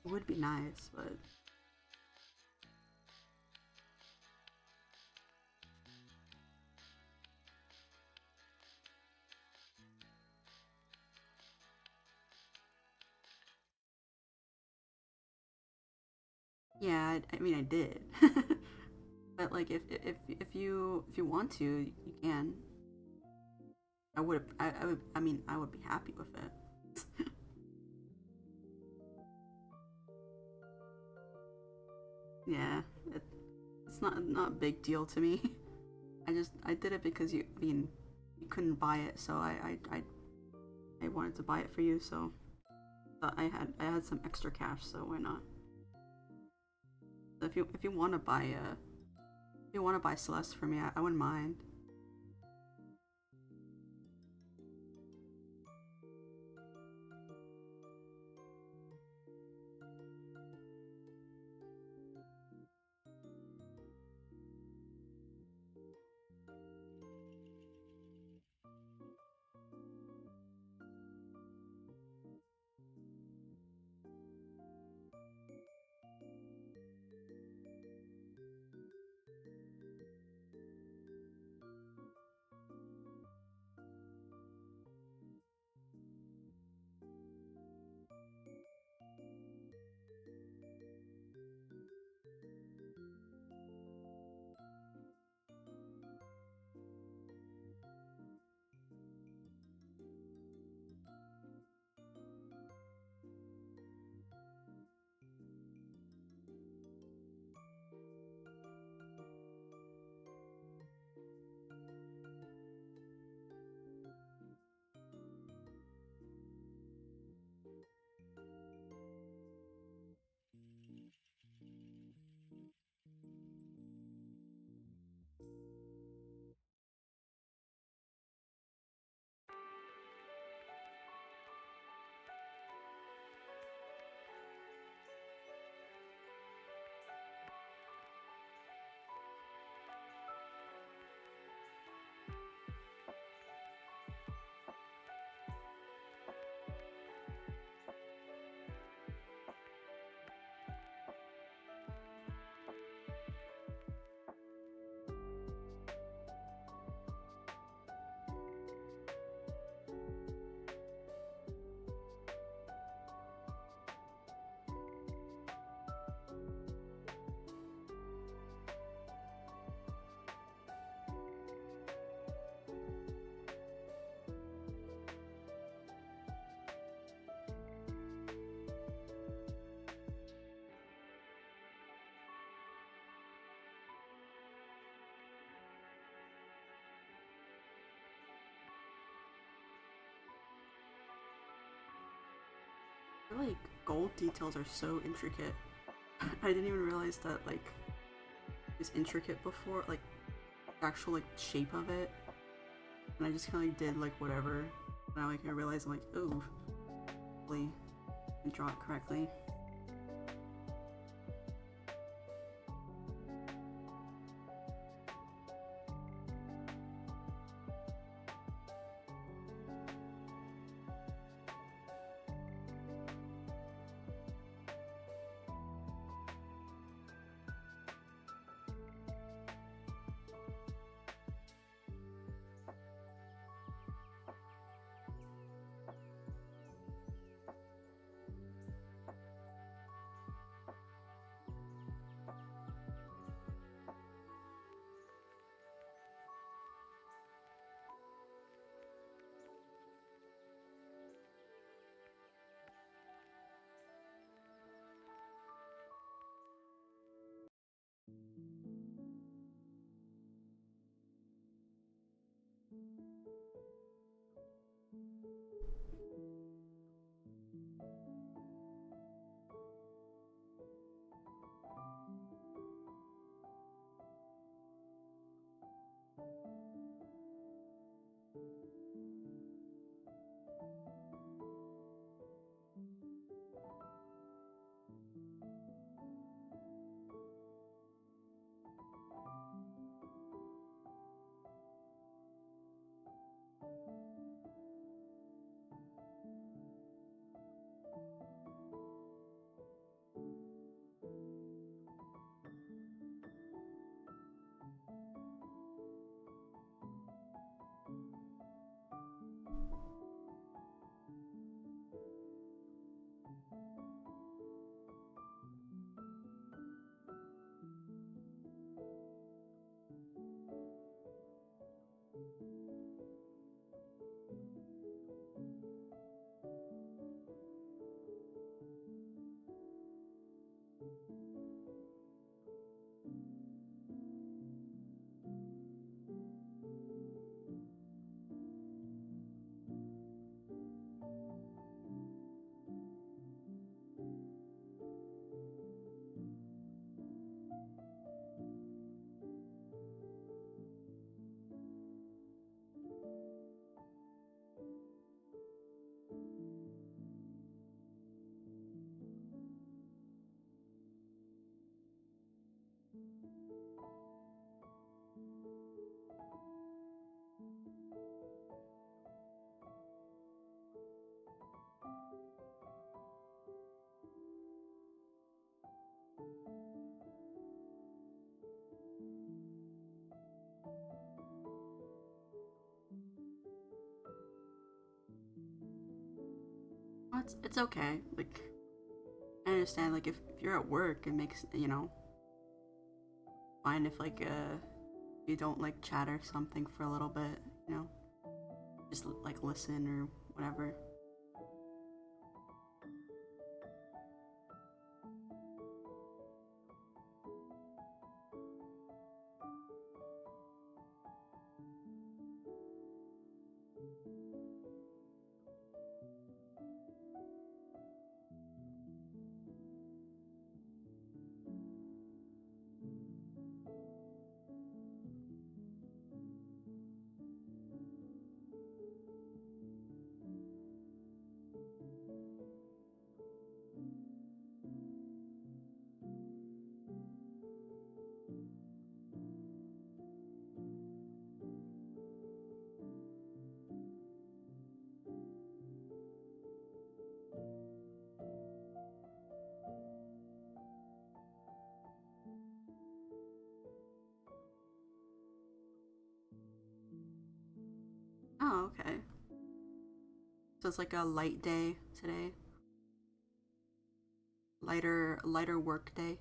Speaker 1: It would be nice, but yeah, I mean, I did. But like, if you want to, you can. I would. I mean, I would be happy with it. Yeah, it, it's not a big deal to me. I did it because I mean, you couldn't buy it, so I wanted to buy it for you. So I had some extra cash, so why not? So if you want to buy if you want to buy Celeste for me, I wouldn't mind. I feel like gold details are so intricate. I didn't even realize that like it was intricate before, like the actual like shape of it. And I just kind of like did like whatever. Now like I realize I'm like, oh, hopefully I can draw it correctly. Well, it's okay. Like I understand. Like if you're at work, it makes fine if like you don't like chat or something for a little bit. You know, just like listen or whatever. Oh, okay. So it's like a light day today, lighter work day.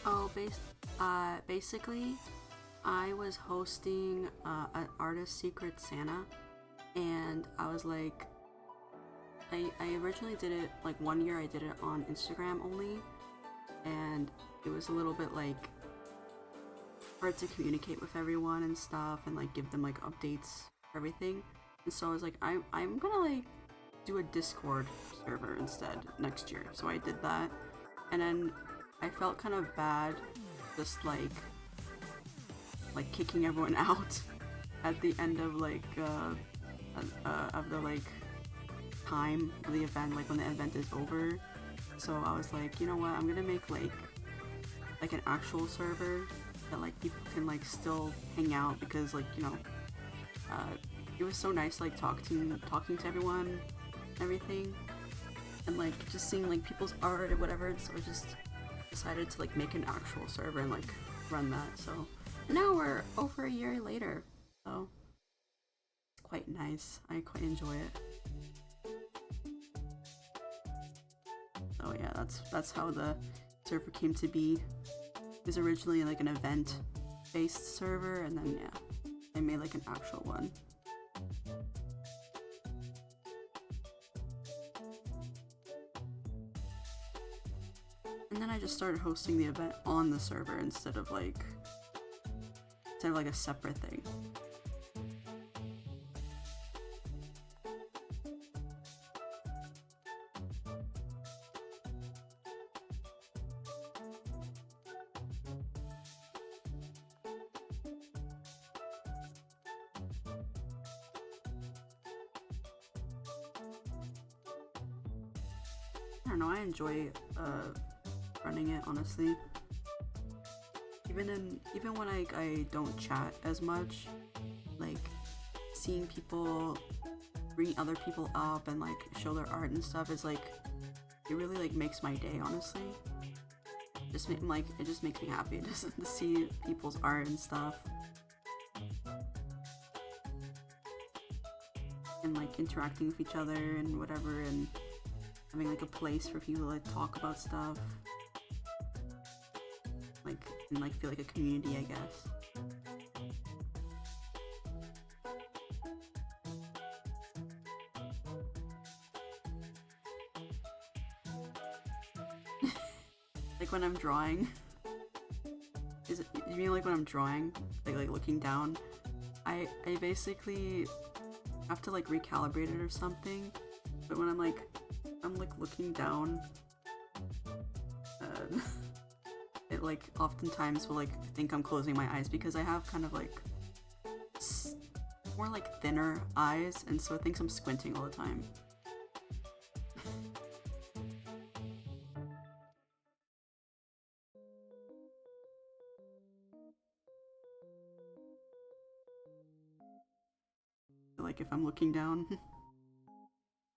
Speaker 1: Oh, basically, I was hosting an artist secret Santa, and I was like, I originally did it like 1 year. I did it on Instagram only, and it was a little bit like hard to communicate with everyone and stuff, and like give them like updates, everything. And so I was like, I'm gonna like do a Discord server instead next year. So I did that, and then I felt kind of bad, just like kicking everyone out at the end of like of the like time of the event, like when the event is over. So I was like, you know what, I'm gonna make like an actual server that like people can like still hang out, because like, you know, it was so nice like talking to everyone and everything, and like just seeing like people's art or whatever. And so I just decided to like make an actual server and like run that. So now we're over a year later, so it's quite nice. I quite enjoy it. So yeah, that's how the server came to be. It was originally like an event-based server, and then yeah, I made like an actual one. And then I just started hosting the event on the server instead of like a separate thing. I don't know, I enjoy running it, honestly. Even when I don't chat as much, like seeing people bring other people up and like show their art and stuff is like, it really like makes my day, honestly. It just makes me happy just to see people's art and stuff, and like interacting with each other and whatever, and having like a place for people to like talk about stuff, like, and like feel like a community, I guess. Like when I'm drawing. You mean like when I'm drawing? Like looking down? I basically have to like recalibrate it or something. But when I'm like looking down, it like oftentimes will like think I'm closing my eyes, because I have kind of like more like thinner eyes, and so it thinks I'm squinting all the time. Like if I'm looking down.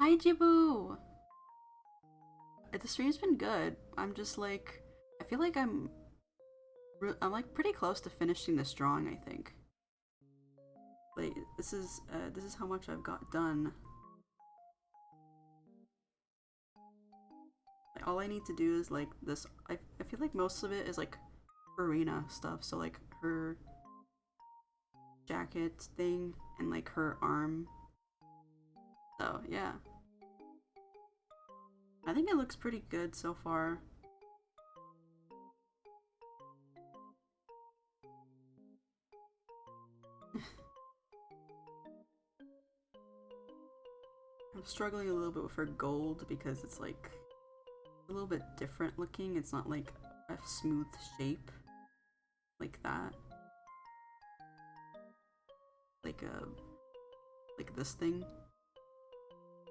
Speaker 1: Hi Jibu! The stream's been good. I'm just like, I feel like I'm like pretty close to finishing this drawing, I think. Like this is how much I've got done. Like, all I need to do is like this. I feel like most of it is like furina stuff. So like her jacket thing and like her arm. So yeah, I think it looks pretty good so far. I'm struggling a little bit with her gold, because it's like a little bit different looking. It's not like a smooth shape like that. Like this thing.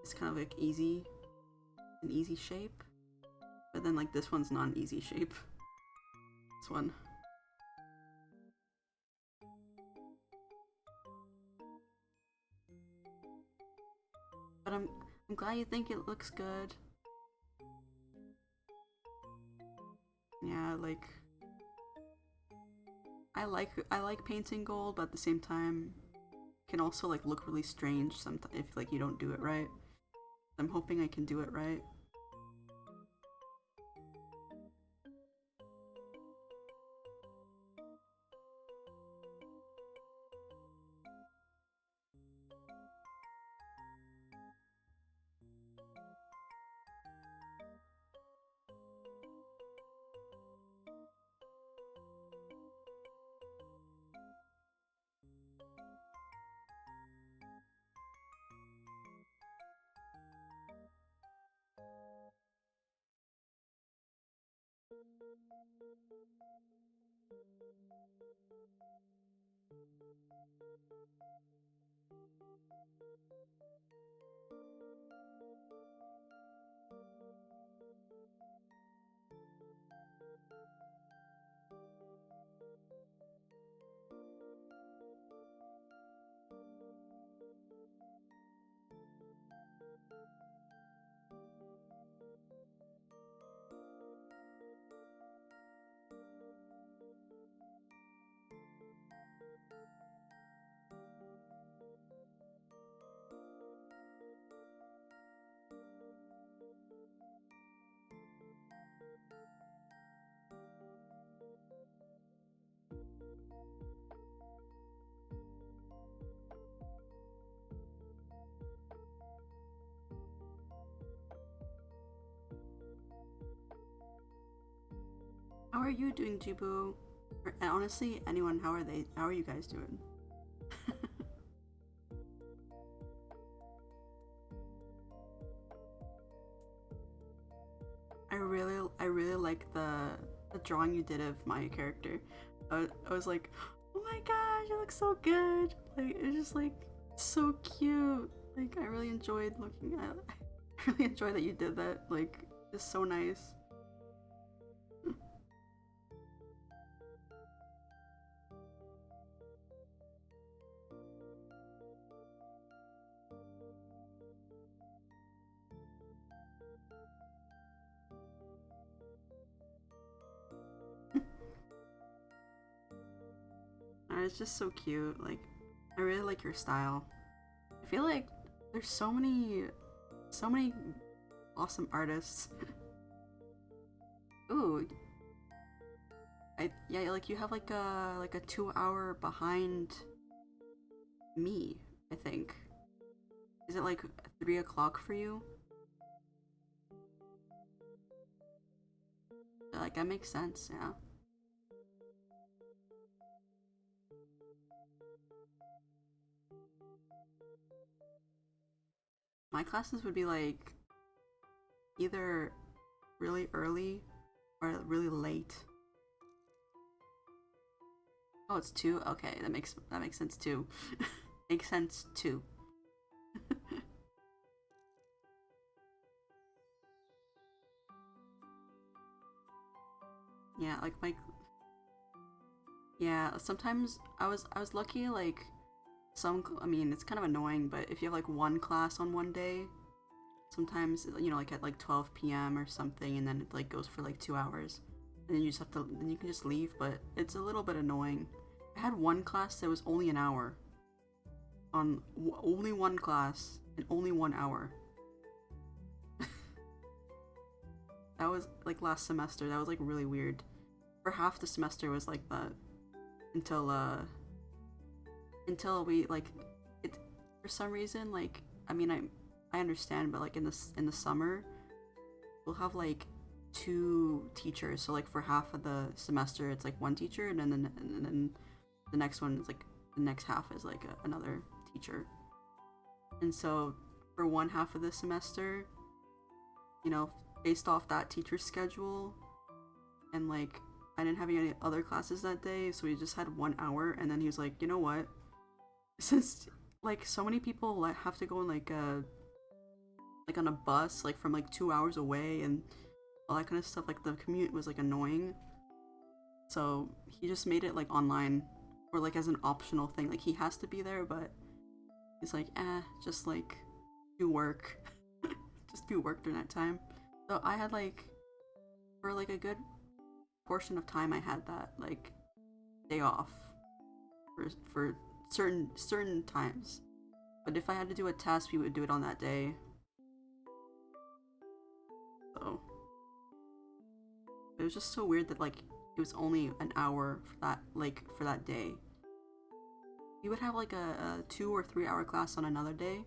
Speaker 1: It's kind of like an easy shape. But then like this one's not an easy shape. This one. But I'm glad you think it looks good. Yeah, like I like painting gold, but at the same time it can also like look really strange sometimes if like you don't do it right. I'm hoping I can do it right. How are you doing, Jibu? Or, and honestly, anyone, how are they? How are you guys doing? I really like the drawing you did of my character. I was like, oh my gosh, it looks so good. Like it's just like so cute. Like I really enjoyed looking at. I really enjoyed that you did that. Like it's so nice. It's just so cute. Like I really like your style. I feel like there's so many awesome artists. Ooh, yeah, like you have like a 2 hour behind me. I think. Is it like 3 o'clock for you? Like that makes sense. Yeah. My classes would be like either really early or really late. Oh, it's two. Okay, that makes sense too. Makes sense too. Yeah, like my yeah. Sometimes I was lucky. Like I mean, it's kind of annoying, but if you have like one class on one day, sometimes you know like at like 12 p.m. or something, and then it like goes for like 2 hours, and then you just have to then you can just leave. But it's a little bit annoying. I had one class that was only an hour on only one class and only 1 hour. That was like last semester. That was like really weird. For half the semester was like that until until we like it for some reason like I mean I understand but like in the summer we'll have like two teachers so like for half of the semester it's like one teacher and then the next one is like the next half is like another teacher and so for one half of the semester you know based off that teacher's schedule and like I didn't have any other classes that day so we just had 1 hour and then he was like you know what since like so many people like have to go in like on a bus like from like 2 hours away and all that kind of stuff like the commute was like annoying so he just made it like online or like as an optional thing like he has to be there but he's like just like do work just do work during that time so I had like for like a good portion of time I had that like day off for certain times but if I had to do a test we would do it on that day so it was just so weird that like it was only an hour for that like for that day. We would have like a 2 or 3 hour class on another day,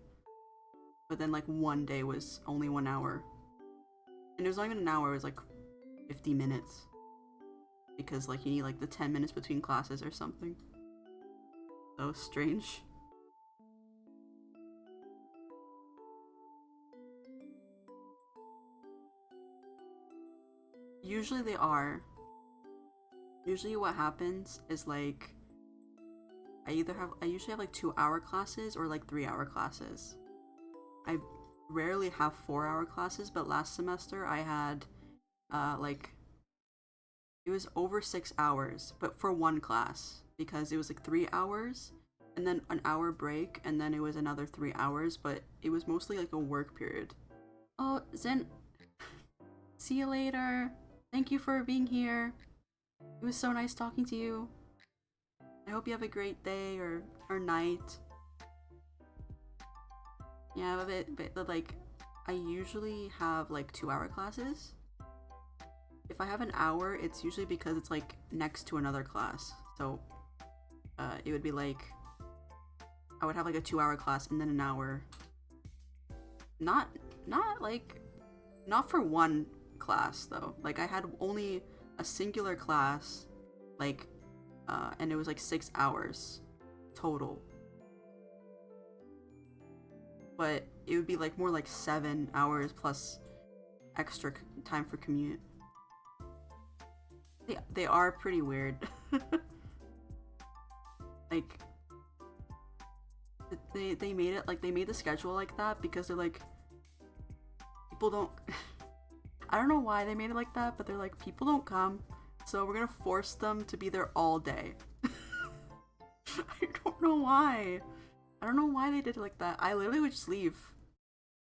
Speaker 1: but then like one day was only 1 hour, and it was not even an hour. It was like 50 minutes because like you need like the 10 minutes between classes or something. So strange. Usually they are. Usually what happens is like I usually have like 2 hour classes or like 3 hour classes. I rarely have 4 hour classes, but last semester I had like it was over 6 hours, but for one class because it was like 3 hours and then an hour break and then it was another 3 hours, but it was mostly like a work period. Oh, Zen, see you later. Thank you for being here. It was so nice talking to you. I hope you have a great day or night. Yeah, but like, I usually have like 2 hour classes. If I have an hour, it's usually because it's like next to another class. So, it would be like, I would have like a 2 hour class and then an hour. Not, not like, not for one class though. Like I had only a singular class, like, and it was like 6 hours total. But it would be like more like 7 hours plus extra time for commute. They are pretty weird. Like they made it like they made the schedule like that because they're like people don't I don't know why they made it like that, but they're like people don't come, so we're gonna force them to be there all day. I don't know why. I don't know why they did it like that. I literally would just leave.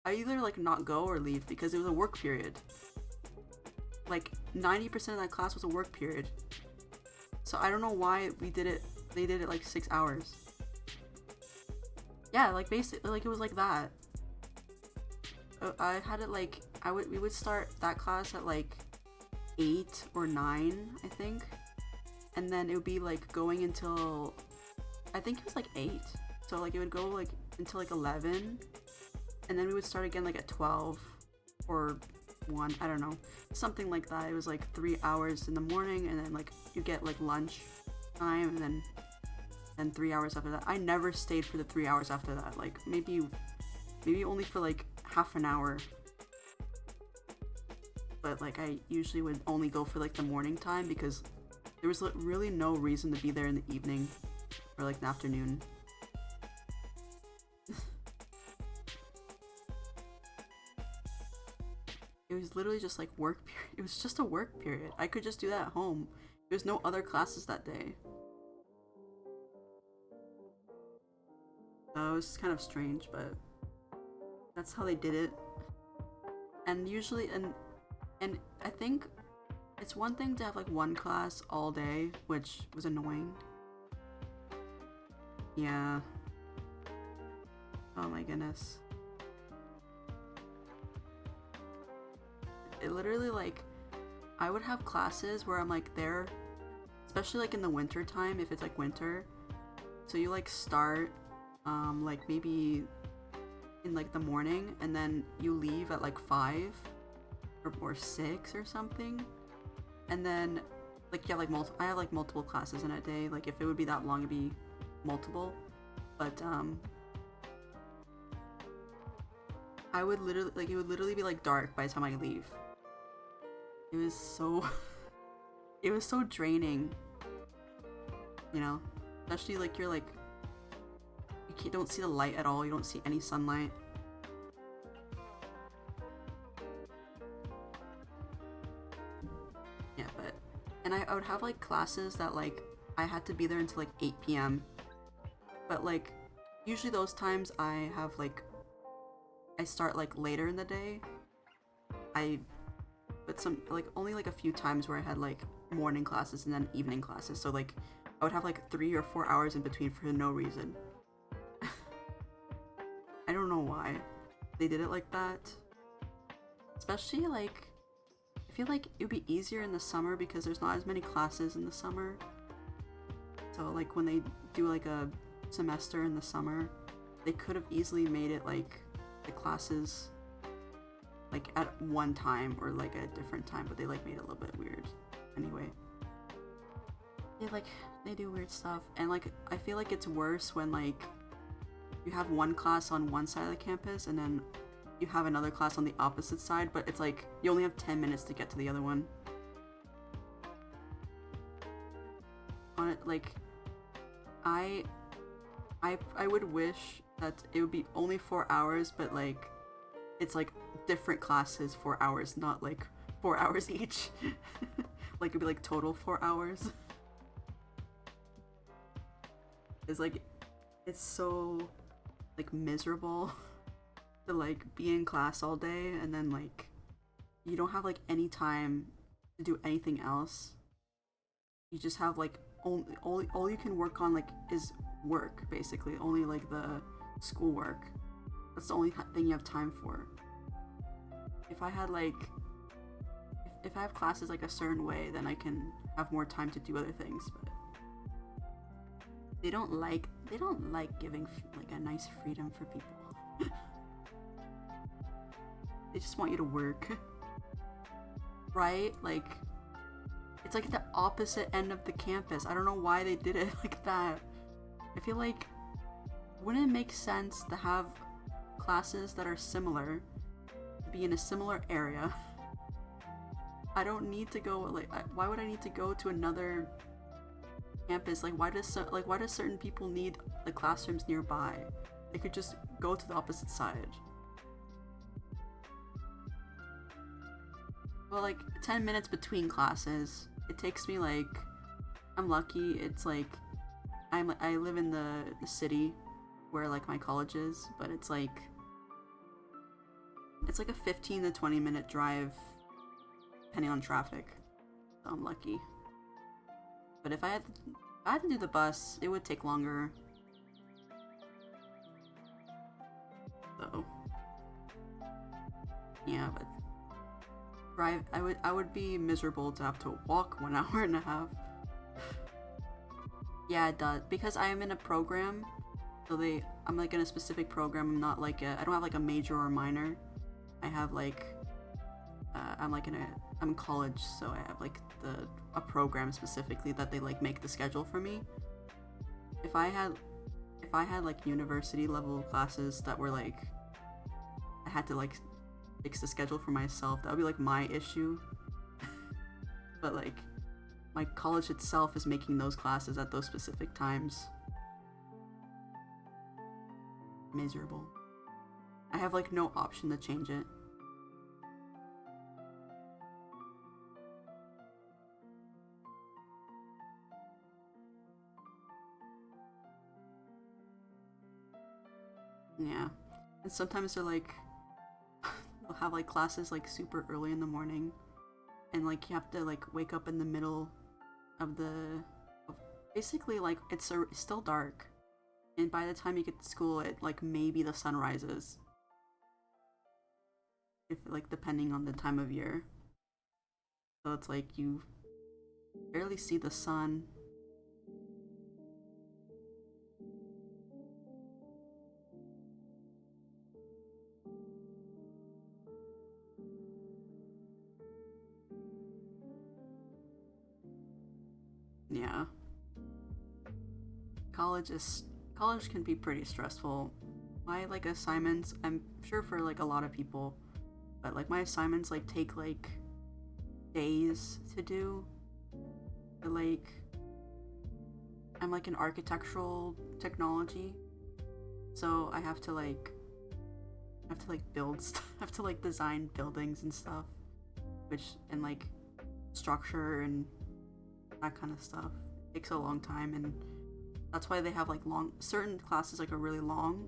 Speaker 1: I either like not go or leave because it was a work period. Like 90% of that class was a work period. So I don't know why we did it. They did it like 6 hours. Yeah, like basically like it was like that. I had it like we would start that class at like 8 or 9, I think. And then it would be like going until I think it was like 8. So like it would go like until like 11, and then we would start again like at 12 or 1, I don't know, something like that. It was like 3 hours in the morning, and then like you get like lunch time, and then 3 hours after that. I never stayed for the 3 hours after that. Like maybe only for like half an hour. But like I usually would only go for like the morning time because there was really no reason to be there in the evening or like the afternoon. It was literally just like work period. It was just a work period. I could just do that at home. There's no other classes that day. So it was kind of strange, but that's how they did it. And usually, and I think it's one thing to have like one class all day, which was annoying. Yeah. Oh my goodness. It literally like I would have classes where I'm like there, especially like in the winter time if it's like winter. So you like start like maybe in like the morning, and then you leave at like 5 or 6 or something. And then like yeah, like I have like multiple classes in a day. Like if it would be that long, it'd be multiple. But I would literally like it would literally be like dark by the time I leave. It was so it was so draining, you know, especially like you're like you don't see the light at all. You don't see any sunlight. Yeah, but and I would have like classes that like I had to be there until like 8 p.m. But like usually those times I have like I start like later in the day. But some like only like a few times where I had like morning classes and then evening classes. So like I would have like 3 or 4 hours in between for no reason. I don't know why they did it like that. Especially like I feel like it would be easier in the summer because there's not as many classes in the summer. So like when they do like a semester in the summer, they could have easily made it like the classes like at one time or like at a different time, but they like made it a little bit weird. Anyway, they do weird stuff, and like I feel like it's worse when like you have one class on one side of the campus and then you have another class on the opposite side, but it's like you only have 10 minutes to get to the other one. like I I would wish that it would be only 4 hours, but like it's like different classes 4 hours, not like 4 hours each. Like it'd be like total 4 hours. It's like it's so like miserable to like be in class all day and then like you don't have like any time to do anything else. You just have like only all you can work on like is work basically. Only like the schoolwork. That's the only thing you have time for. If I had like if I have classes like a certain way, then I can have more time to do other things. But they don't like giving like a nice freedom for people. They just want you to work. Right? Like it's like the opposite end of the campus. I don't know why they did it like that. I feel like wouldn't it make sense to have classes that are similar, be in a similar area? I don't need to go like why would I need to go to another campus? Like why does certain people need the classrooms nearby? They could just go to the opposite side. Well, like 10 minutes between classes. It takes me like I'm lucky. It's like I live in the city where like my college is, but it's like a 15 to 20 minute drive depending on traffic. So I'm lucky. But if I had to do the bus, it would take longer. So yeah, but drive I would be miserable to have to walk 1 hour and a half. Yeah, it does, because I am in a program. So I'm like in a specific program. I'm not like I don't have like a major or minor. I have like I'm in college, so I have like a program specifically that they like make the schedule for me. If I had like university level classes that were like I had to like fix the schedule for myself, that would be like my issue. But like my college itself is making those classes at those specific times. Miserable. I have like no option to change it. Yeah. And sometimes they're like they'll have like classes like super early in the morning, and like you have to like wake up in the middle of basically like it's still dark, and by the time you get to school it like maybe the sun rises, if like depending on the time of year. So it's like you barely see the sun. Yeah. College can be pretty stressful. My like assignments, I'm sure for like a lot of people, but like my assignments like take like days to do. But, like I'm like in architectural technology, so I have to like build stuff. I have to like design buildings and stuff, and like structure and that kind of stuff. It takes a long time, and that's why they have like certain classes like are really long,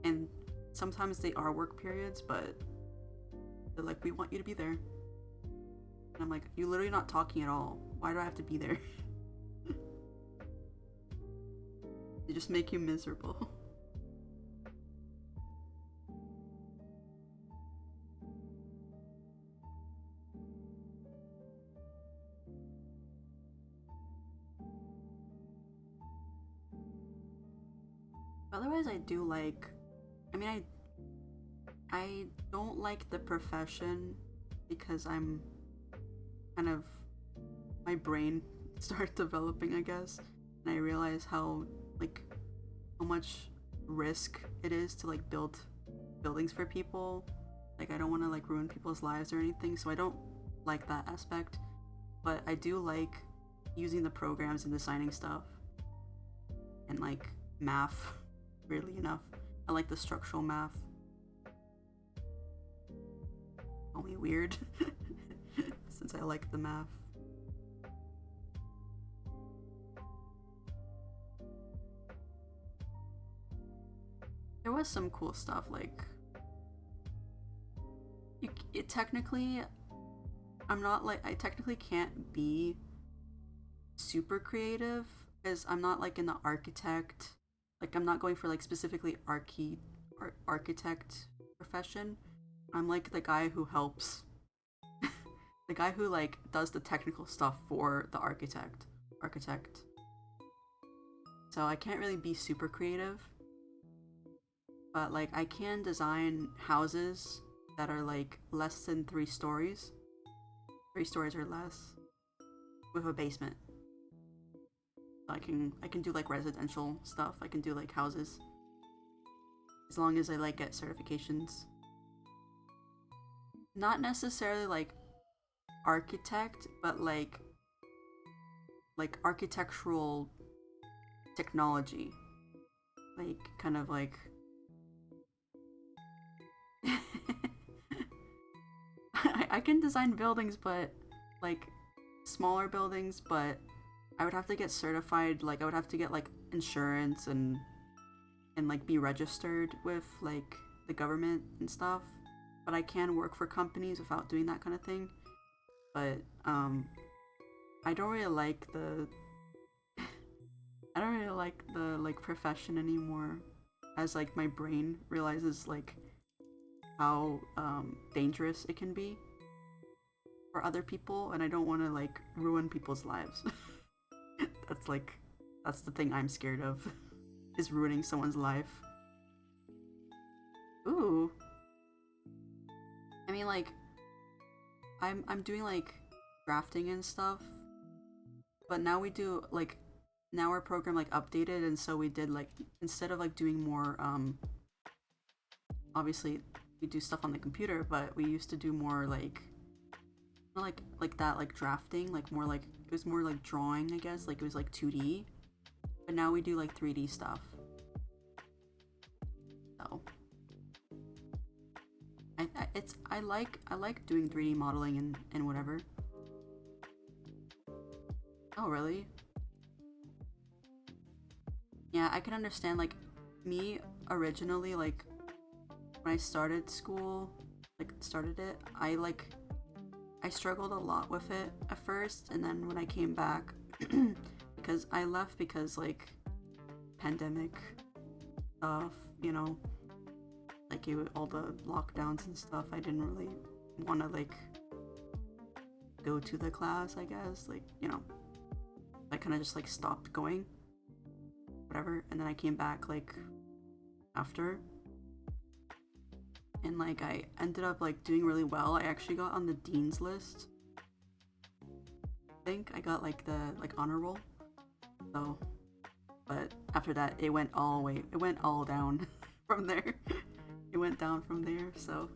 Speaker 1: and sometimes they are work periods, but they're like, we want you to be there. And I'm like, you're literally not talking at all. Why do I have to be there? They just make you miserable. Otherwise, I do like. I mean, I don't like the profession because I'm kind of my brain started developing, I guess, and I realize how much risk it is to like build buildings for people. Like I don't want to like ruin people's lives or anything, so I don't like that aspect. But I do like using the programs and designing stuff. And like math, weirdly enough. I like the structural math. Only weird since I like the math. There was some cool stuff like it technically I technically can't be super creative because I'm not like in the architect, like I'm not going for like specifically architect profession. I'm like the guy who helps the guy who like does the technical stuff for the architect. So I can't really be super creative, but like I can design houses that are like less than 3 stories, 3 stories or less, with a basement. I can do like residential stuff. I can do like houses as long as I like get certifications. Not necessarily like architect, but like architectural technology. Like kind of like I can design buildings, but like smaller buildings, but I would have to get certified. Like I would have to get like insurance and like be registered with like the government and stuff. But I can work for companies without doing that kind of thing. But I don't really like the I don't really like the like profession anymore, as like my brain realizes like how dangerous it can be for other people, and I don't want to like ruin people's lives. That's the thing I'm scared of, is ruining someone's life. Ooh. I mean like I'm doing like drafting and stuff, but now we do like now our program like updated, and so we did like instead of like doing more obviously we do stuff on the computer, but we used to do more like not like that like drafting, like more like it was more like drawing, I guess, like it was like 2D, but now we do like 3D stuff. So I like doing 3D modeling and whatever. Oh really? Yeah, I can understand like me originally, like when I started school, like started it, I struggled a lot with it at first, and then when I came back because I left because like pandemic stuff, you know, like all the lockdowns and stuff, I didn't really want to like go to the class, I guess, like, you know, I kind of just like stopped going, whatever, and then I came back like after, and like I ended up like doing really well. I actually got on the dean's list. I think I got like the like honor roll. So, but after that it went all down from there. It went down from there, so.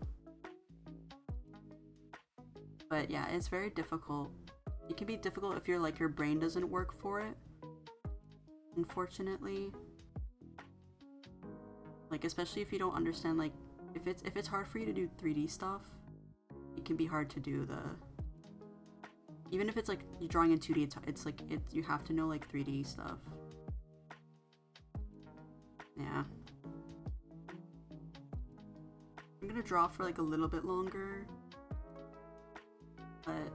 Speaker 1: But yeah, it's very difficult. It can be difficult if your brain doesn't work for it, unfortunately. Like especially if you don't understand, like if it's hard for you to do 3D stuff, it can be hard to do even if it's like you're drawing in 2D, it's like you have to know like 3D stuff. Yeah. I'm gonna draw for like a little bit longer, but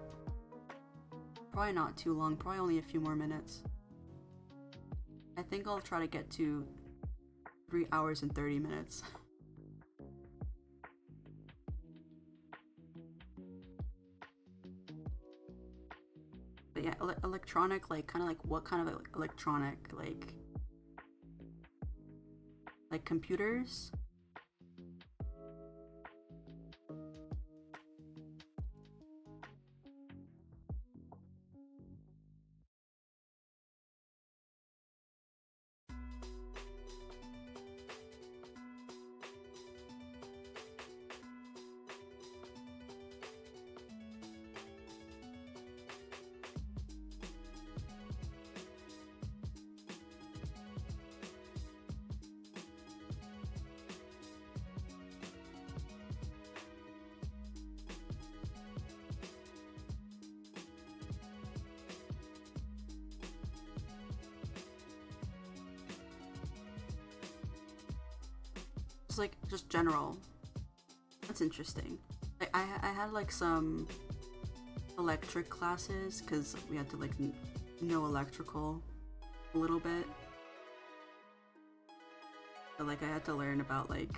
Speaker 1: probably not too long, probably only a few more minutes. I think I'll try to get to 3 hours and 30 minutes. But yeah, electronic, like kind of like what kind of electronic, like computers? Just like just general. That's interesting. I had like some electric classes because we had to like know electrical a little bit. So like I had to learn about like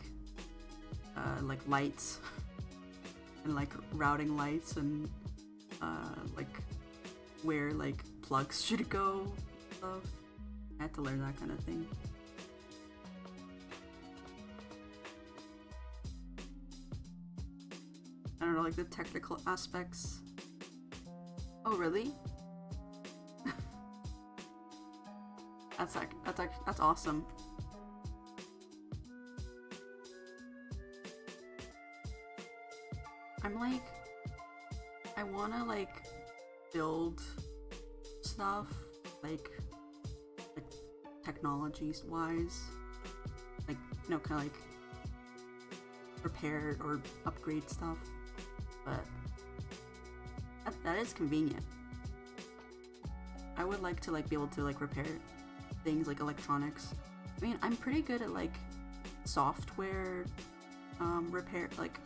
Speaker 1: lights and like routing lights and like where like plugs should go. Stuff. I had to learn that kind of thing. I don't know, like the technical aspects. Oh, really? That's awesome. I'm like, I wanna like build stuff like technologies wise, like kind of like repair or upgrade stuff, but that is convenient. I would like to like be able to like repair things like electronics. I mean, I'm pretty good at like software repair, like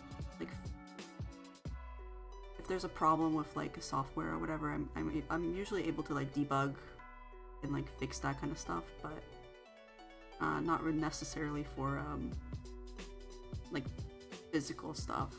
Speaker 1: if there's a problem with like a software or whatever, I'm usually able to like debug and like fix that kind of stuff, but not necessarily for like physical stuff.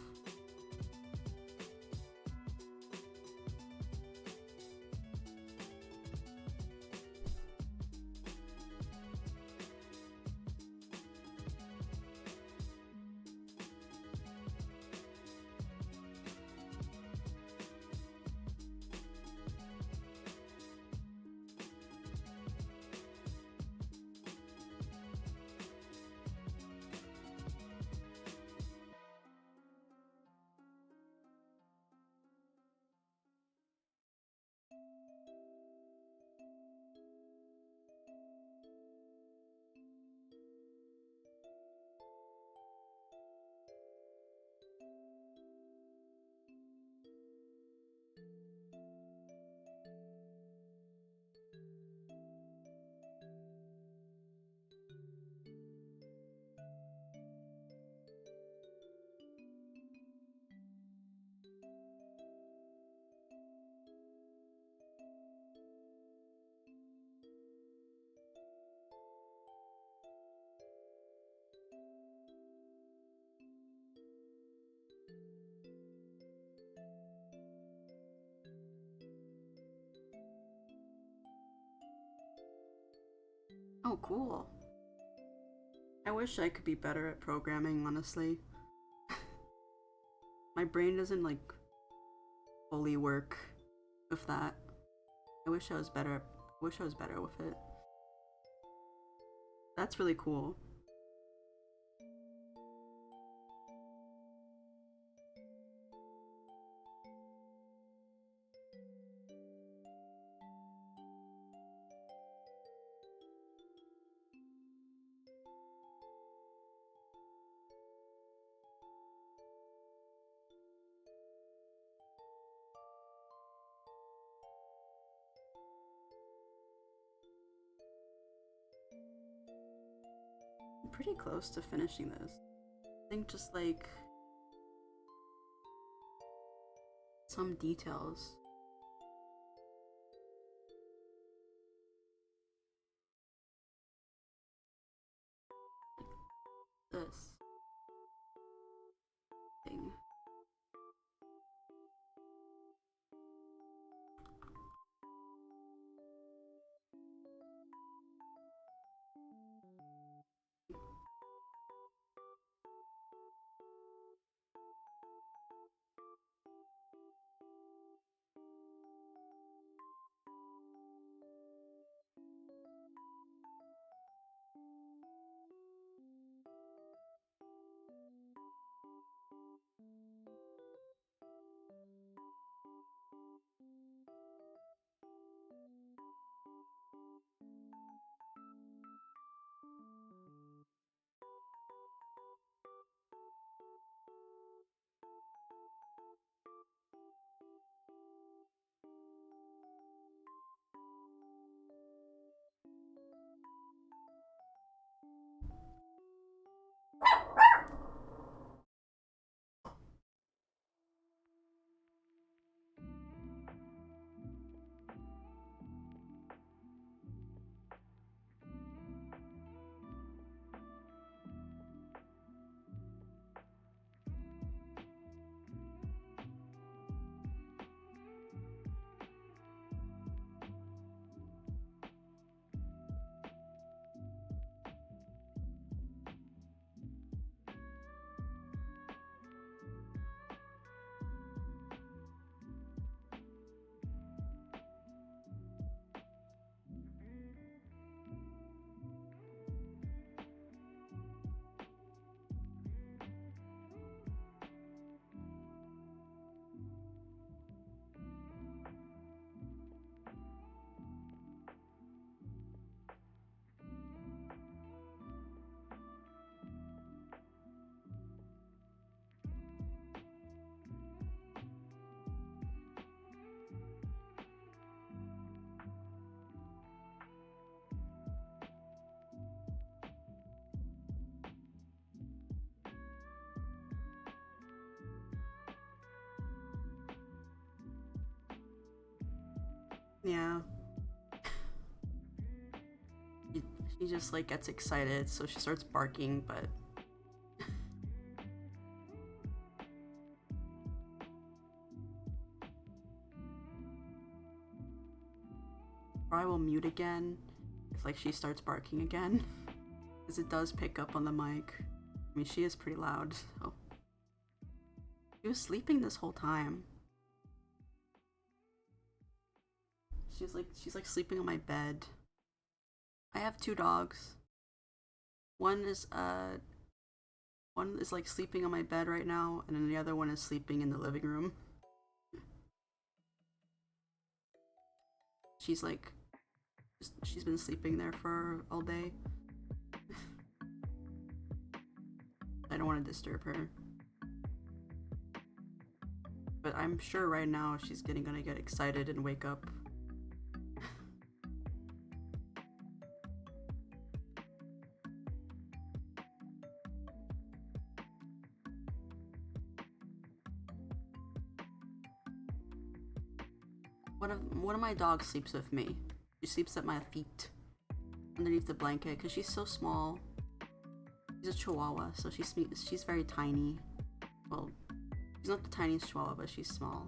Speaker 1: Oh, cool. I wish I could be better at programming, honestly. My brain doesn't like fully work with that. I wish I was better. Wish I was better with it. That's really cool. I'm pretty close to finishing this. I think just like some details. This thing. Yeah. She, she just like gets excited, so she starts barking, but or I will mute again if like she starts barking again. Because it does pick up on the mic. I mean, she is pretty loud, so. She was sleeping this whole time. She's like sleeping on my bed. I have two dogs. One is like sleeping on my bed right now, and then the other one is sleeping in the living room. She's like she's been sleeping there for all day. I don't want to disturb her. But I'm sure right now she's gonna get excited and wake up. One of my dogs sleeps with me. She sleeps at my feet, underneath the blanket, because she's so small. She's a Chihuahua, so she's very tiny. Well, she's not the tiniest Chihuahua, but she's small.